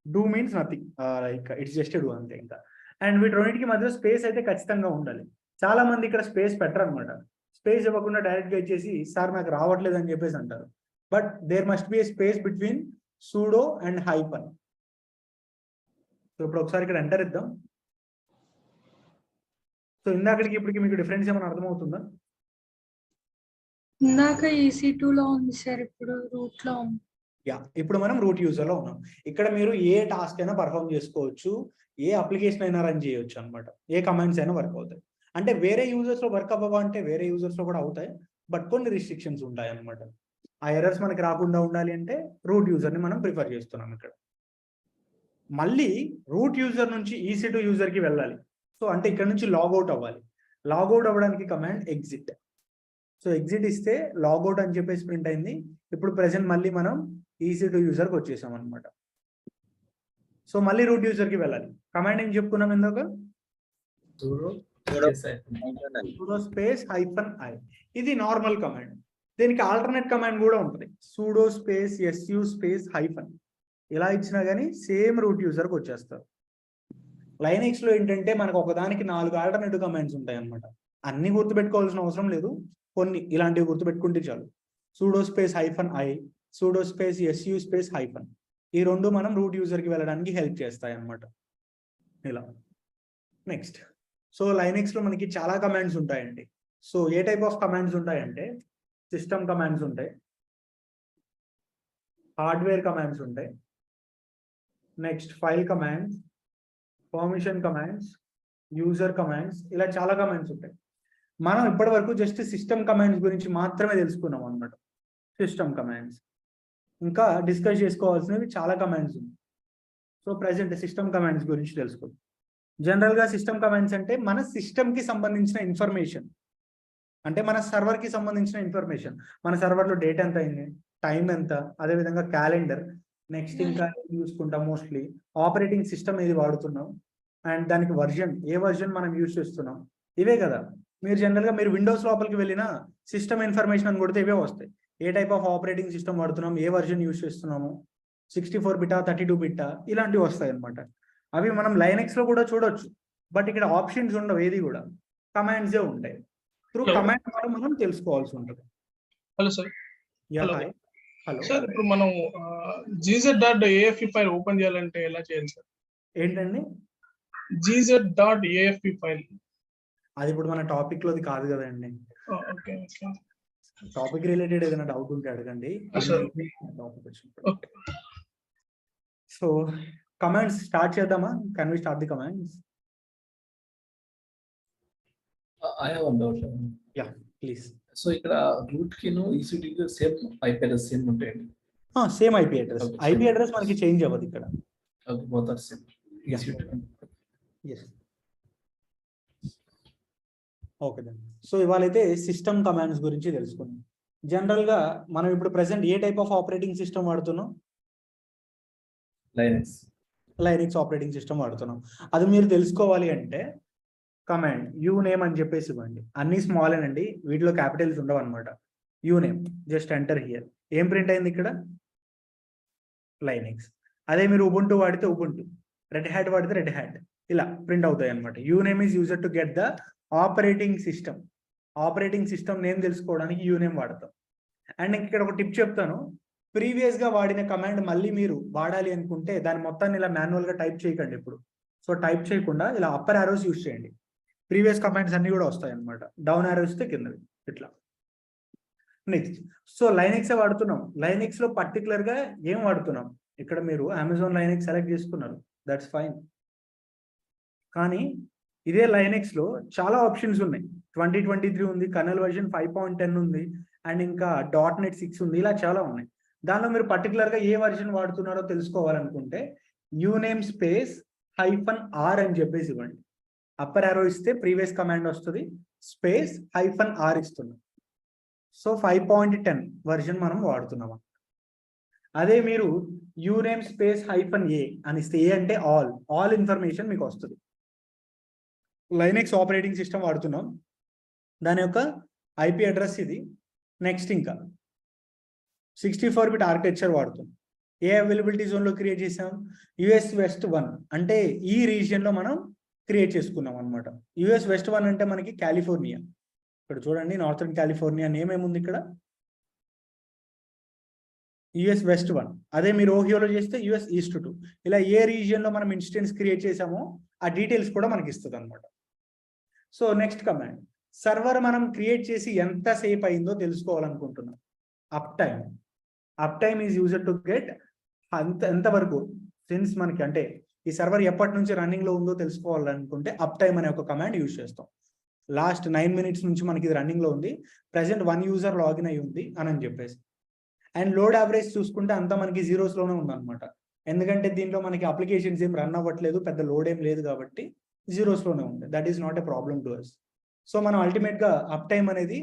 do means nothing, like it's just do అంతే ఇంకా. అండ్ వీటి రెండింటికి మధ్య స్పేస్ అయితే ఖచ్చితంగా ఉండాలి. చాలా మంది ఇక్కడ స్పేస్ పెట్టరు అనమాట. స్పేస్ ఇవ్వకుండా డైరెక్ట్ గా ఇచ్చేసి సార్ నాకు రావట్లేదు అని చెప్పేసి అంటారు. But there must be a space between sudo and hyphen. So ఇప్పుడు ఒకసారి ఇక్కడ ఎంటర్ ఇద్దాం. సో ఇందాకడికి ఇప్పటికి మీకు డిఫరెన్స్ ఏమైనా అర్థమవుతుందా? ఇందాక EC2 లో ఉంది సార్, ఇప్పుడు రూట్ లో ఉంది. యా, ఇప్పుడు మనం రూట్ యూజర్ లో ఉన్నాం. ఇక్కడ మీరు ఏ టాస్క్ అయినా పర్ఫామ్ చేసుకోవచ్చు, ఏ అప్లికేషన్ అయినా రన్ చేయొచ్చు అనమాట. ఏ కమాండ్స్ అయినా వర్క్ అవుతాయి. అంటే వేరే యూజర్స్ లో వర్క్ అవ్వవా అంటే వేరే యూజర్స్ లో కూడా అవుతాయి, బట్ కొన్ని రిస్ట్రిక్షన్స్ ఉంటాయి అనమాట. ఆ ఎర్రర్స్ మనకి రాకుండా ఉండాలి అంటే రూట్ యూజర్ ని మనం ప్రిఫర్ చేస్తున్నాం ఇక్కడ. మళ్ళీ రూట్ యూజర్ నుంచి EC2 యూజర్ కి వెళ్ళాలి. సో అంటే ఇక్కడ నుంచి లాగౌట్ అవ్వాలి. లాగౌట్ అవ్వడానికి కమాండ్ ఎగ్జిట్. సో ఎగ్జిట్ ఇస్తే లాగౌట్ అని చెప్పేసి ప్రింట్ అయింది. ఇప్పుడు ప్రెసెంట్ మళ్ళీ మనం EC2 యూజర్కి వచ్చేసాం అనమాట. సో మళ్ళీ రూట్ యూజర్కి వెళ్ళాలి. కమాండ్ ఏం చెప్పుకున్నాం ఇందాక? sudo space -i. ఇది నార్మల్ కమాండ్. దీనికి ఆల్టర్నేట్ కమాండ్ కూడా ఉంటుంది, sudo space su space hyphen. ఇలా ఇచ్చినా కానీ సేమ్ రూట్ యూజర్కి వచ్చేస్తారు. లైనెక్స్ లో ఏంటంటే మనకు ఒకదానికి 4 ఆల్టర్నేటివ్ కమాండ్స్ ఉంటాయి అనమాట. అన్ని గుర్తుపెట్టుకోవాల్సిన అవసరం లేదు, కొన్ని ఇలాంటివి గుర్తుపెట్టుకుంటే చాలు. sudo space -i, sudo space su space hyphen. ఈ రెండు మనం రూట్ యూజర్ కి వెళ్ళడానికి హెల్ప్ చేస్తాయి అన్నమాట. ఇలా నెక్స్ట్. సో లైనెక్స్ లో మనకి చాలా కమాండ్స్ ఉంటాయండి. So A type of commands ఉంటాయంటే సిస్టమ్ కమాండ్స్ ఉంటాయి, హార్డ్వేర్ కమాండ్స్ ఉంటాయి, next file commands, permission commands, user commands, ఇలా చాలా కమాండ్స్ ఉంటాయి. మనం ఇప్పటి వరకు జస్ట్ సిస్టమ్ కమాండ్స్ గురించి మాత్రమే తెలుసుకున్నాం అన్నమాట. సిస్టమ్ కమాండ్స్ ఇంకా డిస్కస్ చేసుకోవాల్సినవి చాలా కమాండ్స్ ఉన్నాయి. సో ప్రెసెంట్ సిస్టమ్ కమాండ్స్ గురించి తెలుసుకుందాం. జనరల్ గా సిస్టమ్ కమాండ్స్ అంటే మన సిస్టమ్ కి సంబంధించిన ఇన్ఫర్మేషన్, అంటే మన సర్వర్ కి సంబంధించిన ఇన్ఫర్మేషన్. మన సర్వర్ లో డేట్ ఎంత అయింది, టైం ఎంత, అదేవిధంగా క్యాలెండర్, నెక్స్ట్ ఇంకా చూసుకుంటాం మోస్ట్లీ ఆపరేటింగ్ సిస్టమ్ ఏది వాడుతున్నాం, అండ్ దానికి వర్జన్, ఏ వర్జన్ మనం యూజ్ చేస్తున్నాం, ఇవే కదా. మీరు జనరల్ గా మీరు విండోస్ లోపలికి వెళ్ళినా సిస్టమ్ ఇన్ఫర్మేషన్ అని కొడితే ఇవే వస్తాయి. ఏ టైప్ ఆఫ్ ఆపరేటింగ్ సిస్టమ్ వాడుతున్నాం, ఏ వర్జన్ యూజ్ చేస్తున్నాము, 64 బిటా 32 బిటా ఇలాంటివి వస్తాయి అనమాట. అవి మనం లైనెక్స్ లో కూడా చూడొచ్చు, బట్ ఇక్కడ ఆప్షన్స్ ఉండవు, ఏది కూడా కమాండ్సే ఉంటాయి. త్రూ కమాండ్ ద్వారా మనం తెలుసుకోవాల్సి ఉంటుంది. Hello sir. హలో సార్, ఇప్పుడు మనం gz.afp ఫైల్ ఓపెన్ చేయాలంటే ఎలా చేయాలి సార్? ఏంటండి gz.afp ఫైల్? అది ఇప్పుడు మన టాపిక్ లోది కాదు కదండి. టాపిక్ రిలేటెడ్ ఏదైనా డౌట్ ఉంటే అడగండి. సో కమాండ్స్ స్టార్ట్ చేద్దామా? Can we start the commands? I have a doubt. Yeah please. So ఇక్కడ రూట్ కి EC2 కి సేమ్ IP అడ్రస్ సేమ్ ఉంటాయండి? Same IP address. IP address మనకి చేంజ్ అవ్వదు ఇక్కడ. Okay, both are same. yes. Okay then. So ఇవాళ అయితే system commands గురించి తెలుసుకున్నాం. జనరల్ గా మనం ఇప్పుడు present A type of operating system వాడుతున్నాం? లైనక్స్ ఆపరేటింగ్ సిస్టమ్ వాడుతున్నాం. అది మీరు తెలుసుకోవాలి అంటే కమాండ్ యూ నేమ్ అని చెప్పేసి ఇవ్వండి. అన్ని స్మాల్ అండి, వీటిలో క్యాపిటల్స్ ఉండవు అనమాట. You name, just enter here. ఏం ప్రింట్ అయింది ఇక్కడ? లైనక్స్. అదే మీరు ఉబుంటు వాడితే ఉబుంటు, రెడ్ హ్యాట్ వాడితే రెడ్ హ్యాట్, ఇలా ప్రింట్ అవుతాయి అనమాట. You name is used to get the operating system. Operating system name తెలుసుకోవడానికి యూ నేమ్ వాడతాం. అండ్ ఇక్కడ ఒక టిప్ చెప్తాను. ప్రీవియస్ గా వాడిన కమాండ్ మళ్ళీ మీరు వాడాలి అనుకుంటే దాని మొత్తాన్ని ఇలా మాన్యువల్ గా టైప్ చేయకండి ఇప్పుడు. సో టైప్ చేయకుండా ఇలా అప్పర్ యారోస్ యూజ్ చేయండి. ప్రీవియస్ కమాండ్స్ అన్ని కూడా వస్తాయి అనమాట. డౌన్ యారోస్ తే కిందవి ఇట్లా. నెక్స్ట్, సో లైనక్స్ వాడుతున్నాం. లైనక్స్ లో పర్టికులర్ గా ఏం వాడుతున్నాం? ఇక్కడ మీరు అమెజాన్ లైనక్స్ సెలెక్ట్ చేసుకున్నారు, దట్స్ ఫైన్. కానీ ఇదే లైనక్స్ లో చాలా ఆప్షన్స్ ఉన్నాయి. 2023 ఉంది, కర్నల్ వర్షన్ 5.10 ఉంది, అండ్ ఇంకా .NET 6 ఉంది, ఇలా చాలా ఉన్నాయి. దానిలో మీరు పర్టికులర్ గా ఏ వర్షన్ వాడుతున్నారో తెలుసుకోవాలనుకుంటే యూనేమ్ స్పేస్ -R అని చెప్పేసి ఇవ్వండి. అప్పర్ యారో ఇస్తే ప్రీవియస్ కమాండ్ వస్తుంది, స్పేస్ -R ఇస్తున్నాం. సో 5.10 వర్షన్ మనం వాడుతున్నాం. అదే మీరు యూనేమ్ స్పేస్ -A అని ఇస్తే, ఏ అంటే ఆల్ ఇన్ఫర్మేషన్ మీకు వస్తుంది. లైనక్స్ ఆపరేటింగ్ సిస్టమ్ వాడుతున్నాం, దాని యొక్క ఐపీ అడ్రస్ ఇది. నెక్స్ట్ ఇంకా 64-bit ఆర్కిటెక్చర్ వాడుతాం. ఏ అవైలబిలిటీ జోన్లో క్రియేట్ చేసాం? యుఎస్ వెస్ట్ 1 అంటే ఈ రీజియన్లో మనం క్రియేట్ చేసుకున్నాం అనమాట. యుఎస్ వెస్ట్ 1 అంటే మనకి కాలిఫోర్నియా. ఇక్కడ చూడండి, నార్థర్న్ కాలిఫోర్నియా నేమ్ ఏముంది ఇక్కడ? US west 1. అదే మీరు ఓహియోలో చేస్తే యుఎస్ ఈస్ట్ 2. ఇలా ఏ రీజియన్లో మనం ఇన్స్టెన్స్ క్రియేట్ చేసామో ఆ డీటెయిల్స్ కూడా మనకి ఇస్తుంది అనమాట. సో నెక్స్ట్ కమాండ్, సర్వర్ మనం క్రియేట్ చేసి ఎంతసేపు అయిందో తెలుసుకోవాలనుకుంటున్నాం. Up time is used to get ఎంతవరకు, సిన్స్ మనకి అంటే ఈ సర్వర్ ఎప్పటి నుంచి రన్నింగ్ లో ఉందో తెలుసుకోవాలనుకుంటే అప్ టైమ్ అనే ఒక కమాండ్ యూజ్ చేస్తాం. లాస్ట్ 9 minutes నుంచి మనకి ఇది రన్నింగ్ లో ఉంది, ప్రెసెంట్ 1 user లాగిన్ అయి ఉంది అని చెప్పేసి. అండ్ లోడ్ యావరేజ్ చూసుకుంటే అంతా మనకి జీరోస్ లోనే ఉందన్నమాట. ఎందుకంటే దీంట్లో మనకి అప్లికేషన్స్ ఏం రన్ అవ్వట్లేదు, పెద్ద లోడ్ ఏం లేదు కాబట్టి జీరోస్ లోనే ఉంది. That is not a problem to us. So మనం అల్టిమేట్ గా అప్ టైమ్ అనేది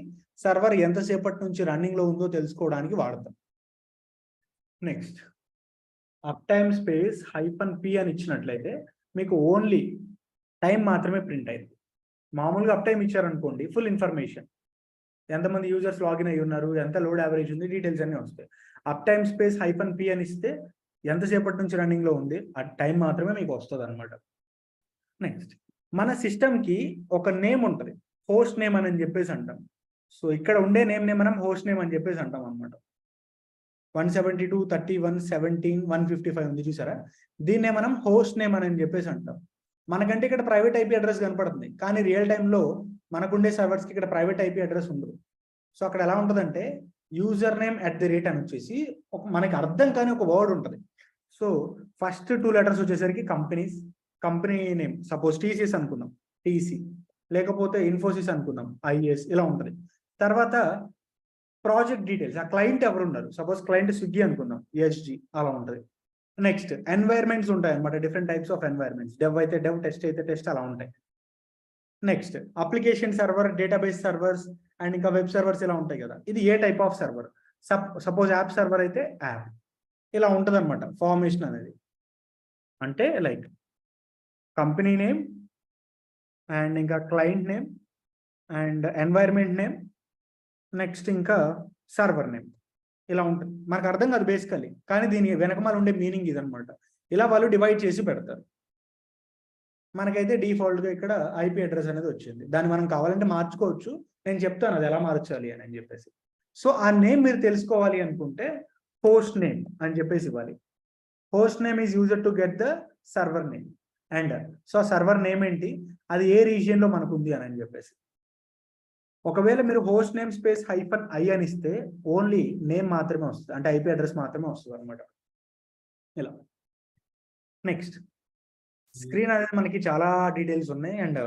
సర్వర్ ఎంతసేపటి నుంచి రన్నింగ్ లో ఉందో తెలుసుకోవడానికి వాడతాం. Next, uptime space -P అని ఇచ్చినట్లయితే మీకు ఓన్లీ టైం మాత్రమే ప్రింట్ అయింది. మామూలుగా అప్ టైం ఇచ్చారనుకోండి, ఫుల్ ఇన్ఫర్మేషన్, ఎంతమంది యూజర్స్ లాగిన్ అయ్యి ఉన్నారు, ఎంత లోడ్ యావరేజ్ ఉంది, డీటెయిల్స్ అన్ని వస్తాయి. అప్ టైమ్ స్పేస్ -P అని ఇస్తే ఎంతసేపటి నుంచి రన్నింగ్ లో ఉంది ఆ టైం మాత్రమే మీకు వస్తుంది అనమాట. నెక్స్ట్, మన సిస్టమ్కి ఒక నేమ్ ఉంటుంది, హోస్ట్ నేమ్ అని చెప్పేసి అంటాం. సో ఇక్కడ ఉండే నేమ్ మనం హోస్ట్ నేమ్ అని చెప్పేసి అంటాం అనమాట. 172, 31, 17, 155 ఉంది చూసారా, దీన్నే మనం హోస్ట్ నేమ్ అని చెప్పేసి అంటాం. మనకంటే ఇక్కడ ప్రైవేట్ ఐపీ అడ్రస్ కనపడుతుంది, కానీ రియల్ టైంలో మనకుండే సర్వర్స్కి ఇక్కడ ప్రైవేట్ ఐపీ అడ్రస్ ఉండదు. సో అక్కడ ఎలా ఉంటుందంటే యూజర్ నేమ్ @ అని వచ్చేసి మనకి అర్థం కాని ఒక వర్డ్ ఉంటుంది. సో ఫస్ట్ 2 letters వచ్చేసరికి కంపెనీ నేమ్, సపోజ్ టీసీఎస్ అనుకుందాం, టీసీ, లేకపోతే ఇన్ఫోసిస్ అనుకుందాం, ఐఎస్, ఇలా ఉంటుంది. తర్వాత ప్రాజెక్ట్ డీటెయిల్స్, ఆ క్లయింట్ ఎవరు ఉన్నారు, సపోజ్ క్లయింట్ స్విగ్గీ అనుకుందాం, ESG, అలా ఉంటుంది. నెక్స్ట్ ఎన్వైర్మెంట్స్ ఉంటాయి అనమాట, different types of environments, dev అయితే డెవ్, టెస్ట్ అయితే టెస్ట్, అలా ఉంటాయి. Next application server, database servers, and ఇంకా వెబ్ సర్వర్స్ ఇలా ఉంటాయి కదా. ఇది ఏ type of server? Suppose app server అయితే యాప్, ఇలా ఉంటుంది అనమాట ఫార్మేషన్ అనేది. అంటే లైక్ కంపెనీ నేమ్, అండ్ ఇంకా client name, and environment name, next ఇంకా సర్వర్ నేమ్, ఇలా ఉంటుంది. మనకు అర్థం కాదు బేసికలీ, కానీ దీని వెనకమాల ఉండే మీనింగ్ ఇదనమాట. ఇలా వాళ్ళు డివైడ్ చేసి పెడతారు. మనకైతే డిఫాల్ట్గా ఇక్కడ ఐపీ అడ్రస్ అనేది వచ్చింది. దాన్ని మనం కావాలంటే మార్చుకోవచ్చు, నేను చెప్తాను అది ఎలా మార్చాలి అని చెప్పేసి. సో ఆ నేమ్ మీరు తెలుసుకోవాలి అనుకుంటే హోస్ట్ నేమ్ అని చెప్పేసి ఇవ్వాలి. Host name is used to get the server name. And so server name ఏంటి, అది ఏ రీజియన్లో మనకు ఉంది అని చెప్పేసి. ఒకవేళ మీరు హోస్ట్ నేమ్ స్పేస్ -I అని ఇస్తే ఓన్లీ నేమ్ మాత్రమే వస్తుంది, అంటే ఐపీ అడ్రస్ మాత్రమే వస్తుంది అనమాట. ఇలా. నెక్స్ట్, స్క్రీన్ అనేది మనకి చాలా డీటెయిల్స్ ఉన్నాయి అండ్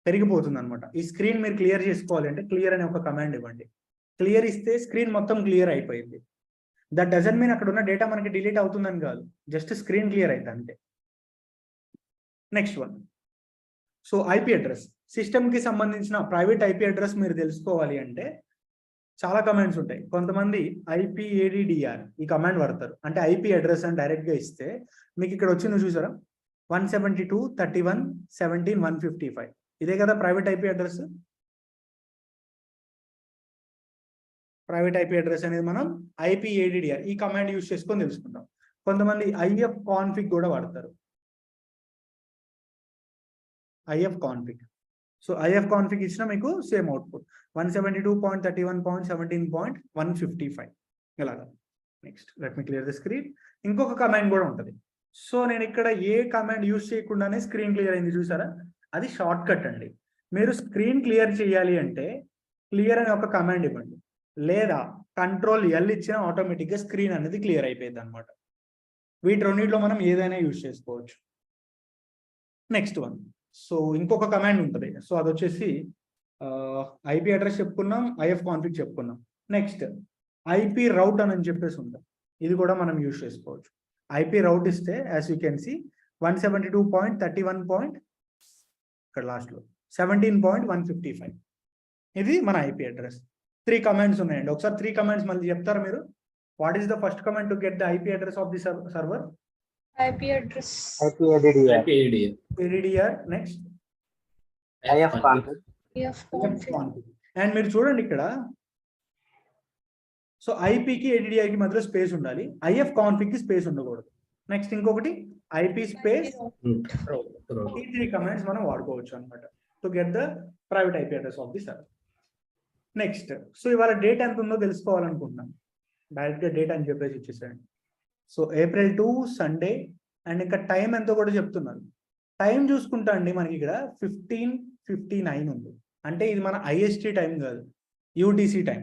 పెరిగిపోతుంది అనమాట. ఈ స్క్రీన్ మీరు క్లియర్ చేసుకోవాలి అంటే క్లియర్ అనే ఒక కమాండ్ ఇవ్వండి. క్లియర్ ఇస్తే స్క్రీన్ మొత్తం క్లియర్ అయిపోయింది. దట్ డజంట్ మీన్ అక్కడ ఉన్న డేటా మనకి డిలీట్ అవుతుందని కాదు, జస్ట్ స్క్రీన్ క్లియర్ అయితే అంతే. Next one, so IP address, సిస్టమ్కి సంబంధించిన ప్రైవేట్ ఐపీ అడ్రస్ మీరు తెలుసుకోవాలి అంటే చాలా కమాండ్స్ ఉంటాయి. కొంతమంది IPADDR ఈ కమాండ్ వాడతారు. అంటే ఐపీ అడ్రస్ అని డైరెక్ట్గా ఇస్తే మీకు ఇక్కడ వచ్చింది చూసారా, 172.31.17.155. ఇదే కదా private IP address. Private IP address అనేది మనం IPADDR ఈ కమాండ్ యూజ్ చేసుకొని తెలుసుకుంటాం. కొంతమంది ifconfig కూడా వాడతారు. ifconfig. సో ifconfig ఇచ్చిన మీకు సేమ్ అవుట్పుట్ 172.31.17.155 ఇలాగా. Next let me clear the screen. ఇంకొక కమాండ్ కూడా ఉంటుంది. సో నేను ఇక్కడ ఏ కమాండ్ యూజ్ చేయకుండానే స్క్రీన్ క్లియర్ అయింది చూసారా, అది షార్ట్ కట్ అండి. మీరు స్క్రీన్ క్లియర్ చేయాలి అంటే క్లియర్ అనే ఒక కమాండ్ ఇవ్వండి, లేదా Ctrl+L ఇచ్చిన ఆటోమేటిక్గా స్క్రీన్ అనేది క్లియర్ అయిపోయింది అనమాట. వీటి రెండింటిలో మనం ఏదైనా యూజ్ చేసుకోవచ్చు. నెక్స్ట్ వన్, సో ఇంకొక కమాండ్ ఉంటుంది. సో అది వచ్చేసి ఐపీ అడ్రస్ చెప్పుకున్నాం, ifconfig చెప్పుకున్నాం. నెక్స్ట్ ఐపీ రౌట్ అని చెప్పేసి ఉంటుంది. ఇది కూడా మనం యూజ్ చేసుకోవచ్చు. ఐపీ రౌట్ ఇస్తే యాజ్ యూ కెన్ సి 172.31. ఇక్కడ లాస్ట్లో 17.155. ఇది మన ఐపీ అడ్రస్. 3 కమాండ్స్ ఉన్నాయండి. ఒకసారి 3 కమాండ్స్ మళ్ళీ చెప్తారా మీరు? What is the first command to get the IP address of the server? IP address. ADDR. Next ifconfig. And మీరు చూడండి ఇక్కడ, సో ఐపీకి ADDR కి మధ్యలో స్పేస్ ఉండాలి, ifconfig కి స్పేస్ ఉండకూడదు. నెక్స్ట్ ఇంకొకటి ఐపీ స్పేస్ రౌట్. ఈ 3 కమాండ్స్ మనం వాడుకోవచ్చు అనమాట to get the private IP address of the server. Next, so ఇవాళ డేట్ ఎంత ఉందో తెలుసుకోవాలనుకుంటున్నాం. డైరెక్ట్గా డేట్ అని చెప్పేసి ఇచ్చేసాయండి. So April 2 Sunday. అండ్ ఇంకా టైం ఎంతో కూడా చెప్తున్నారు. టైం చూసుకుంటా అండి, మనకి ఇక్కడ 15:59 ఉంది. అంటే ఇది మన IST టైం కాదు, UTC టైం.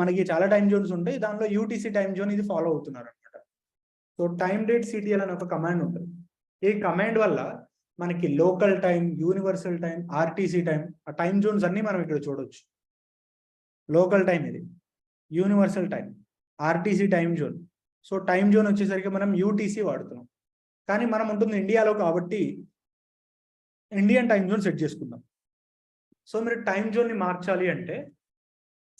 మనకి చాలా టైం జోన్స్ ఉంటాయి, దానిలో UTC టైం జోన్ ఇది ఫాలో అవుతున్నారు అనమాట. సో టైం డేట్ CTL అనే ఒక కమాండ్ ఉంటుంది. ఈ కమాండ్ వల్ల మనకి local time, universal time, RTC time, ఆ టైం జోన్స్ అన్ని మనం ఇక్కడ చూడొచ్చు. లోకల్ టైం ఇది, universal time, RTC time zone. So time zone వచ్చేసరికి మనం UTC వాడుతున్నాం, కానీ మనం ఉంటుంది ఇండియాలో కాబట్టి ఇండియన్ టైం జోన్ సెట్ చేసుకుందాం. సో మీరు టైం జోన్ని మార్చాలి అంటే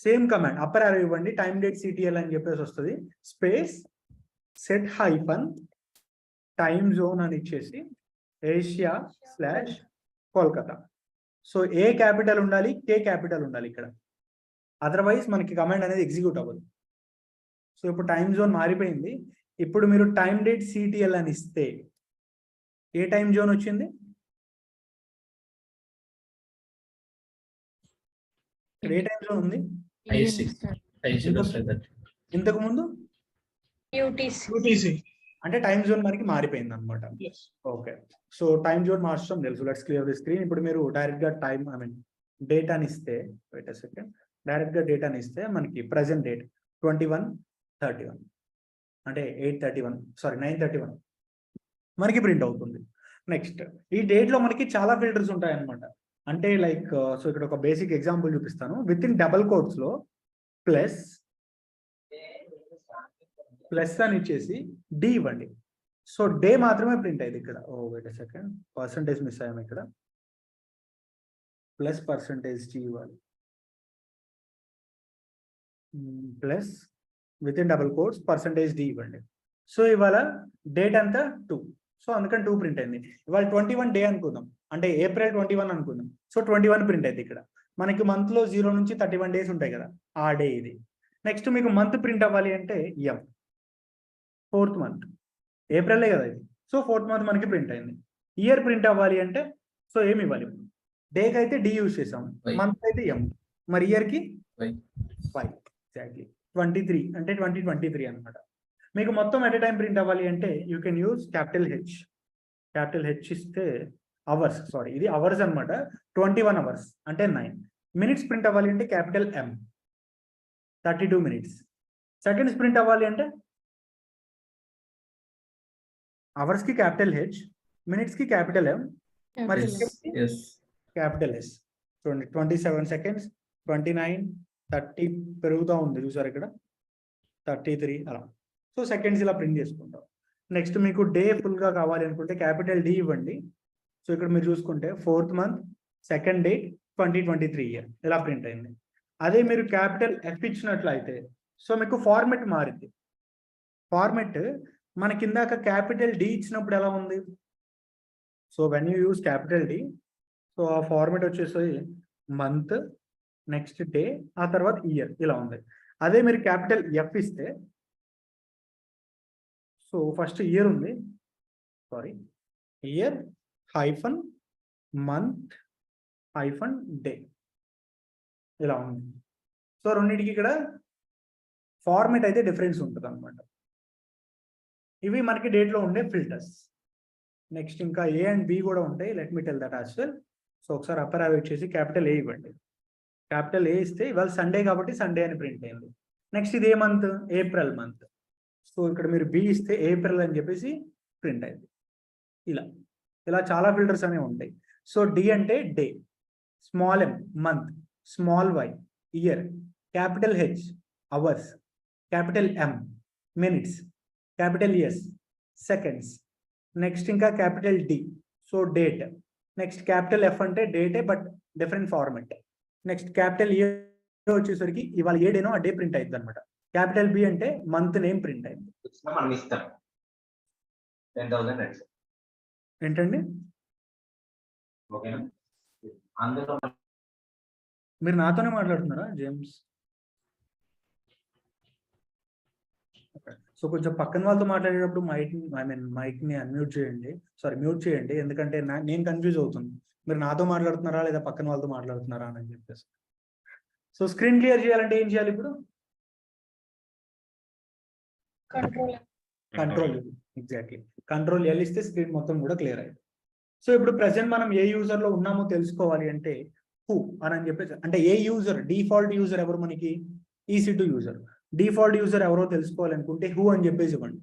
సేమ్ కమాండ్ అప్పర్ యారో ఇవ్వండి, టైం డేట్ CTL అని చెప్పేసి వస్తుంది, space set hyphen time zone అని ఇచ్చేసి Asia/Kolkata. సో ఏ క్యాపిటల్ ఉండాలి, K క్యాపిటల్ ఉండాలి ఇక్కడ, అదర్వైజ్ మనకి కమాండ్ అనేది ఎగ్జిక్యూట్ అవ్వదు. సో ఇప్పుడు టైం జోన్ మారిపోయింది. ఇప్పుడు మీరు టైం డేట్ CTL అని ఇస్తే ఏ టైం జోన్ వచ్చింది? ఏ టైం జోన్ ఉంది ఇంతకు ముందు? UTC. అంటే టైం జోన్ మనకి మారిపోయింది అనమాట. ఓకే, సో టైం జోన్ మార్చడం తెలుసు. Let's clear the screen. ఇప్పుడు మీరు డైరెక్ట్ గా టైం డేటాని ఇస్తే, వెయిట్ ఎ సెకండ్, డైరెక్ట్ గా డేటాని ఇస్తే మనకి ప్రెసెంట్ డేట్ 21:31 అంటే 9:31 మనకి ప్రింట్ అవుతుంది. నెక్స్ట్ ఈ డేట్ లో మనకి చాలా ఫిల్టర్స్ ఉంటాయి అనమాట. అంటే లైక్ సో ఇక్కడ ఒక బేసిక్ ఎగ్జాంపుల్ చూపిస్తాను. విత్ ఇన్ డబల్ కోట్స్ లో ప్లస్ అని ఇచ్చేసి D ఇవ్వండి. సో డే మాత్రమే ప్రింట్ అయ్యింది ఇక్కడ. Oh wait a second, percentage miss అయ్యాము ఇక్కడ. ప్లస్ %G ఇవ్వాలి, plus with in double quotes %D ఇవ్వండి. సో ఇవాళ డేట్ అంతా 2, సో అందుకని 2 ప్రింట్ అయింది. ఇవాళ 21 డే అనుకుందాం, అంటే April 21 అనుకుందాం. సో 21 ప్రింట్ అయింది ఇక్కడ. మనకి మంత్ లో 0 నుంచి 31 డేస్ ఉంటాయి కదా, ఆ డే ఇది. నెక్స్ట్ మీకు మంత్ ప్రింట్ అవ్వాలి అంటే M, 4th మంత్, ఏప్రిలే కదా ఇది. సో 4th మంత్ మనకి ప్రింట్ అయింది. ఇయర్ ప్రింట్ అవ్వాలి అంటే సో ఏమి ఇవ్వాలి? డేకి అయితే D యూజ్ చేసాం, మంత్ అయితే M, మరి ఇయర్ కి Y. ఎగ్జాక్ట్లీ 23 అంటే 2023 అనమాట. మీకు మొత్తం ఎట్ ఎ టైం ప్రింట్ అవ్వాలి అంటే you can use capital H ఇస్తే అవర్స్, సారీ ఇది అవర్స్ అనమాట, 21 అవర్స్ అంటే 9. మినిట్స్ ప్రింట్ అవ్వాలి అంటే capital M, 32 minutes. Seconds print అవ్వాలి అంటే అవర్స్ కి క్యాపిటల్ H, మినిట్స్ కి క్యాపిటల్ M, మరి క్యాపిటల్ S. చూడండి 27 సెకండ్స్, 29, 30 పెరుగుతూ ఉంది చూసారు ఇక్కడ, 33 అలా. సో సెకండ్స్ ఇలా ప్రింట్ చేసుకుంటాం. నెక్స్ట్ మీకు డే ఫుల్గా కావాలి అనుకుంటే క్యాపిటల్ D ఇవ్వండి, సో ఇక్కడ మీరు చూసుకుంటే 4th month 2nd date 2023 year ఇలా ప్రింట్ అయింది. అదే మీరు క్యాపిటల్ ఎఫ్ ఇచ్చినట్లయితే సో మీకు ఫార్మెట్ మారింది. ఫార్మెట్ మన కిందాక క్యాపిటల్ డి ఇచ్చినప్పుడు ఎలా ఉంది? So when you use capital D so ఆ ఫార్మెట్ వచ్చేసి మంత్, నెక్స్ట్ డే, ఆ తర్వాత ఇయర్ ఇలా ఉంది. అదే మీరు క్యాపిటల్ ఎఫ్ ఇస్తే సో ఫస్ట్ ఇయర్ ఉంది, sorry year hyphen month hyphen day ఇలా ఉంది. సో రెండింటికి ఇక్కడ ఫార్మెట్ అయితే డిఫరెన్స్ ఉంటుంది అనమాట. ఇవి మనకి డేట్లో ఉండే ఫిల్టర్స్. నెక్స్ట్ ఇంకా ఏ అండ్ బి కూడా ఉంటాయి. Let me tell that as well. So ఒకసారి అప్పర్ యావ్ చేసి క్యాపిటల్ ఏ ఇవ్వండి. క్యాపిటల్ ఏ ఇస్తే ఇవాళ సండే కాబట్టి సండే అని ప్రింట్ అయింది. నెక్స్ట్ ఇది ఏ మంత్? April month. సో ఇక్కడ మీరు బి ఇస్తే ఏప్రిల్ అని చెప్పేసి ప్రింట్ అయింది. ఇలా చాలా ఫిల్టర్స్ అనేవి ఉంటాయి. సో డి అంటే day, small M month, small Y year, capital H hours, capital M minutes, capital S seconds, next ఇంకా capital D so date, next capital F అంటే డేటే but different format, next capital A వచ్చేసరికి ఇవాళ ఏ డేనో ఆ day print అయింది అనమాట. క్యాపిటల్ బి అంటే మంత్ నేమ్ ప్రింట్ అయింది. ఏంటండి మీరు నాతోనే మాట్లాడుతున్నారా జేమ్స్? సో కొంచెం పక్కన వాళ్ళతో మాట్లాడేటప్పుడు మైక్ ని అన్మ్యూట్ చేయండి, సారీ మ్యూట్ చేయండి. ఎందుకంటే నేను కన్ఫ్యూజ్ అవుతుంది, మీరు నాతో మాట్లాడుతున్నారా లేదా పక్కన వాళ్ళతో మాట్లాడుతున్నారా అని చెప్పేసి. సో స్క్రీన్ క్లియర్ చేయాలంటే ఏం చేయాలి ఇప్పుడు? కంట్రోల్ ఎగ్జాక్ట్లీ కంట్రోల్ ఎల్ ఇస్తే స్క్రీన్ మొత్తం కూడా క్లియర్ అయింది. సో ఇప్పుడు ప్రెసెంట్ మనం ఏ యూజర్ లో ఉన్నామో తెలుసుకోవాలి అంటే హూ అని చెప్పేసి, అంటే ఏ యూజర్ డిఫాల్ట్ యూజర్ ఎవరు మనకి? EC2 user. డిఫాల్ట్ యూజర్ ఎవరో తెలుసుకోవాలనుకుంటే హూ అని చెప్పేసి ఇవ్వండి.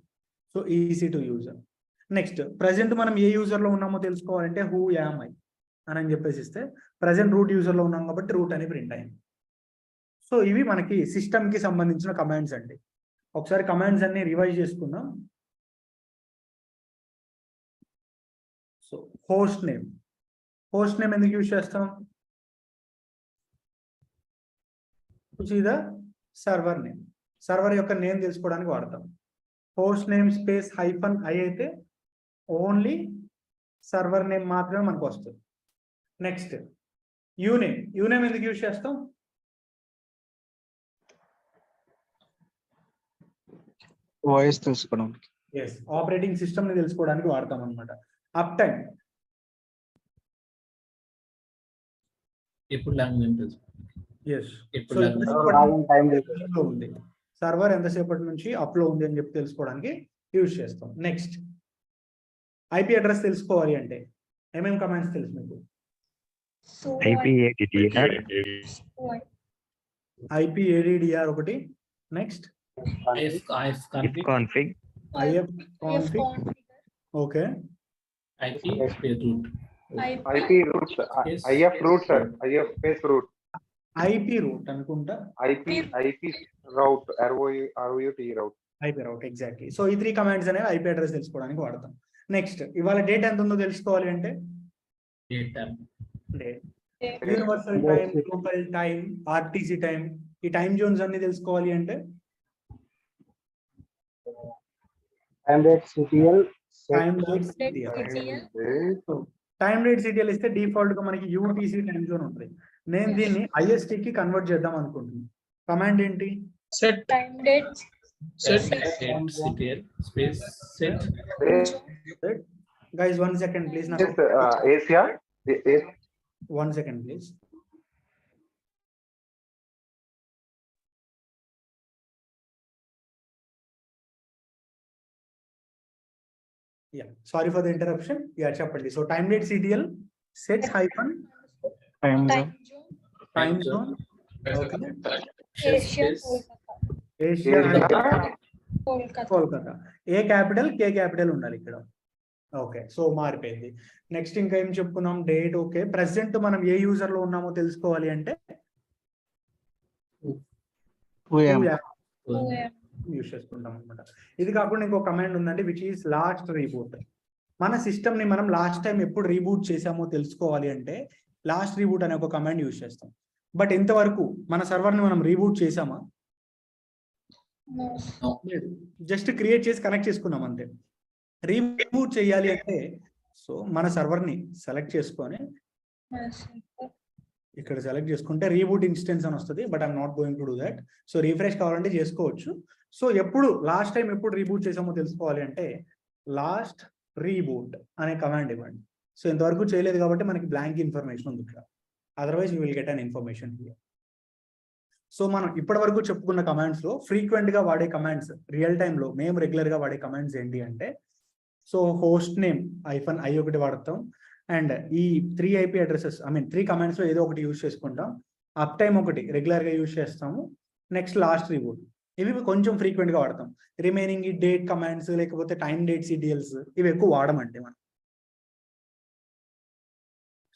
So EC2 user. Next present మనం ఏ యూజర్ లో ఉన్నామో తెలుసుకోవాలంటే హూ యామ్ ఐ అని చెప్పేసి ఇస్తే ప్రెసెంట్ రూట్ యూజర్ లో ఉన్నాం కాబట్టి రూట్ అని ప్రింట్ అయింది. సో ఇవి మనకి సిస్టమ్ కి సంబంధించిన కమాండ్స్ అండి. ఒకసారి కమాండ్స్ అన్ని రివైజ్ చేసుకుందాం. సో హోస్ట్ నేమ్ ఎందుకు యూజ్ చేస్తాం? ద సర్వర్ నేమ్, సర్వర్ యొక్క నేమ్ తెలుసుకోవడానికి వాడతాం. Host name space hyphen I అయితే ఓన్లీ సర్వర్ నేమ్ మాత్రమే మనకు వస్తుంది. నెక్స్ట్ యూనేమ్ ఎందుకు యూజ్ చేస్తాం? వాయిస్ తెలుసుకోవడానికి. ఎస్, ఆపరేటింగ్ సిస్టమ్ ని తెలుసుకోవడానికి వాడతాం అనమాట. అప్ టైం ఎప్పుడు లాంగ్వేజ్ ఉంది, సర్వర్ ఎంతసేపటి నుంచి అప్ లో ఉంది అని చెప్పి తెలుసుకోవడానికి యూజ్ చేస్తాం. నెక్స్ట్ ఐపీ అడ్రస్ తెలుసుకోవాలి అంటే ఏమేమి కమాండ్స్ తెలుసు మీకు? IPADDR ఒకటి, next ifconfig, okay, IP root అనుకుంటా, IP route IP route exactly. So ఈ 3 కమాండ్స్ అనేవి ఐపీ అడ్రస్ తెలుసుకోవడానికి వాడతాం. నెక్స్ట్ ఇవాళ డేట్ ఎంత ఉందో తెలుసుకోవాలి అంటే universal time, local time, RTC time, ఈ టైం జోన్స్ అన్ని తెలుసుకోవాలి అంటే టైం రేట్ సిటిఎల్ ఇస్తే డిఫాల్ట్ గా మనకి UTC టైం జోన్ ఉంటుంది. నేను దీన్ని IST కి కన్వర్ట్ చేద్దాం అనుకుంటున్నాను. కమాండ్ ఏంటి? Set time date CTL space set. Guys, 1 second please. Asia. 1 second please. Yeah, sorry for the interruption. Yeah, chapalli. So time date CTL set hyphen Time zone. Okay. Asia Kolkata. A capital K capital ఉండాలి ఇక్కడ. Okay, so మారిపోయింది. Next ఇంకా ఏం చెప్పుకున్నాం? Date. Okay, present మనం ఏ user లో ఉన్నామో తెలుసుకోవాలి అంటే యూజ్ చేసుకుంటాం అనమాట. ఇది కాకుండా ఇంకో కమాండ్ ఉందండి విచ్ ఈస్ లాస్ట్ రీబూట్. మన సిస్టమ్ ని మనం లాస్ట్ టైం ఎప్పుడు రీబూట్ చేసామో తెలుసుకోవాలి అంటే లాస్ట్ రీబూట్ అనే ఒక కమాండ్ యూజ్ చేస్తాం. బట్ ఇంతవరకు మన సర్వర్ ని మనం రీబూట్ చేసామా? లేదు, జస్ట్ క్రియేట్ చేసి కనెక్ట్ చేసుకున్నాం అంతే. రీబూట్ చేయాలి అంటే సో మన సర్వర్ ని సెలెక్ట్ చేసుకొని ఇక్కడ సెలెక్ట్ చేసుకుంటే రీబూట్ ఇన్స్టెన్స్ అని వస్తుంది. But I'm not going to do that. So refresh కావాలంటే చేసుకోవచ్చు. సో ఎప్పుడు లాస్ట్ టైం ఎప్పుడు రీబూట్ చేసామో తెలుసుకోవాలి అంటే లాస్ట్ రీబూట్ అనే కమాండ్ ఇవ్వండి. సో ఇంతవరకు చేయలేదు కాబట్టి మనకి బ్లాంక్ ఇన్ఫర్మేషన్ ఉంది ఇక్కడ. Otherwise you will get an information here. So మనం ఇప్పటి వరకు చెప్పుకున్న కమాండ్స్ లో ఫ్రీక్వెంట్ గా వాడే కమాండ్స్, రియల్ టైమ్ లో మేము రెగ్యులర్ గా వాడే కమాండ్స్ ఏంటి అంటే సో హోస్ట్ నేమ్ -i ఒకటి వాడతాం. అండ్ ఈ 3 IP అడ్రసెస్ 3 కమాండ్స్ లో ఏదో ఒకటి యూజ్ చేసుకుంటాం. అప్ టైమ్ ఒకటి రెగ్యులర్ గా యూజ్ చేస్తాము. నెక్స్ట్ లాస్ట్ రీబూట్, ఇవి కొంచెం ఫ్రీక్వెంట్ గా వాడతాం. రిమైనింగ్ ఈ డేట్ కమాండ్స్ లేకపోతే టైం డేట్ CTLs ఇవి ఎక్కువ వాడమంటే మనం.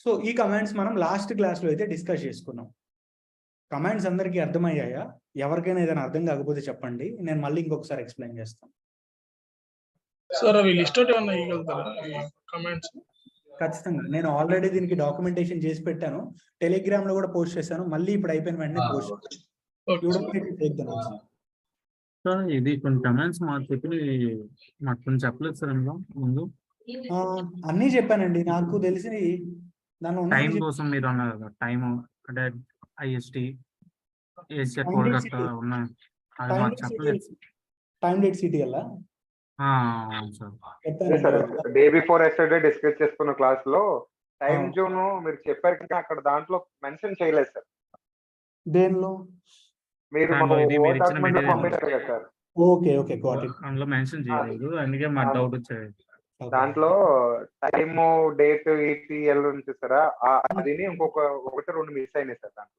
సో ఈ కమాండ్స్ మనం లాస్ట్ క్లాస్ లో అయితే డిస్కస్ చేసుకున్నాం. కమాండ్స్ అందరికీ అర్థమయ్యాయా? ఎవరికైనా ఏదైనా అర్థం కాకపోతే చెప్పండి, నేను మళ్ళీ ఇంకొకసారి ఎక్స్ప్లెయిన్ చేస్తాను. సార్ అవి లిస్ట్ అవుట్ ఏమన్నా ఇవ్వగలుగుతారా కమాండ్స్? ఖచ్చితంగా, నేను ఆల్రెడీ దీనికి డాక్యుమెంటేషన్ చేసి పెట్టాను, టెలిగ్రామ్ లో కూడా పోస్ట్ చేశాను. మళ్ళీ ఇప్పుడు అయిపోయిన వెంటనే పోస్ట్ చేస్తాను. సార్ ఇది కొన్ని కమాండ్స్ మాకు కొంచెం చెప్పలేదు సార్ అందులో ముందు. అన్నీ చెప్పానండి, నాకు తెలిసి దానిలో టైం కోసం మీరు అన్నారు కదా, టైం అంటే IST ఉన్నాయి, అవి మాకు చెప్పలేదు. Time date CTL sir day before yesterday discuss చేసుకున్న క్లాస్ లో టైం జోన్ మీరు చెప్పారు కానీ అక్కడ దాంట్లో మెన్షన్ చేయలేదు సార్. దేనిలో? మీరు పంపించారు కదా sir. Okay okay got it. అందులో మెన్షన్ చేయలేదు, అందుకే మాకు డౌట్ వచ్చేది. దాంట్లో టైమ్ డేట్ ETL ఉంది సార్, అది ఇంకొక 1-2 మిస్ అయినాయి సార్. దాంట్లో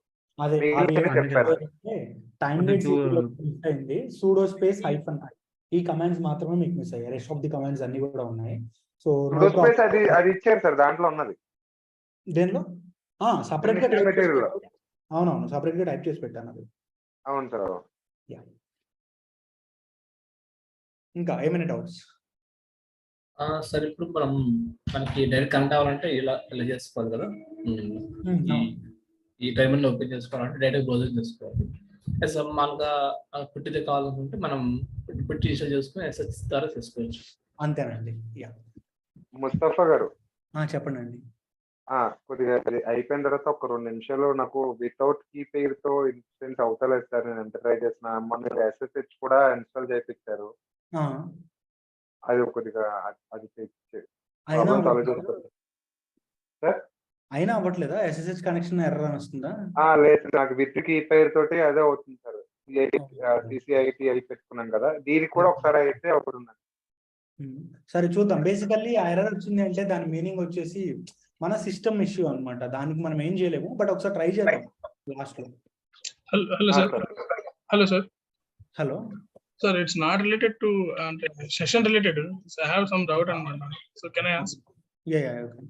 టైం డేట్ మిస్ అయింది, సూడో స్పేస్ -i ఈ కమాండ్స్ మాత్రమే మీకు మిస్ అయ్యాయి. రెస్ట్ ఆఫ్ ది కమాండ్స్ అన్ని కూడా ఉన్నాయి. సో అది ఇచ్చారు సార్, దాంట్లో ఉన్నది. దేనిలో? సపరేట్ గా అవునవును, సపరేట్ గా టైప్ చేసి పెట్టాను అది. అవును సార్. ఇంకా ఏమైనా డౌట్స్? సార్ ఇప్పుడు మనకి డైరెక్ట్ కనెక్ట్ అవ్వాలంటే ఇలా చేసుకోవాలి కదా, ఈ టైంలో ఓపెన్ చేసుకోవాలంటే డైరెక్ట్ బ్రౌజింగ్ చేసుకోవాలి. మామూలుగా పుట్టితే కావాలనుకుంటే మనం పుట్టి ఇన్స్టాల్ చేసుకుని SSH ద్వారా చేసుకోవచ్చు. అంతేనండి. ముస్తఫా గారు చెప్పండి అండి. కొద్దిగా అయిపోయిన తర్వాత ఒక 2 నిమిషాలు నాకు వితౌట్ కీ పేర్ తో ఇన్స్టెన్స్ అవుతలేదు సార్. నేను ఎంత ట్రై చేసిన మొన్న SSH కూడా ఇన్స్టాల్ చేయించారు, అది కొద్దిగా అది సార్ అయినా అవ్వట్లేదా? SSH కనెక్షన్ ఎర్రర్ అని వస్తుందా? లేదు, నాకు విత్ కీ పేర్ తోటి అదే అవుతుంది సార్. CCIT పెట్టుకున్నాం కదా, దీనికి కూడా ఒకసారి అయితే అవుతుంది. సరే చూద్దాం. బేసికల్లీ ఆ ఎర్రర్ వచ్చింది అంటే దాని మీనింగ్ వచ్చేసి మన సిస్టమ్ ఇష్యూ అన్నమాట, దానికి మనం ఏం చేయలేము. బట్ ఒకసారి ట్రై చేద్దాం లాస్ట్ లో. Hello sir. Hello sir. Hello sir, it's not related to అంటే session related. I have some doubt అన్నమాట. So can I ask? Yeah okay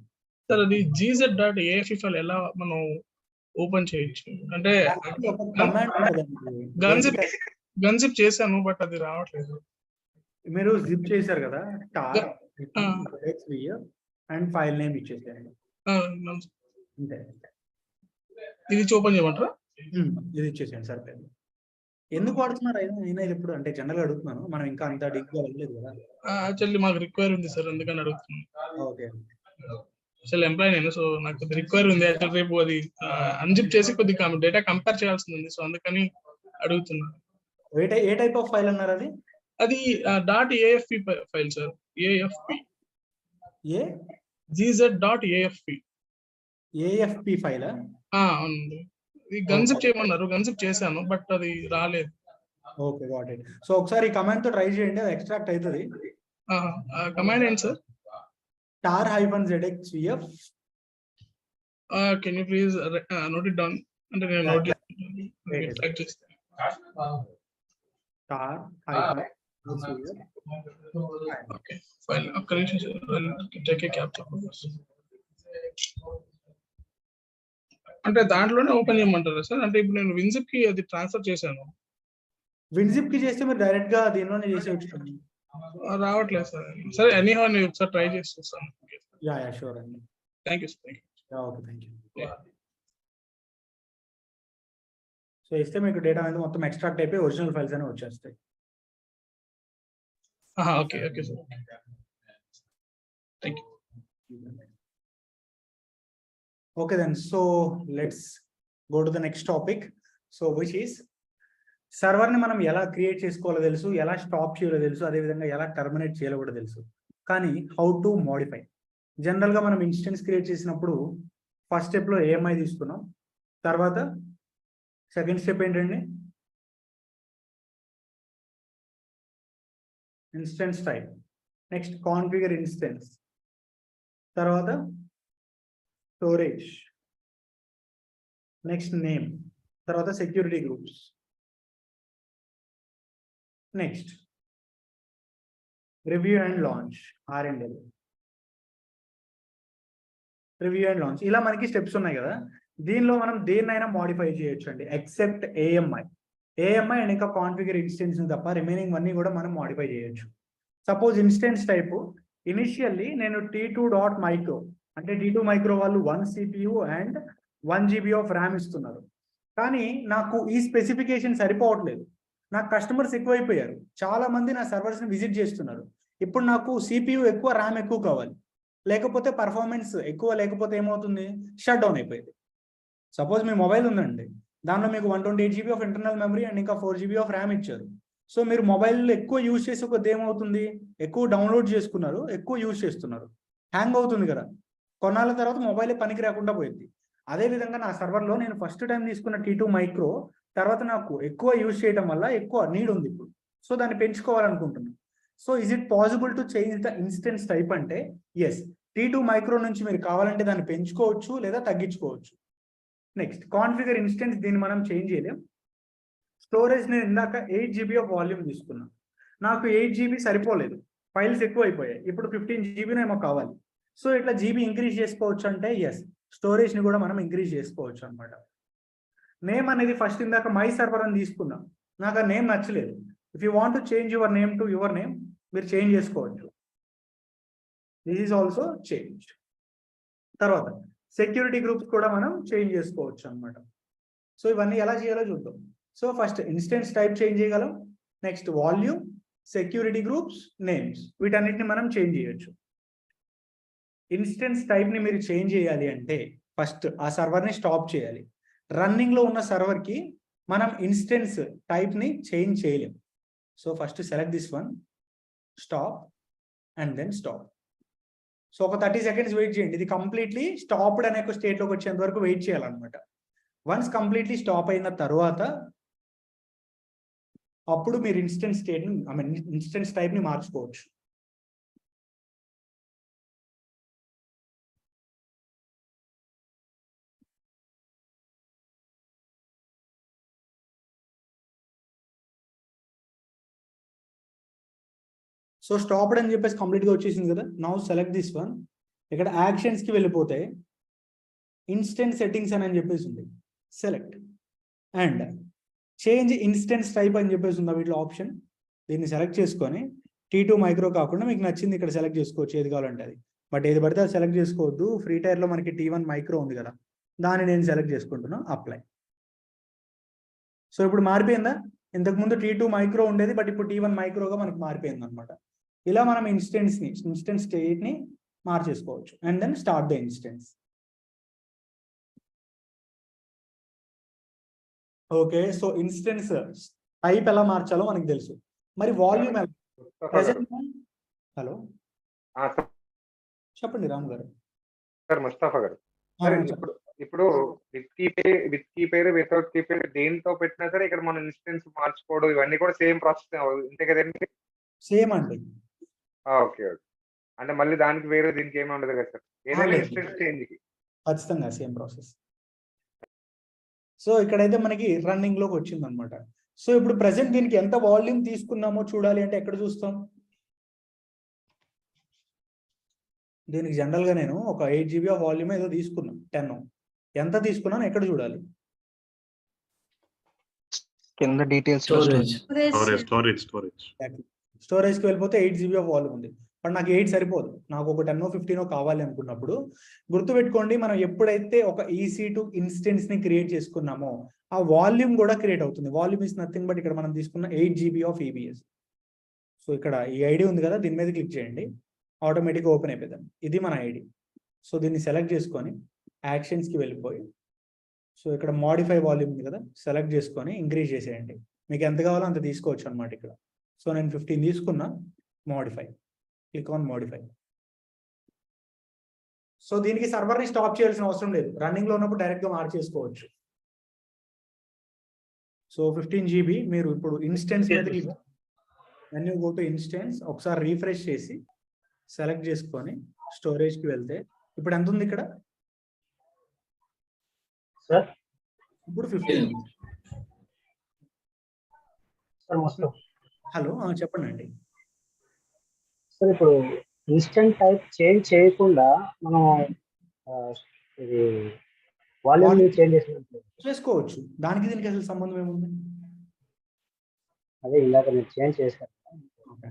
sir, అది gz.afy ఫైల్ ఎలా మనం ఓపెన్ చేయొచ్చు? అంటే గన్జిప్ చేశాను బట్ అది రావట్లేదు. మీరు జిప్ చేశారు కదా, tar అండ్ ఫైల్ నేమ్ ఇచ్చేసేయండి. అంతే, ఇది ఓపెన్ చేయమంటారా? ఇది ఇచ్చేసేయండి సరిపోయింది. ఎందుకు వాడుతున్నారు అయినా ఇప్పుడు అంటే జనరల్ గా అడుగుతున్నాను, మనం ఇంకా అంత డీప్ గా వెళ్ళలేదు కదా. యాక్చువల్లీ మాకు రిక్వైర్ ఉంది సార్, అందుకని అడుగుతున్నాను. ఓకే, అసలు ఎంప్లాయ్ నేను, సో నాకు కొద్ది రిక్వైర్ ఉంది. యాక్చువల్ రేపు అది అన్జిప్ చేసి కొద్దిగా డేటా కంపేర్ చేయాల్సి ఉంది, సో అందుకని అడుగుతున్నాను. ఏ టైప్ ఆఫ్ ఫైల్ అన్నారు అది? అది .afp file sir. gz.afp file అవునండి. ఇది గన్జిప్ చేయమన్నారు, గన్జిప్ చేశాను బట్ అది రాలేదు. Okay got it. సో ఒకసారి ఈ కమాండ్ తో ట్రై చేయండి, అది ఎక్స్ట్రాక్ట్ అవుతుంది. కమాండ్ ఏంటి sir? tar-zxvf. Can you please note it down? అంటే నేను నోట్ చేస్తాను. tar-zxvf. ఓకే ఫైల్ ఒక్క నిమిషం టేక్ ఏ క్యాప్చర్. అంటే దాంట్లోనే ఓపెన్ చేయమంటారా సార్? అంటే ఇప్పుడు నేను విన్జిప్ కి అది ట్రాన్స్ఫర్ చేశాను. విన్జిప్ కి చేస్తే మీరు డైరెక్ట్ గా దీనిలోనే చేసేయచ్చు. రావట్లేదు సార్. సరే ఎనీహౌ నేను ఒకసారి ట్రై చేసి చూస్తాను. యా షూర్ అండి. Thank you sir. Okay, thank you. So ఇస్తే మీకు డేటా అనేది మొత్తం ఎక్స్ట్రాక్ట్ అయిపోయి ఒరిజినల్ ఫైల్స్ అనేవి వచ్చేస్తాయి. Okay okay sir, thank you. Okay then, so let's go to the next topic. So which is server ని మనం ఎలా క్రియేట్ చేసుకోవాలో తెలుసు, ఎలా స్టాప్ చేయాలో తెలుసు, అదేవిధంగా ఎలా టర్మినేట్ చేయాలో కూడా తెలుసు. కానీ హౌ టు మోడిఫై, జనరల్ గా మనం ఇన్స్టెన్స్ క్రియేట్ చేసినప్పుడు ఫస్ట్ స్టెప్ లో ఏఎంఐ తీసుకున్నాం, తర్వాత సెకండ్ స్టెప్ ఏంటండి instance type, next configure instance, తర్వాత స్టోరేజ్, నెక్స్ట్ నేమ్, తర్వాత security groups, next review and launch, R&L, review and launch. ఇలా మనకి స్టెప్స్ ఉన్నాయి కదా. దీనిలో మనం దేన్నైనా మోడిఫై చేయొచ్చు అండి ఎక్సెప్ట్ ఏఎంఐ అండ్ ఇంకా కాన్ఫిగర్ ఇన్స్టెన్స్ తప్ప రిమైనింగ్ అన్ని కూడా మనం మోడిఫై చేయొచ్చు. సపోజ్ ఇన్స్టెన్స్ టైప్ ఇనిషియల్లీ నేను T2.micro అంటే T2 మైక్రో వాళ్ళు 1 CPU and 1 GB of RAM ఇస్తున్నారు. కానీ నాకు ఈ స్పెసిఫికేషన్ సరిపోవట్లేదు, నాకు కస్టమర్స్ ఎక్కువైపోయారు, చాలా మంది నా సర్వర్స్ ని విజిట్ చేస్తున్నారు. ఇప్పుడు నాకు CPU ఎక్కువ, ర్యామ్ ఎక్కువ కావాలి, లేకపోతే పర్ఫార్మెన్స్ ఎక్కువ, లేకపోతే ఏమవుతుంది షట్ డౌన్ అయిపోయింది. సపోజ్ మీ మొబైల్ ఉందండి, దానిలో మీకు 128 GB of internal memory and ఇంకా 4 GB ఆఫ్ ర్యామ్ ఇచ్చారు. సో మీరు మొబైల్ ఎక్కువ యూజ్ చేసే కొద్ది ఏమవుతుంది, ఎక్కువ డౌన్లోడ్ చేసుకున్నారు, ఎక్కువ యూజ్ చేస్తున్నారు, హ్యాంగ్ అవుతుంది కదా. కొన్నాళ్ళ తర్వాత మొబైల్ పనికి రాకుండా పోయింది. అదేవిధంగా నా సర్వర్లో నేను ఫస్ట్ టైం తీసుకున్న T2 మైక్రో తర్వాత నాకు ఎక్కువ యూజ్ చేయడం వల్ల ఎక్కువ నీడ్ ఉంది ఇప్పుడు, సో దాన్ని పెంచుకోవాలనుకుంటున్నాను. So is it possible to change the instance type అంటే ఎస్, T2 మైక్రో నుంచి మీరు కావాలంటే దాన్ని పెంచుకోవచ్చు లేదా తగ్గించుకోవచ్చు. నెక్స్ట్ కాన్ఫిగర్ ఇన్స్టెన్స్, దీన్ని మనం చేంజ్ చేయలేం. స్టోరేజ్ నేను ఇందాక 8 GB ఆఫ్ వాల్యూమ్ తీసుకున్నాను, నాకు 8 GB సరిపోలేదు, ఫైల్స్ ఎక్కువ అయిపోయాయి, ఇప్పుడు 15 GB ఏమో కావాలి. సో ఇట్లా జీబీ ఇంక్రీజ్ చేసుకోవచ్చు అంటే ఎస్, స్టోరేజ్ ని కూడా మనం ఇంక్రీజ్ చేసుకోవచ్చు అనమాట. నేమ్ అనేది ఫస్ట్ ఇందాక మై సర్వర్ అని తీసుకున్నాం, నాకు ఆ నేమ్ నచ్చలేదు. If you want to change your name to your name, మీరు చేంజ్ చేసుకోవచ్చు. This is also change. తర్వాత సెక్యూరిటీ గ్రూప్స్ కూడా మనం చేంజ్ చేసుకోవచ్చు అనమాట. సో ఇవన్నీ ఎలా చేయాలో చూద్దాం. So first instance type change చేయగలం, next volume, security groups, names, వీటన్నిటిని మనం చేంజ్ చేయొచ్చు. ఇన్స్టెన్స్ టైప్ ని మీరు చేంజ్ చేయాలి అంటే ఫస్ట్ ఆ సర్వర్ ని స్టాప్ చేయాలి. రన్నింగ్ లో ఉన్న సర్వర్ కి మనం ఇన్స్టెన్స్ టైప్ ని చేంజ్ చేయలేం. So first select this one, stop and then stop. So ఒక 30 seconds వెయిట్ చేయండి, ఇది కంప్లీట్లీ స్టాప్డ్ అనే ఒక స్టేట్ లోకి వచ్చేంత వరకు వెయిట్ చేయాలన్నమాట. వన్స్ కంప్లీట్లీ స్టాప్ అయిన తర్వాత అప్పుడు మీరు ఇన్స్టెన్స్ స్టేట్ ని ఇన్స్టెన్స్ టైప్ ని మార్చుకోవచ్చు. సో స్టాప్డ్ అని చెప్పేసి కంప్లీట్గా వచ్చేసింది కదా. నౌ సెలెక్ట్ దిస్ వన్, ఇక్కడ యాక్షన్స్కి వెళ్ళిపోతే ఇన్స్టెన్స్ సెట్టింగ్స్ అని చెప్పేసి ఉంది, select and change instance type అని చెప్పేసి ఉంది వీటిలో ఆప్షన్. దీన్ని సెలెక్ట్ చేసుకొని T2 మైక్రో కాకుండా మీకు నచ్చింది ఇక్కడ సెలెక్ట్ చేసుకోవచ్చు, ఏది కావాలంటే అది. బట్ ఏది పడితే అది సెలెక్ట్ చేసుకోవద్దు. ఫ్రీ టైర్లో మనకి T1 మైక్రో ఉంది కదా, దాన్ని నేను సెలెక్ట్ చేసుకుంటున్నాను, అప్లై. సో ఇప్పుడు మారిపోయిందా, ఇంతకుముందు T2 మైక్రో ఉండేది, బట్ ఇప్పుడు T1 మైక్రోగా మనకి మారిపోయింది అనమాట. ఇలా మనం ఇన్స్టెన్స్ స్టేట్ ని మార్చేసుకోవచ్చు and then start the instance. Okay, so instance type ఎలా మార్చాలో మనకు తెలుసు. మరి వాల్యూమ్ హలో చెప్పండి రామ్ గారు. సార్ ముస్తఫా గారు, ఇప్పుడు విత్ కీ పేరు వితౌట్ కీ పేరు దేంతో పెట్టినా సరే ఇక్కడ మనం ఇన్స్టెన్స్ మార్చుకోవడం ఇవన్నీ కూడా సేమ్ ప్రాసెస్ అంతే కదండి? సేమ్ అండి. ఓకే ఓకే, అంటే మళ్ళీ దానికి వేరే దీనికి ఏమి ఉండదు కదా సార్, ఏదైనా ఇన్స్టెన్స్ చేంజ్ కి ఖచ్చితంగా సేమ్ ప్రాసెస్. సో ఇక్కడైతే మనకి రన్నింగ్ లోకి వచ్చింది అనమాట. సో ఇప్పుడు ప్రెసెంట్ దీనికి ఎంత వాల్యూమ్ తీసుకున్నామో చూడాలి అంటే ఎక్కడ చూస్తాం, దీనికి జనరల్ గా నేను ఒక 8 GB ఆఫ్ వాల్యూమ్ ఏదో తీసుకున్నాను, 10 ఎంత తీసుకున్నాను ఎక్కడ చూడాలి, కింద డీటెయిల్స్, స్టోరేజ్. స్టోరేజ్కి వెళ్ళిపోతే 8 GB ఆఫ్ వాల్యూమ్ ఉంది. బట్ నాకు 8 సరిపోదు, నాకు ఒక 10 15 కావాలి అనుకున్నప్పుడు గుర్తుపెట్టుకోండి, మనం ఎప్పుడైతే ఒక EC2 ఇన్స్టెన్స్ ని క్రియేట్ చేసుకున్నామో ఆ వాల్యూమ్ కూడా క్రియేట్ అవుతుంది. వాల్యూమ్ ఇస్ నథింగ్ బట్ ఇక్కడ మనం తీసుకున్న 8 GB ఆఫ్ EBS. సో ఇక్కడ ఈ ఐడి ఉంది కదా, దీని మీద క్లిక్ చేయండి, ఆటోమేటిక్గా ఓపెన్ అయిపోతాం. ఇది మన ఐడి. సో దీన్ని సెలెక్ట్ చేసుకొని యాక్షన్స్కి వెళ్ళిపోయి, సో ఇక్కడ మాడిఫై వాల్యూమ్ ఉంది కదా, సెలెక్ట్ చేసుకొని ఇంక్రీజ్ చేసేయండి. మీకు ఎంత కావాలో అంత తీసుకోవచ్చు అనమాట ఇక్కడ. సో నేను 15 తీసుకున్నా, modify, click on modify. So దీనికి సర్వర్ని స్టాప్ చేయాల్సిన అవసరం లేదు, రన్నింగ్లో ఉన్నప్పుడు డైరెక్ట్గా మార్చేసుకోవచ్చు. సో 15 GB మీరు ఇప్పుడు ఇన్స్టెన్స్ మీద when you go to instance ఒకసారి రీఫ్రెష్ చేసి సెలెక్ట్ చేసుకొని స్టోరేజ్కి వెళ్తే ఇప్పుడు ఎంత ఉంది ఇక్కడ? ఇప్పుడు 15. హలో, చెప్పండి అండి. సార్ ఇప్పుడు ఇన్స్టెంట్ టైప్ చేంజ్ చేయకుండా మనం ఇది వాల్యూమ్ చేంజ్ చేసుకోవచ్చు. దానికి దీనికి అసలు సంబంధం ఏముంది? అదే ఇందాక మీరు చేంజ్ చేశారు. Okay,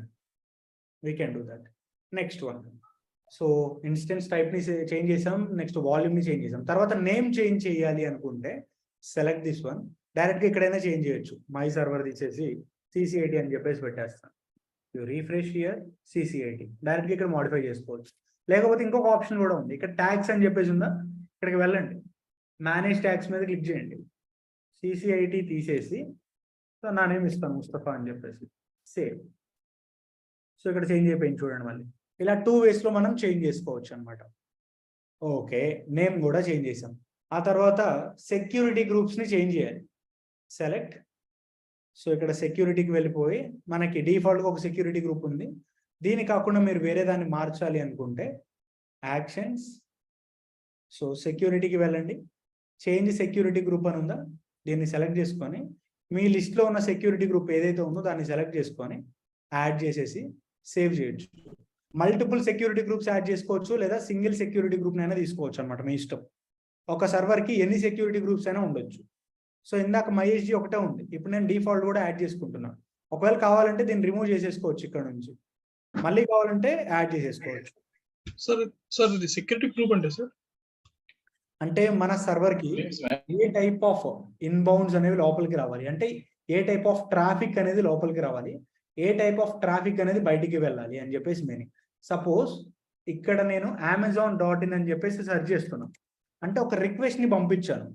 we can do that. Next one. So instance టైప్ని చేంజ్ చేసాం, నెక్స్ట్ వాల్యూమ్ని చేంజ్ చేసాం. తర్వాత నేమ్ చేంజ్ చేయాలి అనుకుంటే సెలెక్ట్ దిస్ వన్, డైరెక్ట్గా ఎక్కడైనా చేంజ్ చేయొచ్చు. మై సర్వర్ తీసేసి CC80 అని చెప్పేసి పెట్టేస్తాను. రీఫ్రెష్ హియర్ CC80, డైరెక్ట్గా ఇక్కడ మోడిఫై చేసుకోవచ్చు. లేకపోతే ఇంకొక ఆప్షన్ కూడా ఉంది, ఇక్కడ ట్యాగ్స్ అని చెప్పేసి ఉందా, ఇక్కడికి వెళ్ళండి, మేనేజ్ ట్యాగ్స్ మీద క్లిక్ చేయండి, CC80 తీసేసి సో నా నేమ్ ఇస్తాను ముస్తఫా అని చెప్పేసి సేవ్. సో ఇక్కడ చేంజ్ అయిపోయింది చూడండి. మళ్ళీ ఇలా 2 waysలో మనం చేంజ్ చేసుకోవచ్చు అనమాట. ఓకే, నేమ్ కూడా చేంజ్ చేసాం. ఆ తర్వాత సెక్యూరిటీ గ్రూప్స్ని చేంజ్ చేయాలి. సెలెక్ట్, సో ఇక్కడ సెక్యూరిటీకి వెళ్ళిపోయి మనకి డిఫాల్ట్గా ఒక సెక్యూరిటీ గ్రూప్ ఉంది. దీని కాకుండా మీరు వేరే దాన్ని మార్చాలి అనుకుంటే యాక్షన్స్, సో సెక్యూరిటీకి వెళ్ళండి, చేంజ్ సెక్యూరిటీ గ్రూప్ అని ఉందా, దీన్ని సెలెక్ట్ చేసుకొని మీ లిస్ట్లో ఉన్న సెక్యూరిటీ గ్రూప్ ఏదైతే ఉందో దాన్ని సెలెక్ట్ చేసుకొని యాడ్ చేసేసి సేవ్ చేయొచ్చు. మల్టిపుల్ సెక్యూరిటీ గ్రూప్స్ యాడ్ చేసుకోవచ్చు, లేదా సింగిల్ సెక్యూరిటీ గ్రూప్ అయినా తీసుకోవచ్చు అనమాట, మీ ఇష్టం. ఒక సర్వర్కి ఎన్ని సెక్యూరిటీ గ్రూప్స్ అయినా ఉండొచ్చు. సో ఇందాక MySG ఒకటే ఉంది, ఇప్పుడు నేను డిఫాల్ట్ కూడా యాడ్ చేసుకుంటున్నాను. ఒకవేళ కావాలంటే దీన్ని రిమూవ్ చేసేసుకోవచ్చు ఇక్కడ నుంచి, మళ్ళీ కావాలంటే యాడ్ చేసేసుకోవచ్చు. సార్ ఇది సెక్యూరిటీ గ్రూప్ అంటే సార్ అంటే మన సర్వర్కి ఏ టైప్ ఆఫ్ ఇన్బౌండ్స్ అనేవి లోపలికి రావాలి, అంటే ఏ టైప్ ఆఫ్ ట్రాఫిక్ అనేది లోపలికి రావాలి, ఏ టైప్ ఆఫ్ ట్రాఫిక్ అనేది బయటికి వెళ్ళాలి అని చెప్పేసి మీనింగ్. సపోజ్ ఇక్కడ నేను amazon.in అని చెప్పేసి సెర్చ్ చేస్తున్నాను, అంటే ఒక రిక్వెస్ట్ని పంపించాను.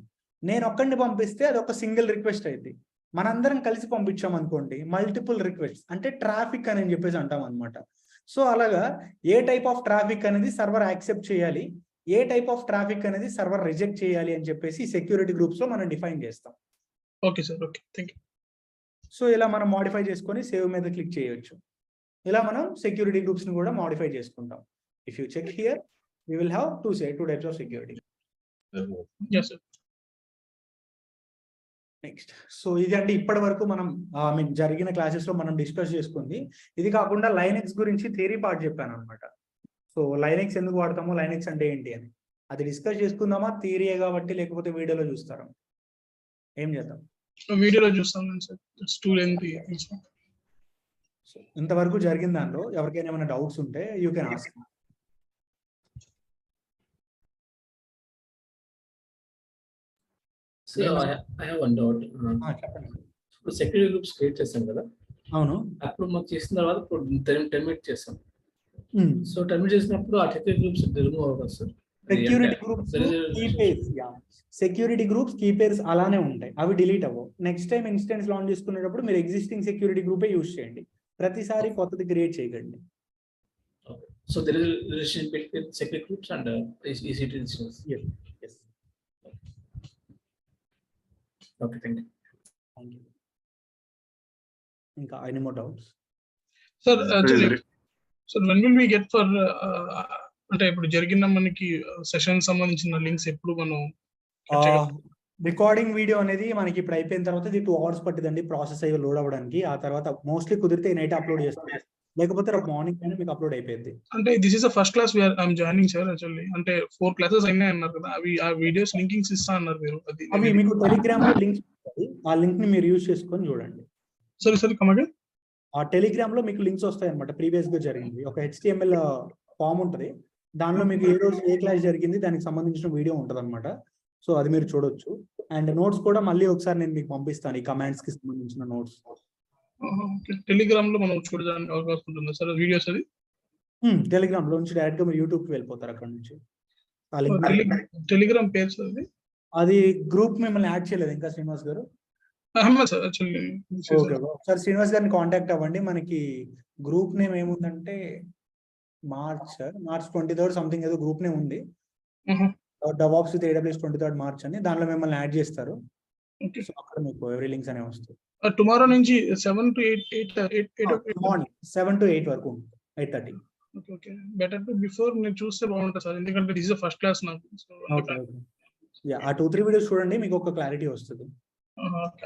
నేను ఒక్కడిని పంపిస్తే అది ఒక సింగిల్ రిక్వెస్ట్ అయితే, మనందరం కలిసి పంపించాం అనుకోండి మల్టిపుల్ రిక్వెస్ట్, అంటే ట్రాఫిక్ అని చెప్పేసి అంటాం అనమాట. సో అలాగా ఏ టైప్ ఆఫ్ ట్రాఫిక్ అనేది సర్వర్ యాక్సెప్ట్ చేయాలి, ఏ టైప్ ఆఫ్ ట్రాఫిక్ అనేది సర్వర్ రిజెక్ట్ చేయాలి అని చెప్పేసి సెక్యూరిటీ గ్రూప్స్లో మనం డిఫైన్ చేస్తాం. Okay sir, okay, thank you. So ఇలా మనం మాడిఫై చేసుకొని సేవ్ మీద క్లిక్ చేయొచ్చు. ఇలా మనం సెక్యూరిటీ గ్రూప్స్ని కూడా మాడిఫై చేసుకుంటాం. If you check here we will have two types of security. Yes sir. Next, so ఇది అంటే ఇప్పటి వరకు మనం జరిగిన క్లాసెస్ లో మనం డిస్కస్ చేసుకుంది. ఇది కాకుండా లైనెక్స్ గురించి థియరీ పార్ట్ చెప్పాను అనమాట. సో లైనెక్స్ ఎందుకు వాడతాము, లైనెక్స్ అంటే ఏంటి అని అది డిస్కస్ చేసుకుందామా, థియరీయే కాబట్టి, లేకపోతే వీడియోలో చూస్తారా? ఏం చేద్దాం, వీడియోలో చూస్తాం సార్. స్టూడెంట్ ఇంతవరకు జరిగిన దాంట్లో ఎవరికైనా ఏమైనా డౌట్స్ ఉంటే you can ask. I have one doubt. ఇప్పుడు సెక్యూరిటీ గ్రూప్స్ క్రియేట్ చేస్తాం కదా, అవును, అప్పుడు మాకు చేసిన తర్వాత ఇప్పుడు టెర్మినేట్ చేస్తాం. సో టెర్మినేట్ చేసినప్పుడు ఆ సెక్యూరిటీ గ్రూప్స్ రిమూవ్ అవ్వదు sir. Security groups key pairs అలానే ఉంటాయి, అవి డిలీట్ అవ్వవు. నెక్స్ట్ టైం ఇన్స్టెన్స్ లాంచ్ చేసుకునేటప్పుడు మీరు ఎగ్జిస్టింగ్ సెక్యూరిటీ గ్రూపే యూజ్ చేయండి, ప్రతిసారి కొత్తది క్రియేట్ చేయకండి. So there is a relationship between security groups and EC2 instances. Yes. Yes. Okay, thank you. Thank you. Inka any more doubts? Sir, so when will we get for అంటే ఇప్పుడు జరిగిన మనకి session సంబంధించిన links ఎప్పుడు మనం recording video అనేది మనకి ఇప్పుడు అయిపోయిన తర్వాత ఇది 2 hours పట్టిందండి ప్రాసెస్ అయ్యి లోడ్ అవ్వడానికి. ఆ తర్వాత మోస్ట్లీ కుదిరితే నైట్ అప్లోడ్ చేస్తాం, లేకపోతే రేపు మార్నింగ్ అయినా మీకు అప్లోడ్ అయిపోయింది. అంటే this is the first class we are I am joining sir. Actually అంటే 4 classes అయినాయి అన్నారు కదా, అవి ఆ వీడియోస్ లింకింగ్స్ ఇస్తా అన్నారు మీరు. అవి మీకు టెలిగ్రామ్ లో లింక్స్ ఉంటాయి, ఆ లింక్ ని మీరు యూజ్ చేసుకొని చూడండి. సరే కమ్ అగైన్. ఆ టెలిగ్రామ్ లో మీకు లింక్స్ వస్తాయి అనమాట. ప్రీవియస్ గా జరిగింది ఒక HTML ఫామ్ ఉంటుంది, దానిలో మీకు ఏ రోజు ఏ క్లాస్ జరిగింది దానికి సంబంధించిన వీడియో ఉంటుంది అనమాట. సో అది మీరు చూడొచ్చు. అండ్ నోట్స్ కూడా మళ్ళీ ఒకసారి నేను మీకు పంపిస్తాను, ఈ కమాండ్స్ కి సంబంధించిన నోట్స్. టెలిగ్రామ్ లో మనం చూడడానికి అవకాశం ఉంటుంది సార్ వీడియోస్ అది? టెలిగ్రామ్ లో నుంచి డైరెక్ట్ గా మీరు యూట్యూబ్ కి వెళ్ళిపోతారు అక్కడ నుంచి. ఆ లింక్ టెలిగ్రామ్ పేజ్ అది? అది గ్రూప్ మిమ్మల్ని యాడ్ చేయలేదు ఇంకా శ్రీనివాస్ గారు? సార్ యాక్చువల్లీ ఓకే, ఒకసారి శ్రీనివాస్ గారిని కాంటాక్ట్ అవ్వండి. మనకి గ్రూప్ నేమ్ ఏముందంటే మార్చ్ 23rd సంథింగ్ ఏదో గ్రూప్ నేమ్ ఉంది, DevOps with AWS 23rd March అని. దానిలో మిమ్మల్ని యాడ్ చేస్తారు. సో అక్కడ మీకు ఎవ్రీ లింక్స్ అనేవి వస్తాయి. టుమారో నుంచి 7 to 8 మార్నింగ్ 7 to 8 వరకు ఉంటుంది, 8:30. ఓకే, బెటర్ టు బిఫోర్ నేను చూస్తే బాగుంటుంది సార్, ఎందుకంటే దిస్ ఇస్ ఫస్ట్ క్లాస్ నాకు. ఆ 2-3 వీడియోస్ చూడండి, మీకు ఒక క్లారిటీ వస్తుంది.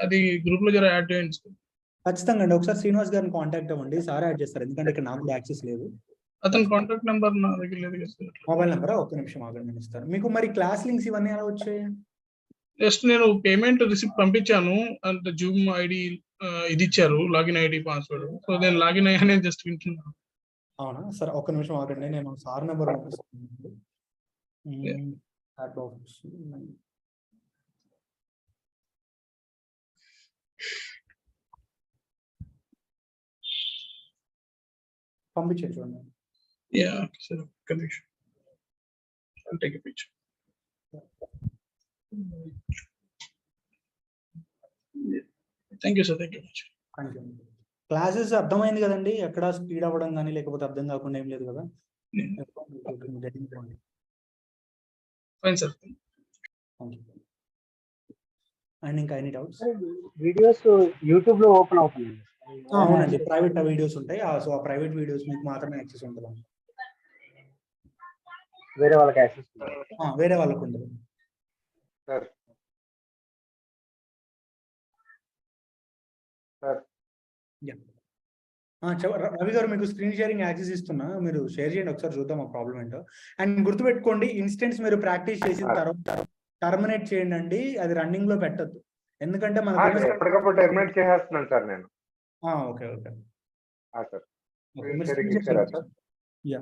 అది గ్రూప్ లో జర యాడ్ చేయండి సార్. ఖచ్చితంగా అండి. ఒకసారి శ్రీనివాస్ గారిని కాంటాక్ట్ అవ్వండి, సార్ యాడ్ చేస్తారు, ఎందుకంటే ఇక్కడ నాకు యాక్సెస్ లేదు. అతని కాంటాక్ట్ నెంబర్ నా దగ్గర లేదు కదా సార్. మొబైల్ నెంబర్ ఒక్క నిమిషం ఆగండి, నేను ఇస్తాను మీకు. మరి క్లాస్ లింక్స్ ఇవన్నీ ఎలా వచ్చాయి? జస్ట్ నేను పేమెంట్ రిసిప్ట్ పంపించాను, అంటే జూమ్ ఐడి ఇది ఇచ్చారు, లాగిన్ ఐడి పాస్వర్డ్. సో నేను లాగిన్ అయ్యానే జస్ట్ వింటున్నాను. అవునా సరే, ఒక్క నిమిషం ఆగండి, నేను సార్ నెంబర్ పంపిస్తాను. పంపించండి చూడండి. Yeah, sir, condition. I'll take a picture. Thank you, sir. Thank you much. Classes అర్థమైంది కదండి? ఎక్కడ స్పీడ్ అవ్వడం కానీ లేకపోతే అర్థం కాకుండా ఏం లేదు కదా? Fine, sir. అండ్ ఇంకా ఎనీ డౌట్స్? వీడియోస్ యూట్యూబ్ లో ఓపెన్ అవుతుంది. అవునండి, ప్రైవేట్ వీడియోస్ ఉంటాయి. సో ఆ ప్రైవేట్ వీడియోస్ మీకు మాత్రమే యాక్సెస్ ఉంటుంది, వేరే వాళ్ళకి యాక్సెస్ వేరే వాళ్ళకు ఉండదు. సార్ రవి గారు, మీకు స్క్రీన్ షేరింగ్ యాక్సెస్ ఇస్తున్నా, మీరు షేర్ చేయండి ఒకసారి, చూద్దాం ఆ ప్రాబ్లం ఏంటో. అండ్ గుర్తుపెట్టుకోండి, ఇన్స్టెన్స్ మీరు ప్రాక్టీస్ చేసిన తర్వాత టర్మినేట్ చేయండి అండి, అది రన్నింగ్ లో పెట్టద్దు. ఎందుకంటే మనకు ఎప్పటికప్పుడు టర్మినేట్ చేసేస్తున్నాను సార్ నేను. Okay okay sir. యా,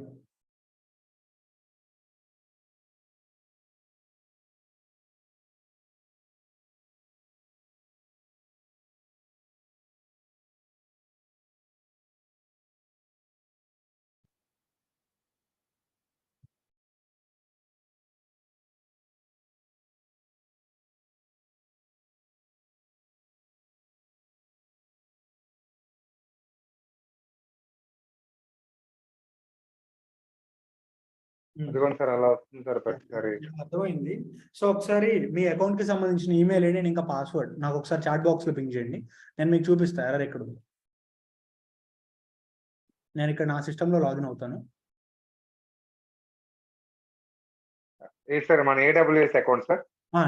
అదిగోండి సార్, అలా వస్తుంది సార్ ప్రతిసారి. అర్థమైంది. సో ఒకసారి మీ అకౌంట్ కి సంబంధించిన ఈమెయిల్ ఐడి ఇంకా పాస్వర్డ్ నాకు ఒకసారి చాట్ బాక్స్ లో పింక్ చేయండి, నేను మీకు చూపిస్తాను ఎర్రర్ ఎక్కడ ఉంది. నేను ఇక్కడ నా సిస్టమ్ లో లాగిన్ అవుతాను. ఏ సార్ మన AWS account sir?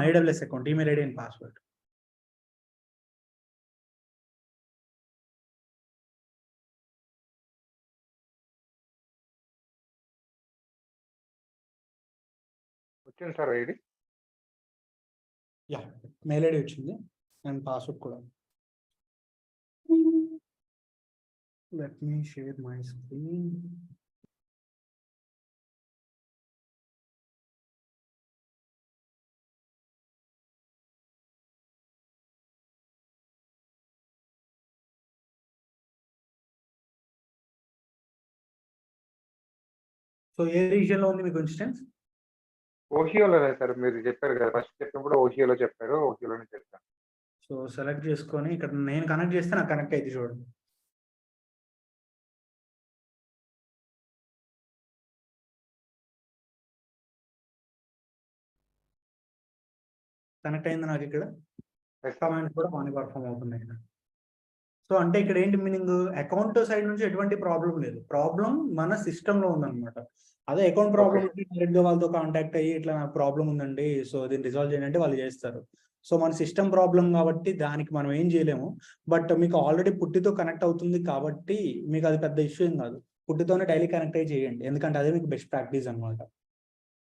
AWS account, email ID and password. వచ్చింది sir ID. Yeah, mail ID వచ్చింది అండ్ పాస్వర్డ్ కూడా. Let me share my screen. So ఏ రీజియన్ లో ఉంది మీకు ఇన్స్టెన్స్? ఓహియోలోనే సార్, మీరు చెప్పారు కదా ఫస్ట్ చెప్పినప్పుడు ఓహియోలో చెప్పారు, ఓహియోలోనే చెప్పాను. సో సెలెక్ట్ చేసుకొని ఇక్కడ నేను కనెక్ట్ చేస్తే నాకు కనెక్ట్ అయితే చూడండి. కనెక్ట్ అయింది నాకు ఇక్కడ. కమాండ్ కూడా బాగానే పర్ఫామ్ అవుతుంది ఇక్కడ. సో అంటే ఇక్కడ ఏంటి మీనింగ్, అకౌంట్ సైడ్ నుంచి ఎటువంటి ప్రాబ్లం లేదు, ప్రాబ్లం మన సిస్టమ్ లో ఉందన్నమాట. అదే అకౌంట్ ప్రాబ్లం డైరెక్ట్ గా వాళ్ళతో కాంటాక్ట్ అయ్యి ఇట్లా నాకు ప్రాబ్లం ఉందండి, సో దీన్ని రిజాల్వ్ చేయండి అంటే వాళ్ళు చేస్తారు. సో మన సిస్టమ్ ప్రాబ్లం కాబట్టి దానికి మనం ఏం చేయలేము. బట్ మీకు ఆల్రెడీ పుట్టితో కనెక్ట్ అవుతుంది కాబట్టి మీకు అది పెద్ద ఇష్యూ ఏం కాదు. పుట్టితోనే డైలీ కనెక్ట్ అయ్యి చేయండి, ఎందుకంటే అదే మీకు బెస్ట్ ప్రాక్టీస్ అనమాట.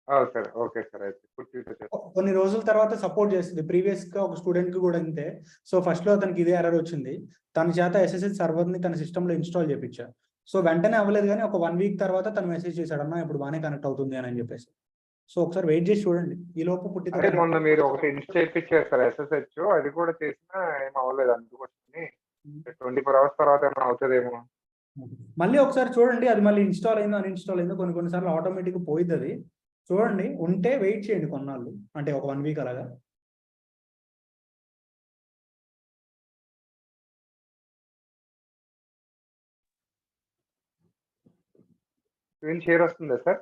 సార్ ఓకే సార్ అయితే పూర్తిగా కొన్ని రోజుల తర్వాత సపోర్ట్ చేస్తుంది. ప్రీవియస్ గా ఒక స్టూడెంట్ కి కూడా అంతే. సో ఫస్ట్ లో అతనికి ఇదే ఎర్రర్ వచ్చింది. తన చేత SSH సర్వర్ ని తన సిస్టమ్ లో ఇన్స్టాల్ చేయించా. సో వెంటనే అవ్వలేదు, కానీ ఒక 1 వీక్ తర్వాత తను మెసేజ్ చేశాడు, అన్న ఇప్పుడు బాగానే కనెక్ట్ అవుతుంది అని చెప్పేసి. సో ఒకసారి వెయిట్ చేసి చూడండి. ఈ లోపు అంటే మొన్న మీరు ఒకటి ఇన్స్టాల్ చేయించారు సార్ SSH, అది కూడా చేసినా ఏం అవ్వలేదు. అందుకోసమని 24 hours తర్వాత ఏమైనా అవుతుందేమో. మళ్ళీ ఒకసారి చూడండి, అది మళ్ళీ ఇన్స్టాల్ అయిందో అన్ఇన్స్టాల్ అయిందో. కొన్నిసార్లు ఆటోమేటిక్ పోయింది అది. చూడండి, ఉంటే వెయిట్ చేయండి కొన్నాళ్ళు, అంటే ఒక 1 వీక్ అలాగా. స్క్రీన్ షేర్ వస్తుందా సార్?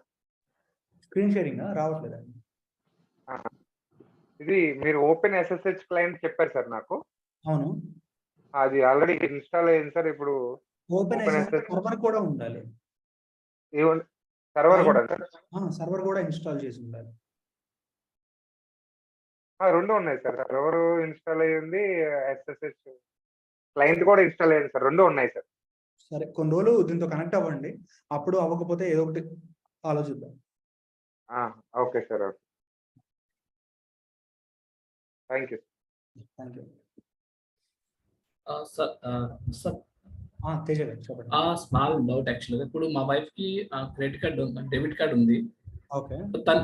స్క్రీన్ షేరింగ్ రావట్లేదండి. ఇది మీరు ఓపెన్ SSH క్లయింట్ చెప్పారు సార్ నాకు. అవును, అది ఆల్రెడీ ఇన్స్టాల్ అయింది సార్. ఇప్పుడు ఓపెన్ SSH సర్వర్ కూడా ఉండాలి. సర్వర్ కూడా సార్? సర్వర్ కూడా ఇన్స్టాల్ చేసి ఉండాలి. రెండు ఉన్నాయి సార్. సర్వర్ ఇన్స్టాల్ అయ్యింది, SSH క్లయింట్ కూడా ఇన్స్టాల్ అయ్యింది సార్. రెండు ఉన్నాయి సార్. సరే, కొన్ని రోజులు దీంతో కనెక్ట్ అవ్వండి. అప్పుడు అవ్వకపోతే ఏదో ఒకటి ఆలోచిద్దాం. Okay sir. Okay, thank you. Thank you. Sir Teja గారు చెప్పండి. స్మాల్ డౌట్ యాక్చువల్గా. ఇప్పుడు మా వైఫ్ కి క్రెడిట్ కార్డు డెబిట్ కార్డు ఉంది. ఓకే, తన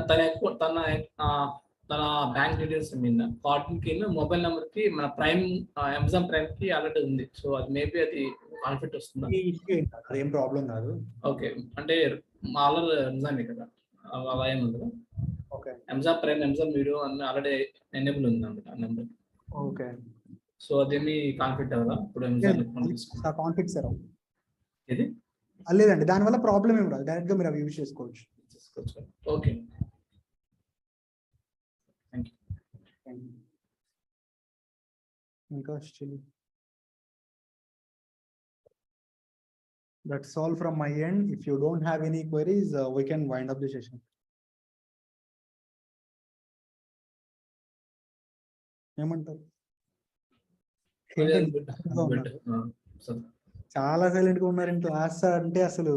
బ్యాంక్ డీటెయిల్స్ మీద కార్డు కి మొబైల్ నెంబర్ కి మన ప్రైమ్ అమెజాన్ ప్రైమ్ కి ఆల్రెడీ ఉంది. సో అది మేబీ అది కాన్ఫ్లిక్ట్ వస్తుందా? అదేం ప్రాబ్లం కాదు. ఓకే, అంటే మా ఆల్రెడీ అమెజాన్ కదా, అలా ఏమి ఉండదు. Okay, Amazon prime, Amazon video అన్ని ఆల్రెడీ ఎనేబుల్ ఉంది అన్నమాట ఆ నెంబర్. ఓకే, సో అదేమి కాన్ఫ్లిక్ట్ అవ్వదా ఇప్పుడు అమెజాన్ కాన్ఫ్లిక్ట్ సార్? ఇది లేదండి, దానివల్ల ప్రాబ్లం ఏమి రాదు. డైరెక్ట్ గా మీరు అవి యూజ్ చేసుకోవచ్చు. ఓకే, ఇంకా still that's all from my end. If you don't have any queries, we can wind up the session. ఏమంటారు? చాలా సైలెంట్ గా ఉన్నారు. క్లాస్ అంటే అసలు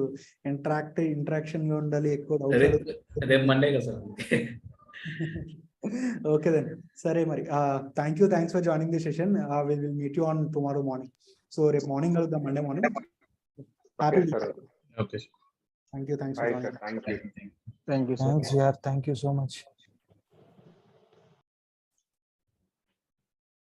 ఇంటరాక్షన్ గా ఉండాలి, ఎక్కువ రేపు మండే కదా సార్. ఓకే దెన్, సరే మరి. Thanks for joining the session. Will meet you on tomorrow morning. So రేపు మార్నింగ్ కలుద్దాం, Monday morning. Happy. Okay, thank you. Thanks for joining. Thank you. Thanks యార్, థ్యాంక్ యూ సో మచ్.